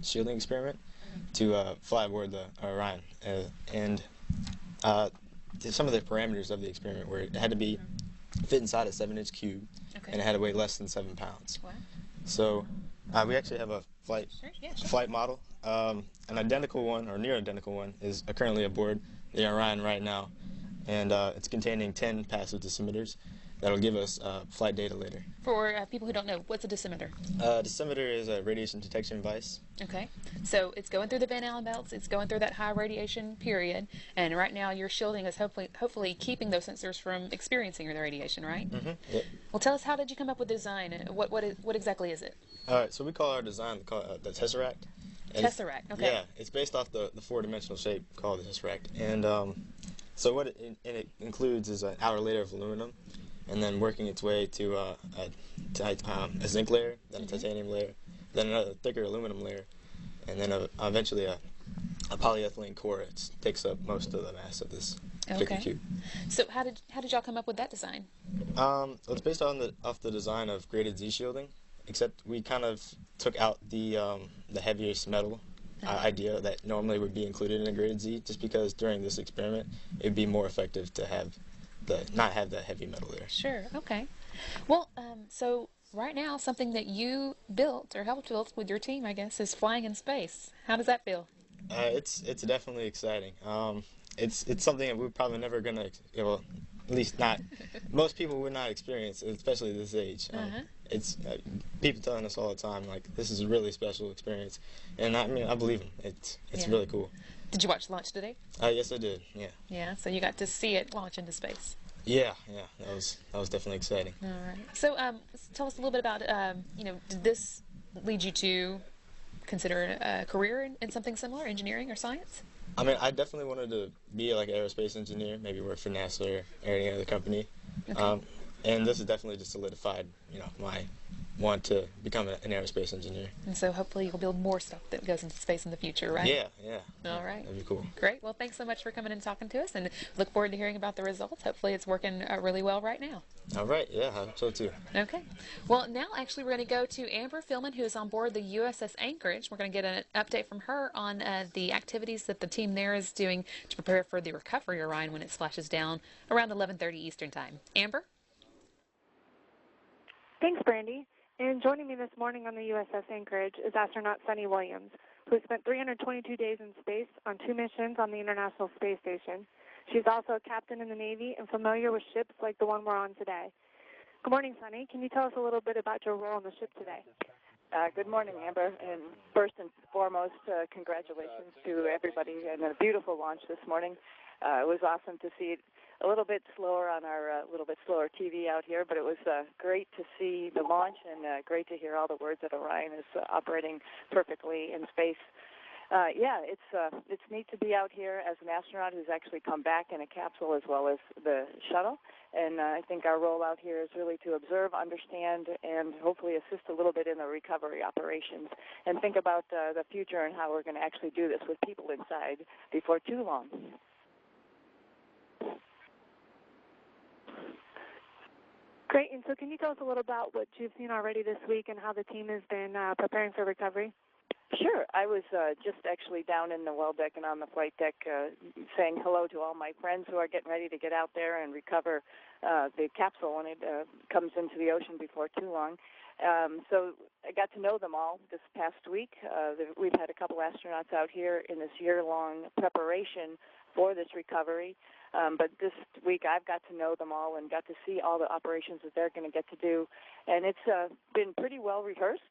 shielding experiment to fly aboard the Orion. And some of the parameters of the experiment were it had to be fit inside a 7-inch cube, and it had to weigh less than 7 pounds. Wow. So we actually have a flight model. An identical one, or near identical one, is currently aboard the Orion right now, and it's containing 10 passive dosimeters that'll give us flight data later. For people who don't know, what's a dosimeter? Dosimeter is a radiation detection device. Okay, so it's going through the Van Allen belts, it's going through that high radiation period, and right now you're shielding us, hopefully keeping those sensors from experiencing the radiation, right? Mm-hmm. Yep. Well, tell us, how did you come up with design? What exactly is it? All right, so we call our design the Tesseract. Tesseract, okay. Yeah, it's based off the four-dimensional shape called the Tesseract. And so what it includes is an outer layer of aluminum, and then working its way to a zinc layer, then a titanium layer, then another thicker aluminum layer, and then eventually a polyethylene core. It takes up most of the mass of this particular cube. So how did y'all come up with that design? It's based off the design of graded Z shielding, except we kind of took out the heaviest metal idea that normally would be included in a graded Z, just because during this experiment it would be more effective to have not have that heavy metal there. Sure. Okay. Well, so right now, something that you built or helped build with your team, I guess, is flying in space. How does that feel? It's definitely exciting. It's something that we're probably never gonna, at least not most people would not experience, especially at this age. It's people telling us all the time, like, this is a really special experience, and I mean, I believe them. It's really cool. Did you watch launch today? Yes, I did. Yeah. Yeah. So you got to see it launch into space. Yeah. That was definitely exciting. All right. So tell us a little bit about did this lead you to consider a career in something similar, engineering or science? I mean, I definitely wanted to be like an aerospace engineer, maybe work for NASA or any other company. Okay. And this has definitely just solidified, my want to become an aerospace engineer. And so hopefully you'll build more stuff that goes into space in the future, right? Yeah. All right. That'd be cool. Great. Well, thanks so much for coming and talking to us, and look forward to hearing about the results. Hopefully it's working really well right now. All right. Yeah, I hope so too. Okay. Well, now actually we're going to go to Amber Philman, who is on board the USS Anchorage. We're going to get an update from her on the activities that the team there is doing to prepare for the recovery Orion when it splashes down around 11:30 Eastern Time. Amber? Thanks, Brandy. And joining me this morning on the USS Anchorage is astronaut Sunny Williams, who has spent 322 days in space on 2 missions on the International Space Station. She's also a captain in the Navy and familiar with ships like the one we're on today. Good morning, Sunny. Can you tell us a little bit about your role on the ship today? Good morning, Amber. And first and foremost, congratulations to everybody and a beautiful launch this morning. It was awesome to see it a little bit slower on our little bit slower TV out here, but it was great to see the launch and great to hear all the words that Orion is operating perfectly in space. Yeah, it's neat to be out here as an astronaut who's actually come back in a capsule as well as the shuttle. And I think our role out here is really to observe, understand, and hopefully assist a little bit in the recovery operations and think about the future and how we're going to actually do this with people inside before too long. Great. And so can you tell us a little about what you've seen already this week and how the team has been preparing for recovery? Sure. I was just actually down in the well deck and on the flight deck saying hello to all my friends who are getting ready to get out there and recover the capsule when it comes into the ocean before too long. So I got to know them all this past week. We've had a couple astronauts out here in this year-long preparation for this recovery. But this week I've got to know them all and got to see all the operations that they're going to get to do. And it's been pretty well rehearsed.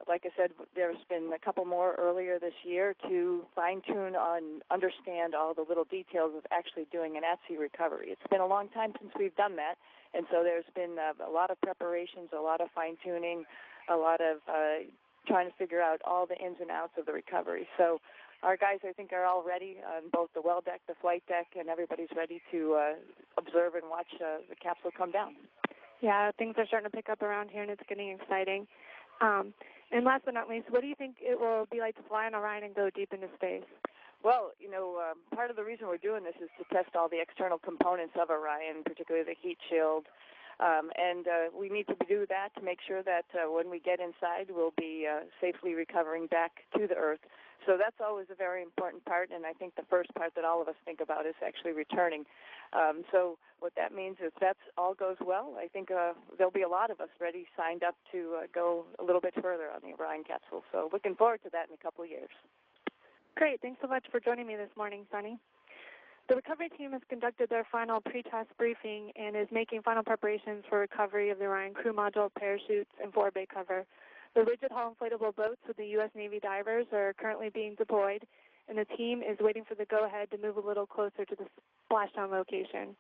Like I said, there's been a couple more earlier this year to fine-tune and understand all the little details of actually doing an at-sea recovery. It's been a long time since we've done that, and so there's been a lot of preparations, a lot of fine-tuning, a lot of trying to figure out all the ins and outs of the recovery. So our guys, I think, are all ready on both the well deck, the flight deck, and everybody's ready to observe and watch the capsule come down. Yeah, things are starting to pick up around here, and it's getting exciting. And last but not least, what do you think it will be like to fly on Orion and go deep into space? Well, you know, part of the reason we're doing this is to test all the external components of Orion, particularly the heat shield. And we need to do that to make sure that when we get inside, we'll be safely recovering back to the Earth. So that's always a very important part, and I think the first part that all of us think about is actually returning. So what that means is if that all goes well, I think there'll be a lot of us ready, signed up to go a little bit further on the Orion capsule. So looking forward to that in a couple of years. Great. Thanks so much for joining me this morning, Sunny. The recovery team has conducted their final pre-test briefing and is making final preparations for recovery of the Orion crew module, parachutes, and forward bay cover. The rigid hull inflatable boats with the U.S. Navy divers are currently being deployed, and the team is waiting for the go-ahead to move a little closer to the splashdown location.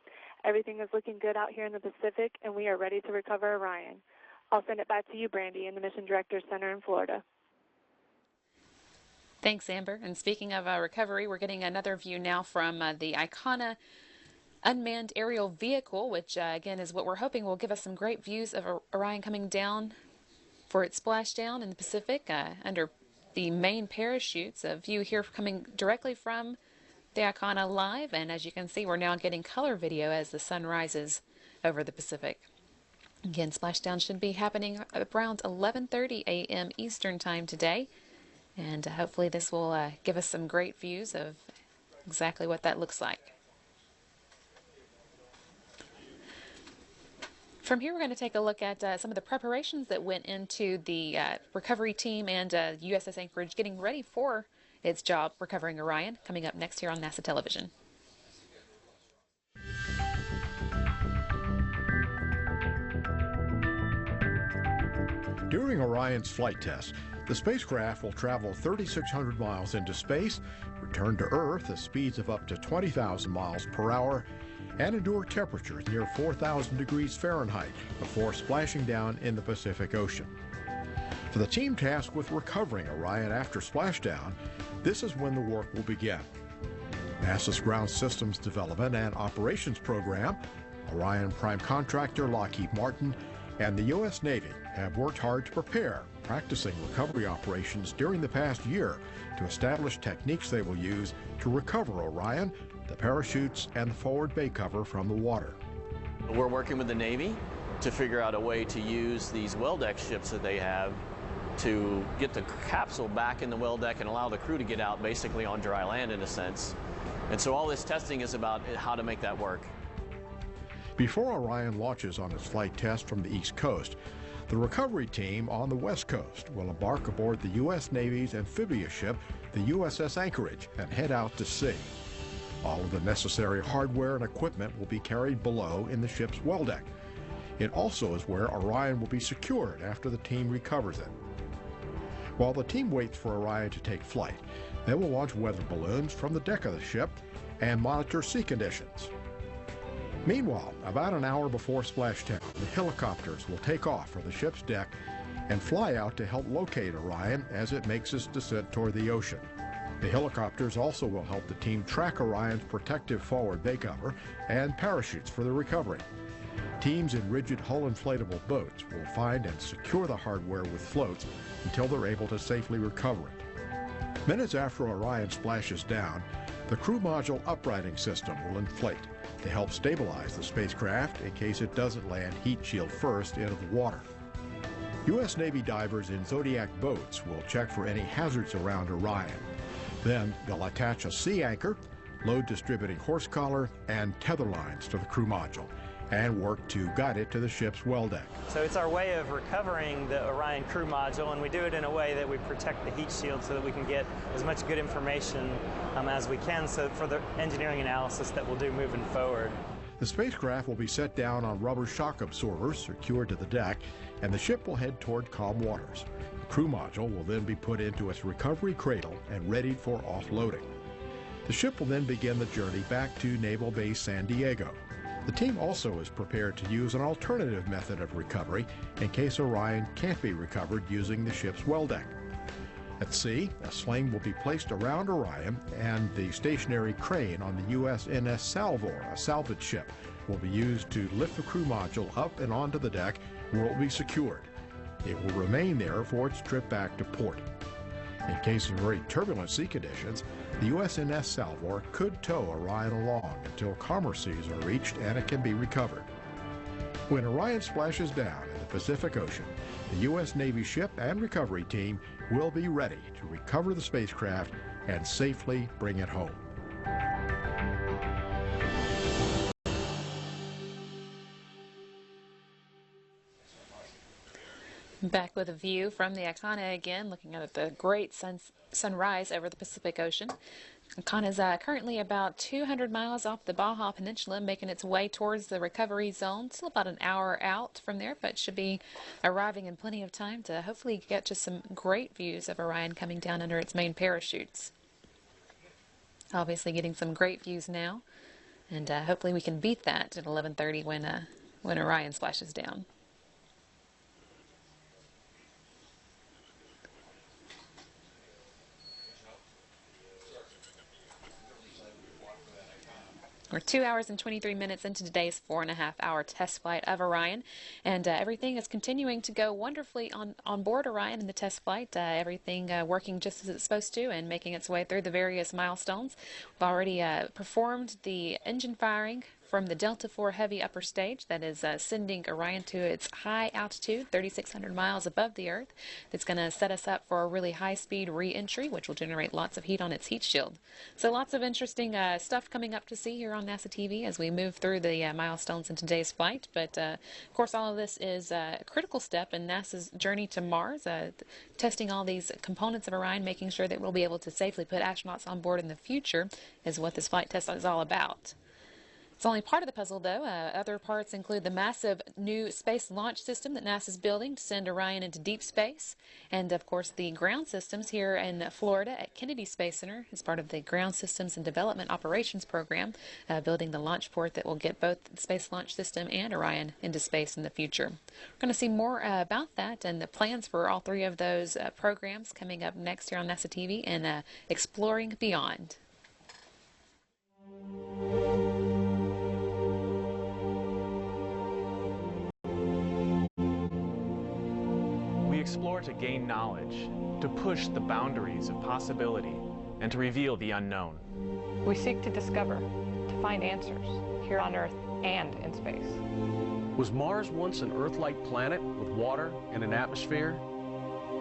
Everything is looking good out here in the Pacific, and we are ready to recover Orion. I'll send it back to you, Brandy, in the Mission Director's Center in Florida. Thanks, Amber. And speaking of recovery, we're getting another view now from the Icona unmanned aerial vehicle, which, again, is what we're hoping will give us some great views of Orion coming down for its splashdown in the Pacific under the main parachutes. A view here coming directly from the Icona Live, and as you can see, we're now getting color video as the sun rises over the Pacific. Again, splashdown should be happening around 11:30 a.m. Eastern Time today, and hopefully this will give us some great views of exactly what that looks like. From here, we're going to take a look at some of the preparations that went into the recovery team and USS Anchorage getting ready for its job recovering Orion, coming up next here on NASA Television. During Orion's flight test, the spacecraft will travel 3,600 miles into space, return to Earth at speeds of up to 20,000 miles per hour, and endure temperatures near 4,000 degrees Fahrenheit before splashing down in the Pacific Ocean. For the team tasked with recovering Orion after splashdown, this is when the work will begin. NASA's Ground Systems Development and Operations Program, Orion prime contractor Lockheed Martin, and the U.S. Navy have worked hard to prepare, practicing recovery operations during the past year to establish techniques they will use to recover Orion, the parachutes, and the forward bay cover from the water. We're working with the Navy to figure out a way to use these well deck ships that they have to get the capsule back in the well deck and allow the crew to get out basically on dry land in a sense. And so all this testing is about how to make that work. Before Orion launches on its flight test from the East Coast, The recovery team on the West Coast will embark aboard the U.S. Navy's amphibious ship, the USS Anchorage, and head out to sea. All of the necessary hardware and equipment will be carried below in the ship's well deck. It also is where Orion will be secured after the team recovers it. While the team waits for Orion to take flight, they will launch weather balloons from the deck of the ship and monitor sea conditions. Meanwhile, about an hour before splashdown, the helicopters will take off from the ship's deck and fly out to help locate Orion as it makes its descent toward the ocean. The helicopters also will help the team track Orion's protective forward bay cover and parachutes for the recovery. Teams in rigid hull inflatable boats will find and secure the hardware with floats until they're able to safely recover it. Minutes after Orion splashes down, the crew module uprighting system will inflate to help stabilize the spacecraft in case it doesn't land heat shield first into the water. U.S. Navy divers in Zodiac boats will check for any hazards around Orion. Then they'll attach a sea anchor, load distributing horse collar, and tether lines to the crew module, and work to guide it to the ship's well deck. So it's our way of recovering the Orion crew module, and we do it in a way that we protect the heat shield so that we can get as much good information as we can for the engineering analysis that we'll do moving forward. The spacecraft will be set down on rubber shock absorbers secured to the deck, and the ship will head toward calm waters. The crew module will then be put into its recovery cradle and readied for offloading. The ship will then begin the journey back to Naval Base San Diego. The team also is prepared to use an alternative method of recovery in case Orion can't be recovered using the ship's well deck. At sea, a sling will be placed around Orion, and the stationary crane on the USNS Salvor, a salvage ship, will be used to lift the crew module up and onto the deck where it will be secured. It will remain there for its trip back to port. In case of very turbulent sea conditions, the USNS Salvor could tow Orion along until calmer seas are reached and it can be recovered. When Orion splashes down in the Pacific Ocean, the U.S. Navy ship and recovery team will be ready to recover the spacecraft and safely bring it home. Back with a view from the Icona again, looking at the great sunrise over the Pacific Ocean. Icona is currently about 200 miles off the Baja Peninsula, making its way towards the recovery zone. Still about an hour out from there, but should be arriving in plenty of time to hopefully get to some great views of Orion coming down under its main parachutes. Obviously getting some great views now, and hopefully we can beat that at 11:30 when Orion splashes down. We're 2 hours and 23 minutes into today's 4.5-hour test flight of Orion, and everything is continuing to go wonderfully on board Orion in the test flight. Everything working just as it's supposed to and making its way through the various milestones. We've already performed the engine firing from the Delta IV Heavy upper stage that is sending Orion to its high altitude, 3,600 miles above the Earth. That's going to set us up for a really high-speed re-entry, which will generate lots of heat on its heat shield. So lots of interesting stuff coming up to see here on NASA TV as we move through the milestones in today's flight. But, of course, all of this is a critical step in NASA's journey to Mars, testing all these components of Orion, making sure that we'll be able to safely put astronauts on board in the future is what this flight test is all about. It's only part of the puzzle, though. Other parts include the massive new space launch system that NASA's building to send Orion into deep space, and, of course, the ground systems here in Florida at Kennedy Space Center as part of the Ground Systems and Development Operations Program, building the launch port that will get both the Space Launch System and Orion into space in the future. We're going to see more about that and the plans for all three of those programs coming up next here on NASA TV and Exploring Beyond. We explore to gain knowledge, to push the boundaries of possibility, and to reveal the unknown. We seek to discover, to find answers here on Earth and in space. Was Mars once an Earth-like planet with water and an atmosphere?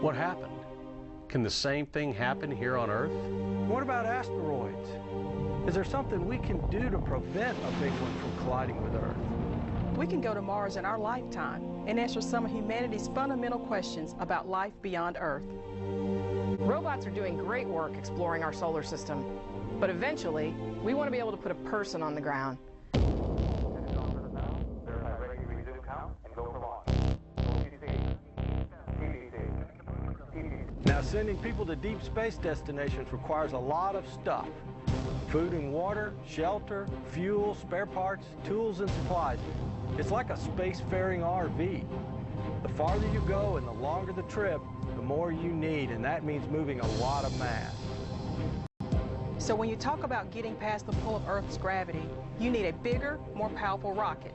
What happened? Can the same thing happen here on Earth? What about asteroids? Is there something we can do to prevent a big one from colliding with Earth? we can go to Mars in our lifetime and answer some of humanity's fundamental questions about life beyond Earth. Robots are doing great work exploring our solar system, but eventually, we want to be able to put a person on the ground. Now, sending people to deep space destinations requires a lot of stuff. Food and water, shelter, fuel, spare parts, tools and supplies. It's like a spacefaring RV. The farther you go and the longer the trip, the more you need, and that means moving a lot of mass. So when you talk about getting past the pull of Earth's gravity, you need a bigger, more powerful rocket.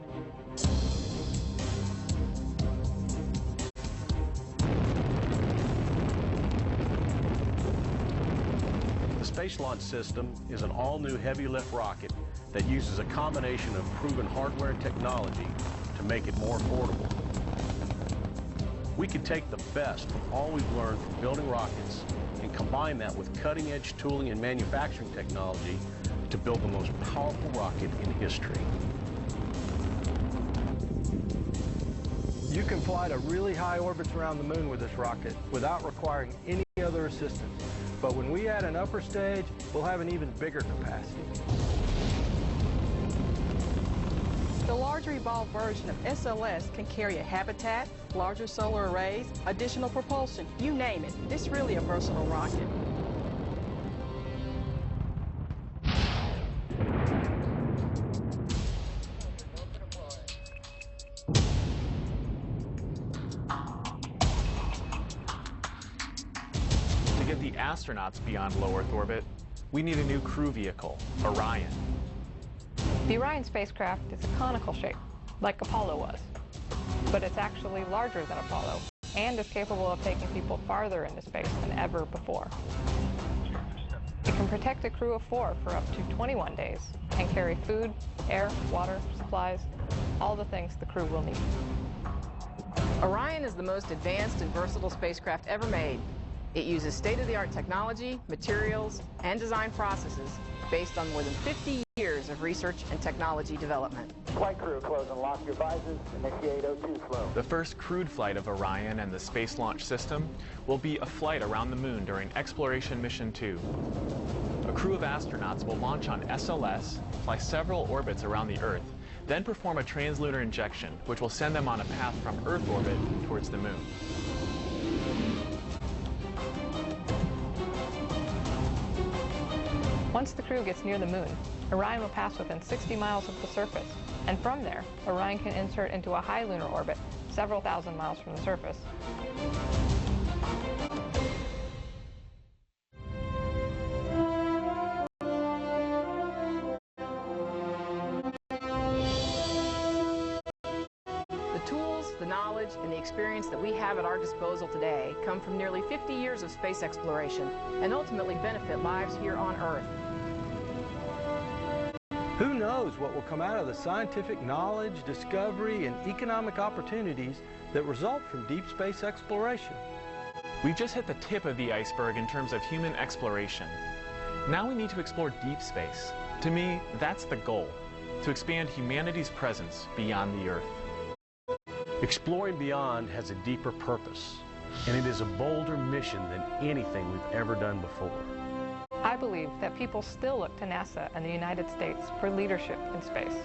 The Space Launch System is an all-new heavy-lift rocket that uses a combination of proven hardware and technology to make it more affordable. We can take the best from all we've learned from building rockets and combine that with cutting-edge tooling and manufacturing technology to build the most powerful rocket in history. You can fly to really high orbits around the moon with this rocket without requiring any other assistance. But when we add an upper stage, we'll have an even bigger capacity. The larger evolved version of SLS can carry a habitat, larger solar arrays, additional propulsion, you name it. It's really a versatile rocket. To get the astronauts beyond low Earth orbit, we need a new crew vehicle, Orion. The Orion spacecraft is a conical shape, like Apollo was. But it's actually larger than Apollo, and is capable of taking people farther into space than ever before. It can protect a crew of 4 for up to 21 days, and carry food, air, water, supplies, all the things the crew will need. Orion is the most advanced and versatile spacecraft ever made. It uses state-of-the-art technology, materials, and design processes based on more than 50 years of research and technology development. Flight crew, close and lock your visors. Initiate O2 flow. The first crewed flight of Orion and the Space Launch System will be a flight around the moon during Exploration Mission 2. A crew of astronauts will launch on SLS, fly several orbits around the Earth, then perform a translunar injection, which will send them on a path from Earth orbit towards the moon. Once the crew gets near the moon, Orion will pass within 60 miles of the surface, and from there, Orion can insert into a high lunar orbit several thousand miles from the surface. The tools, the knowledge, and the experience that we have at our disposal today come from nearly 50 years of space exploration and ultimately benefit lives here on Earth. Who knows what will come out of the scientific knowledge, discovery, and economic opportunities that result from deep space exploration? We've just hit the tip of the iceberg in terms of human exploration. Now we need to explore deep space. To me, that's the goal, to expand humanity's presence beyond the Earth. Exploring beyond has a deeper purpose, and it is a bolder mission than anything we've ever done before. I believe that people still look to NASA and the United States for leadership in space.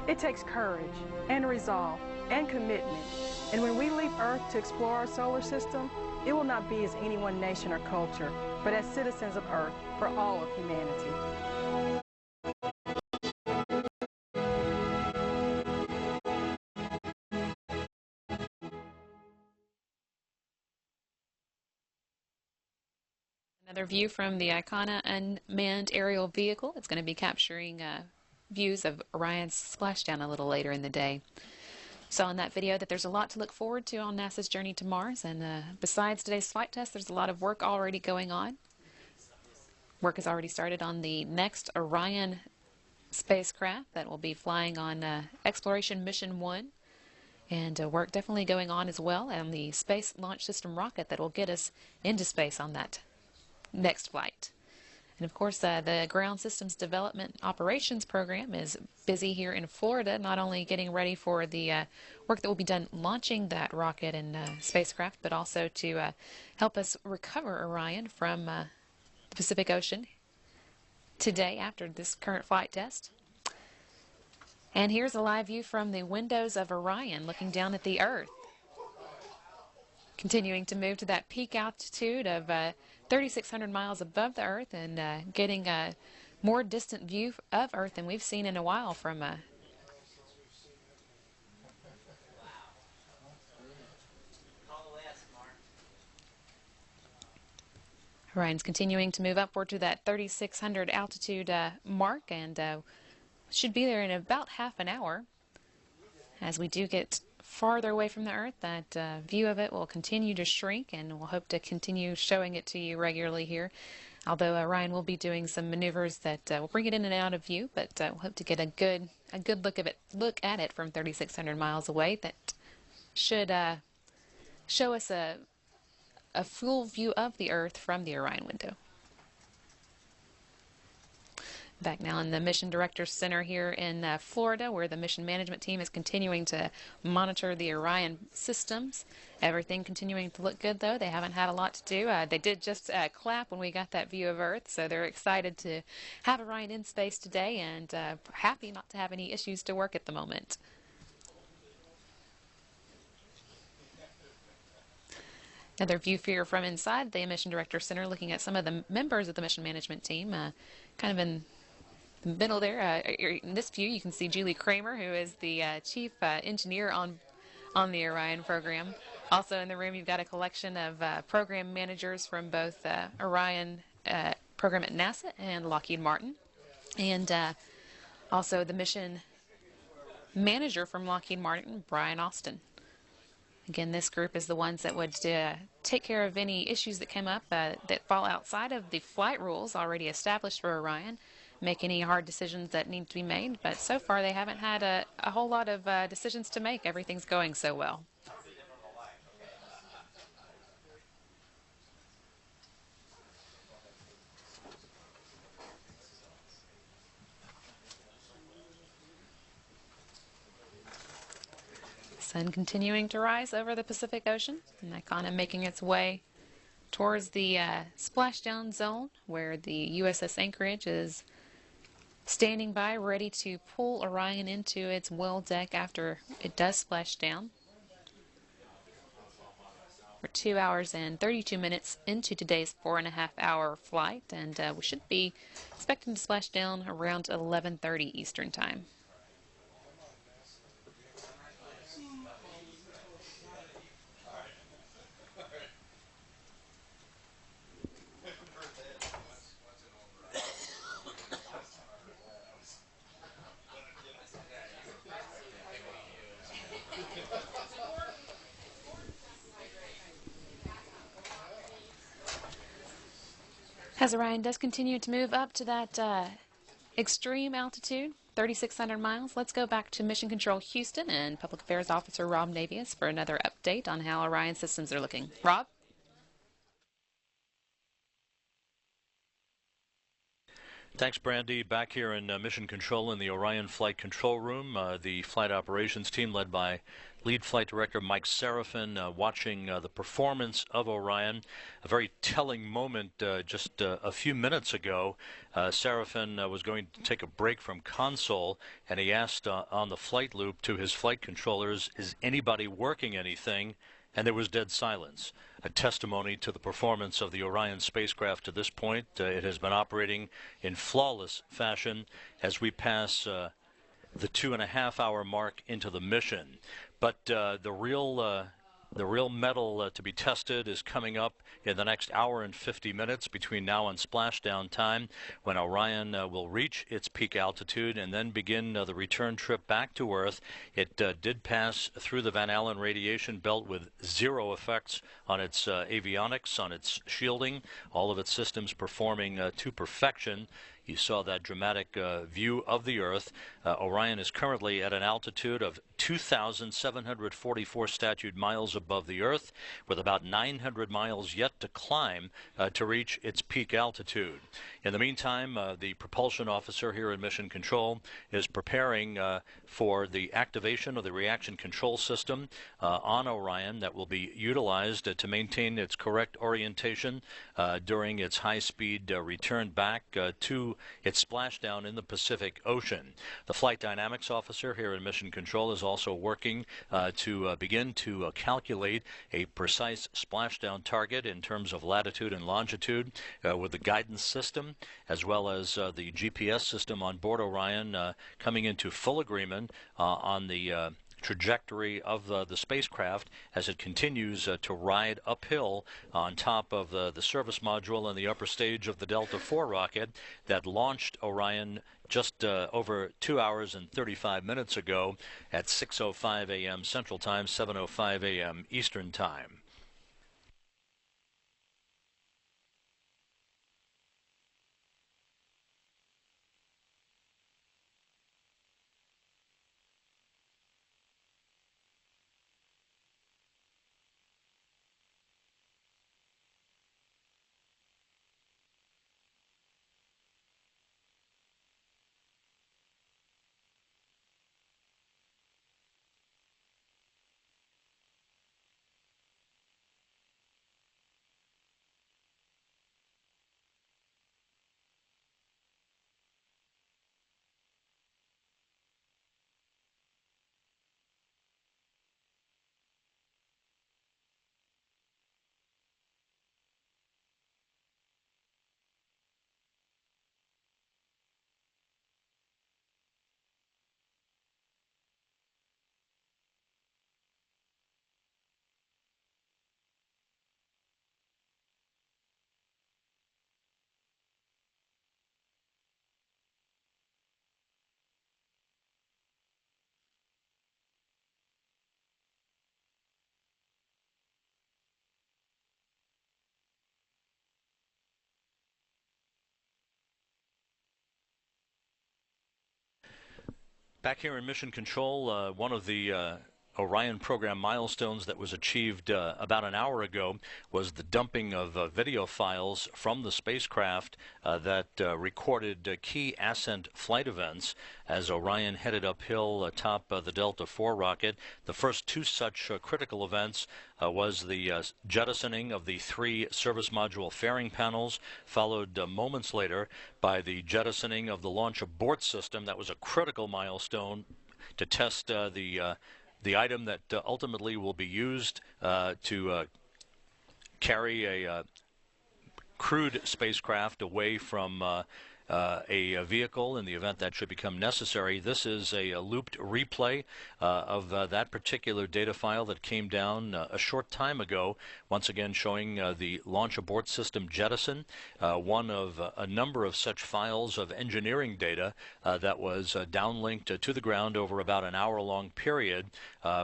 It takes courage and resolve and commitment. And when we leave Earth to explore our solar system, it will not be as any one nation or culture, but as citizens of Earth for all of humanity. Another view from the Icona unmanned aerial vehicle. It's going to be capturing views of Orion's splashdown a little later in the day. Saw in that video that there's a lot to look forward to on NASA's journey to Mars, and besides today's flight test, there's a lot of work already going on. Work has already started on the next Orion spacecraft that will be flying on Exploration Mission 1. And work definitely going on as well on the Space Launch System rocket that will get us into space on that next flight. And of course, the Ground Systems Development Operations Program is busy here in Florida, not only getting ready for the work that will be done launching that rocket and spacecraft, but also to help us recover Orion from the Pacific Ocean today after this current flight test. And here's a live view from the windows of Orion looking down at the Earth. Continuing to move to that peak altitude of 3,600 miles above the Earth and getting a more distant view of Earth than we've seen in a while from Orion's continuing to move upward to that 3,600 altitude mark and should be there in about half an hour. As we do get farther away from the Earth, that view of it will continue to shrink, and we'll hope to continue showing it to you regularly here. Although Orion will be doing some maneuvers that will bring it in and out of view, but we'll hope to get a good look at it from 3,600 miles away. That should show us a full view of the Earth from the Orion window. Back now in the Mission Director's Center here in Florida, where the mission management team is continuing to monitor the Orion systems. Everything continuing to look good, though. They haven't had a lot to do. They did just clap when we got that view of Earth, so they're excited to have Orion in space today and happy not to have any issues to work at the moment. Another view here from inside the Mission Director's Center, looking at some of the members of the mission management team, kind of in the middle there. In this view, you can see Julie Kramer, who is the chief engineer on the Orion program. Also in the room, you've got a collection of program managers from both Orion program at NASA and Lockheed Martin, and also the mission manager from Lockheed Martin, Brian Austin. Again, this group is the ones that would take care of any issues that come up that fall outside of the flight rules already established for Orion, make any hard decisions that need to be made. But so far, they haven't had a whole lot of decisions to make. Everything's going so well. Sun continuing to rise over the Pacific Ocean, and that kind of making its way towards the splashdown zone where the USS Anchorage is standing by, ready to pull Orion into its well deck after it does splash down. We're 2 hours and 32 minutes into today's 4.5-hour flight, and we should be expecting to splash down around 11:30 Eastern Time. As Orion does continue to move up to that extreme altitude, 3,600 miles, let's go back to Mission Control Houston and Public Affairs Officer Rob Navius for another update on how Orion systems are looking. Rob? Thanks, Brandy. Back here in Mission Control in the Orion Flight Control Room, the flight operations team led by Lead Flight Director Mike Serafin watching the performance of Orion. A very telling moment just a few minutes ago. Serafin was going to take a break from console, and he asked on the flight loop to his flight controllers, is anybody working anything? And there was dead silence. A testimony to the performance of the Orion spacecraft to this point. It has been operating in flawless fashion as we pass the 2.5-hour mark into the mission. But the real metal to be tested is coming up in the next hour and 50 minutes between now and splashdown time, when Orion will reach its peak altitude and then begin the return trip back to Earth. It did pass through the Van Allen radiation belt with zero effects on its avionics, on its shielding, all of its systems performing to perfection You saw that dramatic view of the Earth. Orion is currently at an altitude of 2,744 statute miles above the Earth, with about 900 miles yet to climb to reach its peak altitude. In the meantime, the propulsion officer here in Mission Control is preparing for the activation of the reaction control system on Orion that will be utilized to maintain its correct orientation during its high-speed return back to its splashdown in the Pacific Ocean. The flight dynamics officer here in Mission Control is also working to begin to calculate a precise splashdown target in terms of latitude and longitude with the guidance system, as well as the GPS system on board Orion coming into full agreement on the trajectory of the spacecraft as it continues to ride uphill on top of the service module and the upper stage of the Delta IV rocket that launched Orion just over 2 hours and 35 minutes ago at 6:05 a.m. Central Time, 7:05 a.m. Eastern Time. Back here in Mission Control, one of the Orion program milestones that was achieved about an hour ago was the dumping of video files from the spacecraft that recorded key Ascent flight events as Orion headed uphill atop the Delta IV rocket. The first two such critical events was the jettisoning of the 3 service module fairing panels, followed moments later by the jettisoning of the launch abort system. That was a critical milestone to test the item that ultimately will be used to carry a crewed spacecraft away from a vehicle in the event that should become necessary. This is a looped replay of that particular data file that came down a short time ago, once again showing the launch abort system jettison, one of a number of such files of engineering data that was downlinked to the ground over about an hour-long period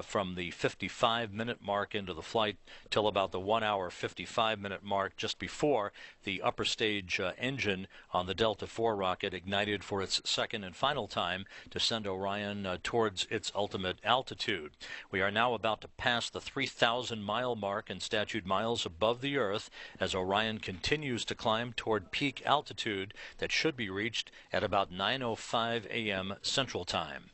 from the 55-minute mark into the flight till about the 1 hour 55-minute mark just before the upper stage engine on the Delta IV rocket ignited for its second and final time to send Orion towards its ultimate altitude. We are now about to pass the 3,000-mile mark in statute miles above the Earth as Orion continues to climb toward peak altitude that should be reached at about 9:05 a.m. Central Time.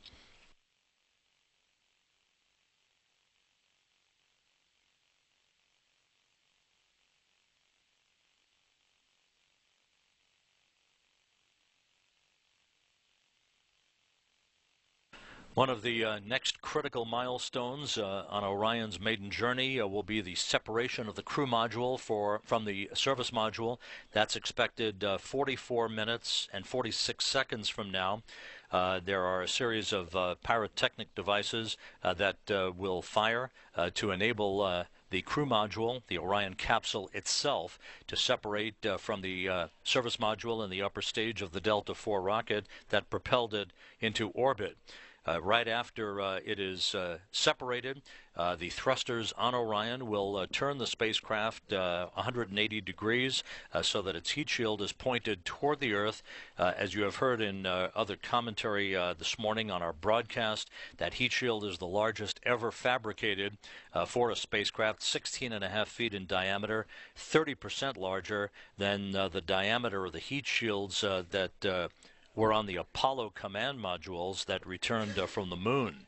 One of the next critical milestones on Orion's maiden journey will be the separation of the crew module from the service module. That's expected 44 minutes and 46 seconds from now. There are a series of pyrotechnic devices that will fire to enable the crew module, the Orion capsule itself, to separate from the service module in the upper stage of the Delta IV rocket that propelled it into orbit. Right after it is separated, the thrusters on Orion will turn the spacecraft 180 degrees so that its heat shield is pointed toward the Earth. As you have heard in other commentary this morning on our broadcast, that heat shield is the largest ever fabricated for a spacecraft, 16.5 feet in diameter, 30% larger than the diameter of the heat shields that were on the Apollo command modules that returned from the moon.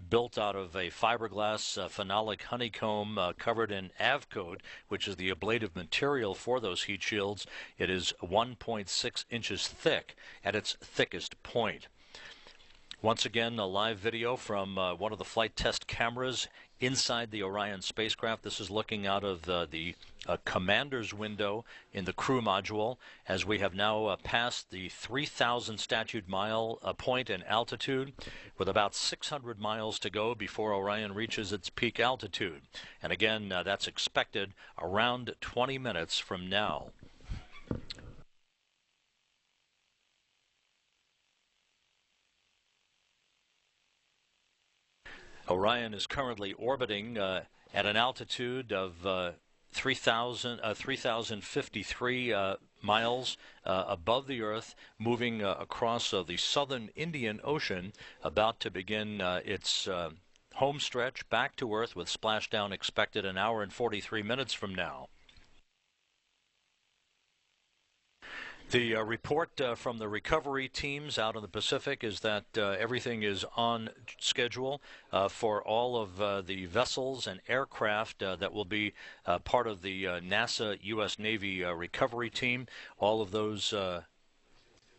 Built out of a fiberglass phenolic honeycomb covered in Avcode, which is the ablative material for those heat shields. It is 1.6 inches thick at its thickest point. Once again, a live video from one of the flight test cameras inside the Orion spacecraft. This is looking out of the commander's window in the crew module as we have now passed the 3,000 statute mile point in altitude, with about 600 miles to go before Orion reaches its peak altitude. And again, that's expected around 20 minutes from now. Orion is currently orbiting at an altitude of 3,053 miles above the Earth, moving across the southern Indian Ocean, about to begin its home stretch back to Earth, with splashdown expected an hour and 43 minutes from now. The report from the recovery teams out in the Pacific is that everything is on schedule for all of the vessels and aircraft that will be part of the NASA U.S. Navy recovery team. All of those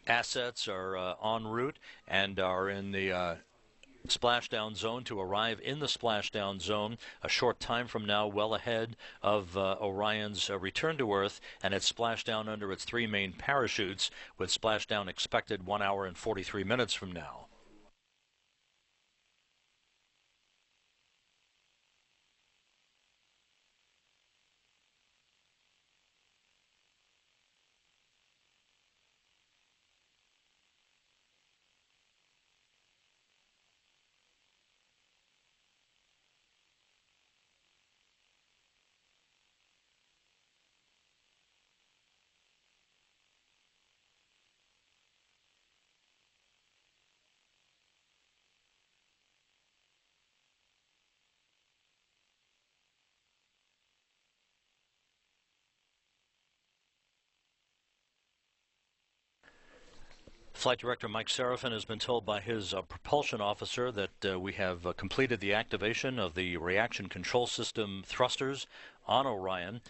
assets are en route and are in the splashdown zone to arrive in the splashdown zone a short time from now, well ahead of Orion's return to Earth and its splashdown under its three main parachutes, with splashdown expected 1 hour and 43 minutes from now. Flight Director Mike Serafin has been told by his propulsion officer that we have completed the activation of the reaction control system thrusters on Orion.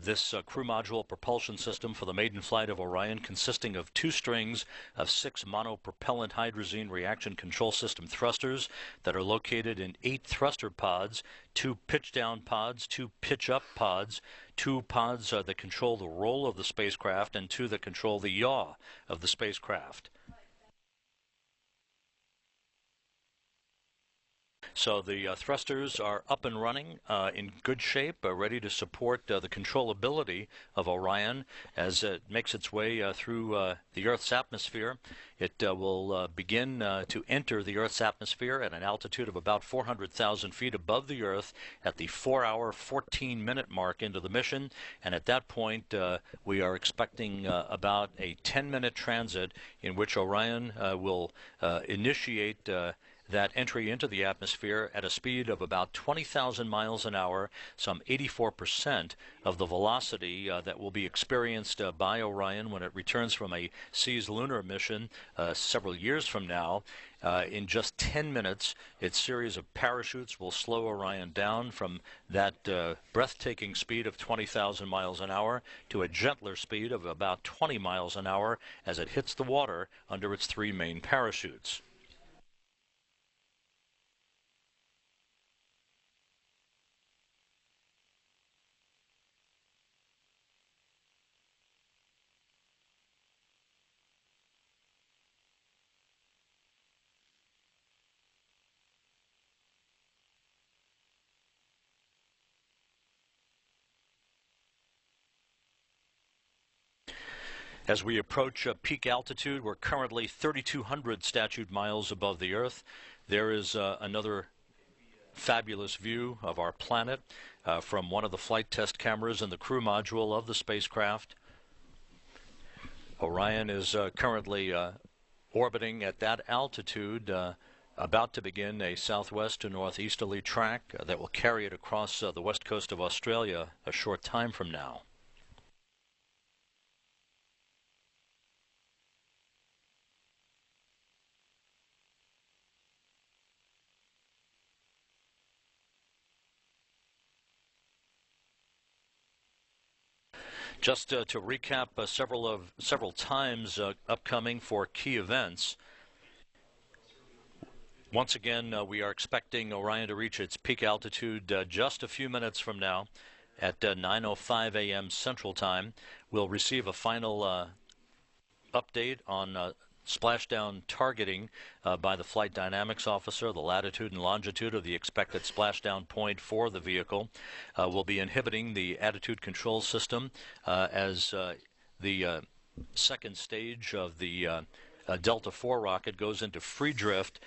This crew module propulsion system for the maiden flight of Orion, consisting of 2 strings of 6 monopropellant hydrazine reaction control system thrusters that are located in 8 thruster pods, 2 pitch-down pods, 2 pitch-up pods, 2 pods that control the roll of the spacecraft, and 2 that control the yaw of the spacecraft. So the thrusters are up and running, in good shape, ready to support the controllability of Orion as it makes its way through the Earth's atmosphere. It will begin to enter the Earth's atmosphere at an altitude of about 400,000 feet above the Earth at the 4-hour, 14-minute mark into the mission. And at that point, we are expecting about a 10-minute transit in which Orion will initiate that entry into the atmosphere at a speed of about 20,000 miles an hour, some 84% of the velocity that will be experienced by Orion when it returns from a SEAS lunar mission several years from now. In just 10 minutes, its series of parachutes will slow Orion down from that breathtaking speed of 20,000 miles an hour to a gentler speed of about 20 miles an hour as it hits the water under its 3 main parachutes. As we approach peak altitude, we're currently 3,200 statute miles above the Earth. There is another fabulous view of our planet from one of the flight test cameras in the crew module of the spacecraft. Orion is currently orbiting at that altitude, about to begin a southwest to northeasterly track that will carry it across the west coast of Australia a short time from now. Just to recap several times upcoming for key events. Once again, we are expecting Orion to reach its peak altitude just a few minutes from now at 9:05 a.m. Central Time. We'll receive a final update on splashdown targeting by the flight dynamics officer. The latitude and longitude of the expected splashdown point for the vehicle will be inhibiting the attitude control system as the second stage of the Delta IV rocket goes into free drift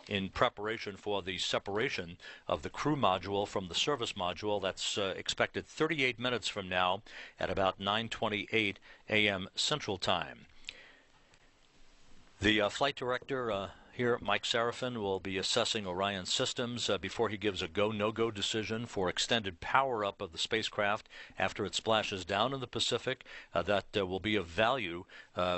in preparation for the separation of the crew module from the service module. That's expected 38 minutes from now at about 9:28 a.m. Central Time. The flight director here, Mike Serafin, will be assessing Orion systems before he gives a go-no-go decision for extended power-up of the spacecraft after it splashes down in the Pacific. That will be of value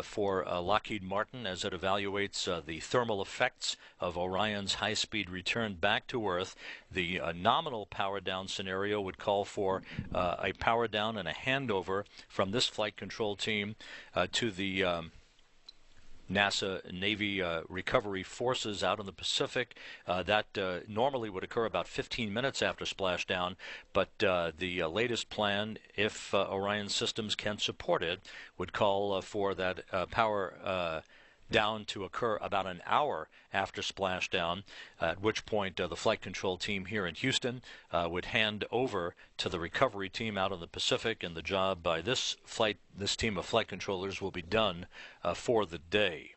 for Lockheed Martin as it evaluates the thermal effects of Orion's high-speed return back to Earth. The nominal power-down scenario would call for a power-down and a handover from this flight control team to the NASA Navy recovery forces out in the Pacific. That normally would occur about 15 minutes after splashdown, but the latest plan, if Orion systems can support it, would call for that power down to occur about an hour after splashdown, at which point the flight control team here in Houston would hand over to the recovery team out in the Pacific, and the job by this team of flight controllers will be done for the day.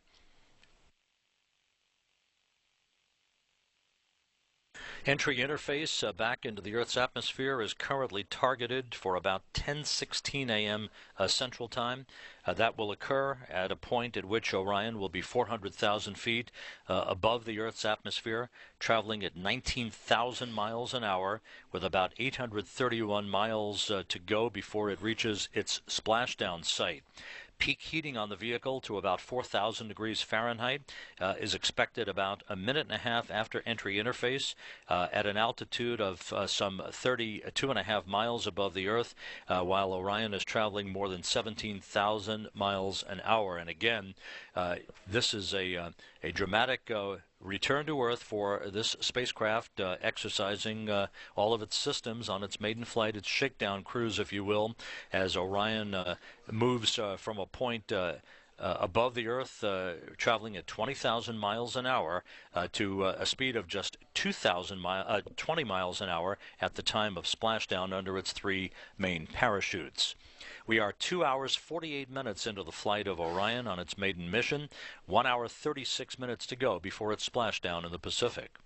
Entry interface back into the Earth's atmosphere is currently targeted for about 10:16 a.m. Central Time. That will occur at a point at which Orion will be 400,000 feet above the Earth's atmosphere, traveling at 19,000 miles an hour, with about 831 miles to go before it reaches its splashdown site. Peak heating on the vehicle to about 4,000 degrees Fahrenheit is expected about a minute and a half after entry interface at an altitude of some 32.5 miles above the Earth, while Orion is traveling more than 17,000 miles an hour. And again, this is a dramatic return to Earth for this spacecraft, exercising all of its systems on its maiden flight, its shakedown cruise, if you will, as Orion moves from a point above the Earth, traveling at 20,000 miles an hour to a speed of just 20 miles an hour at the time of splashdown under its three main parachutes. We are 2 hours 48 minutes into the flight of Orion on its maiden mission, 1 hour 36 minutes to go before its splashdown in the Pacific.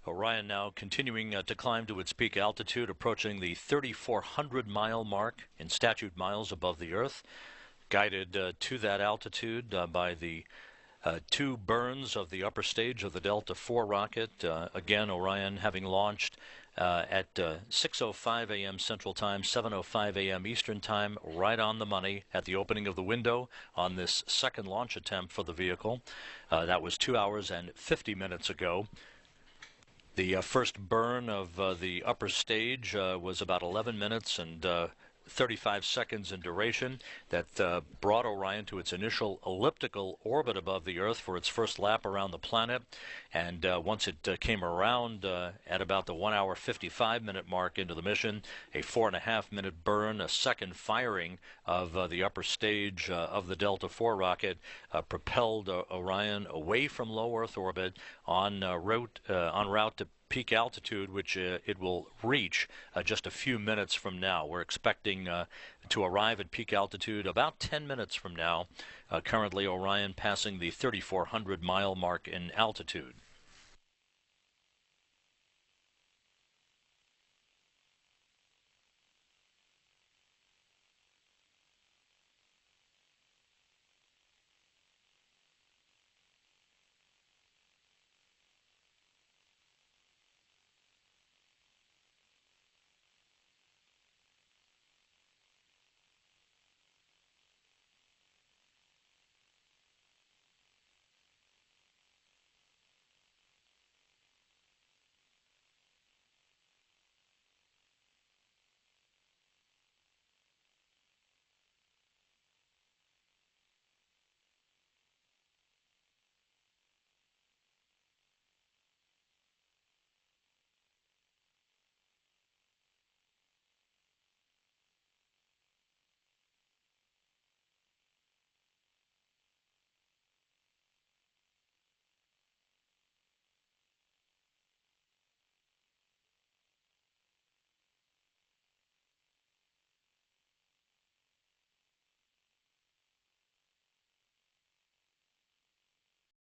Orion now continuing to climb to its peak altitude, approaching the 3,400-mile mark in statute miles above the Earth, guided to that altitude by the two burns of the upper stage of the Delta IV rocket. Again, Orion having launched at 6:05 a.m. Central Time, 7:05 a.m. Eastern Time, right on the money at the opening of the window on this second launch attempt for the vehicle. That was 2 hours and 50 minutes ago. The first burn of the upper stage was about 11 minutes and 35 seconds in duration. That brought Orion to its initial elliptical orbit above the Earth for its first lap around the planet. And once it came around at about the 1 hour 55 minute mark into the mission, a 4.5 minute burn, a second firing of the upper stage of the Delta IV rocket propelled Orion away from low Earth orbit en route to peak altitude, which it will reach just a few minutes from now. We're expecting to arrive at peak altitude about 10 minutes from now. Currently, Orion passing the 3,400-mile mark in altitude.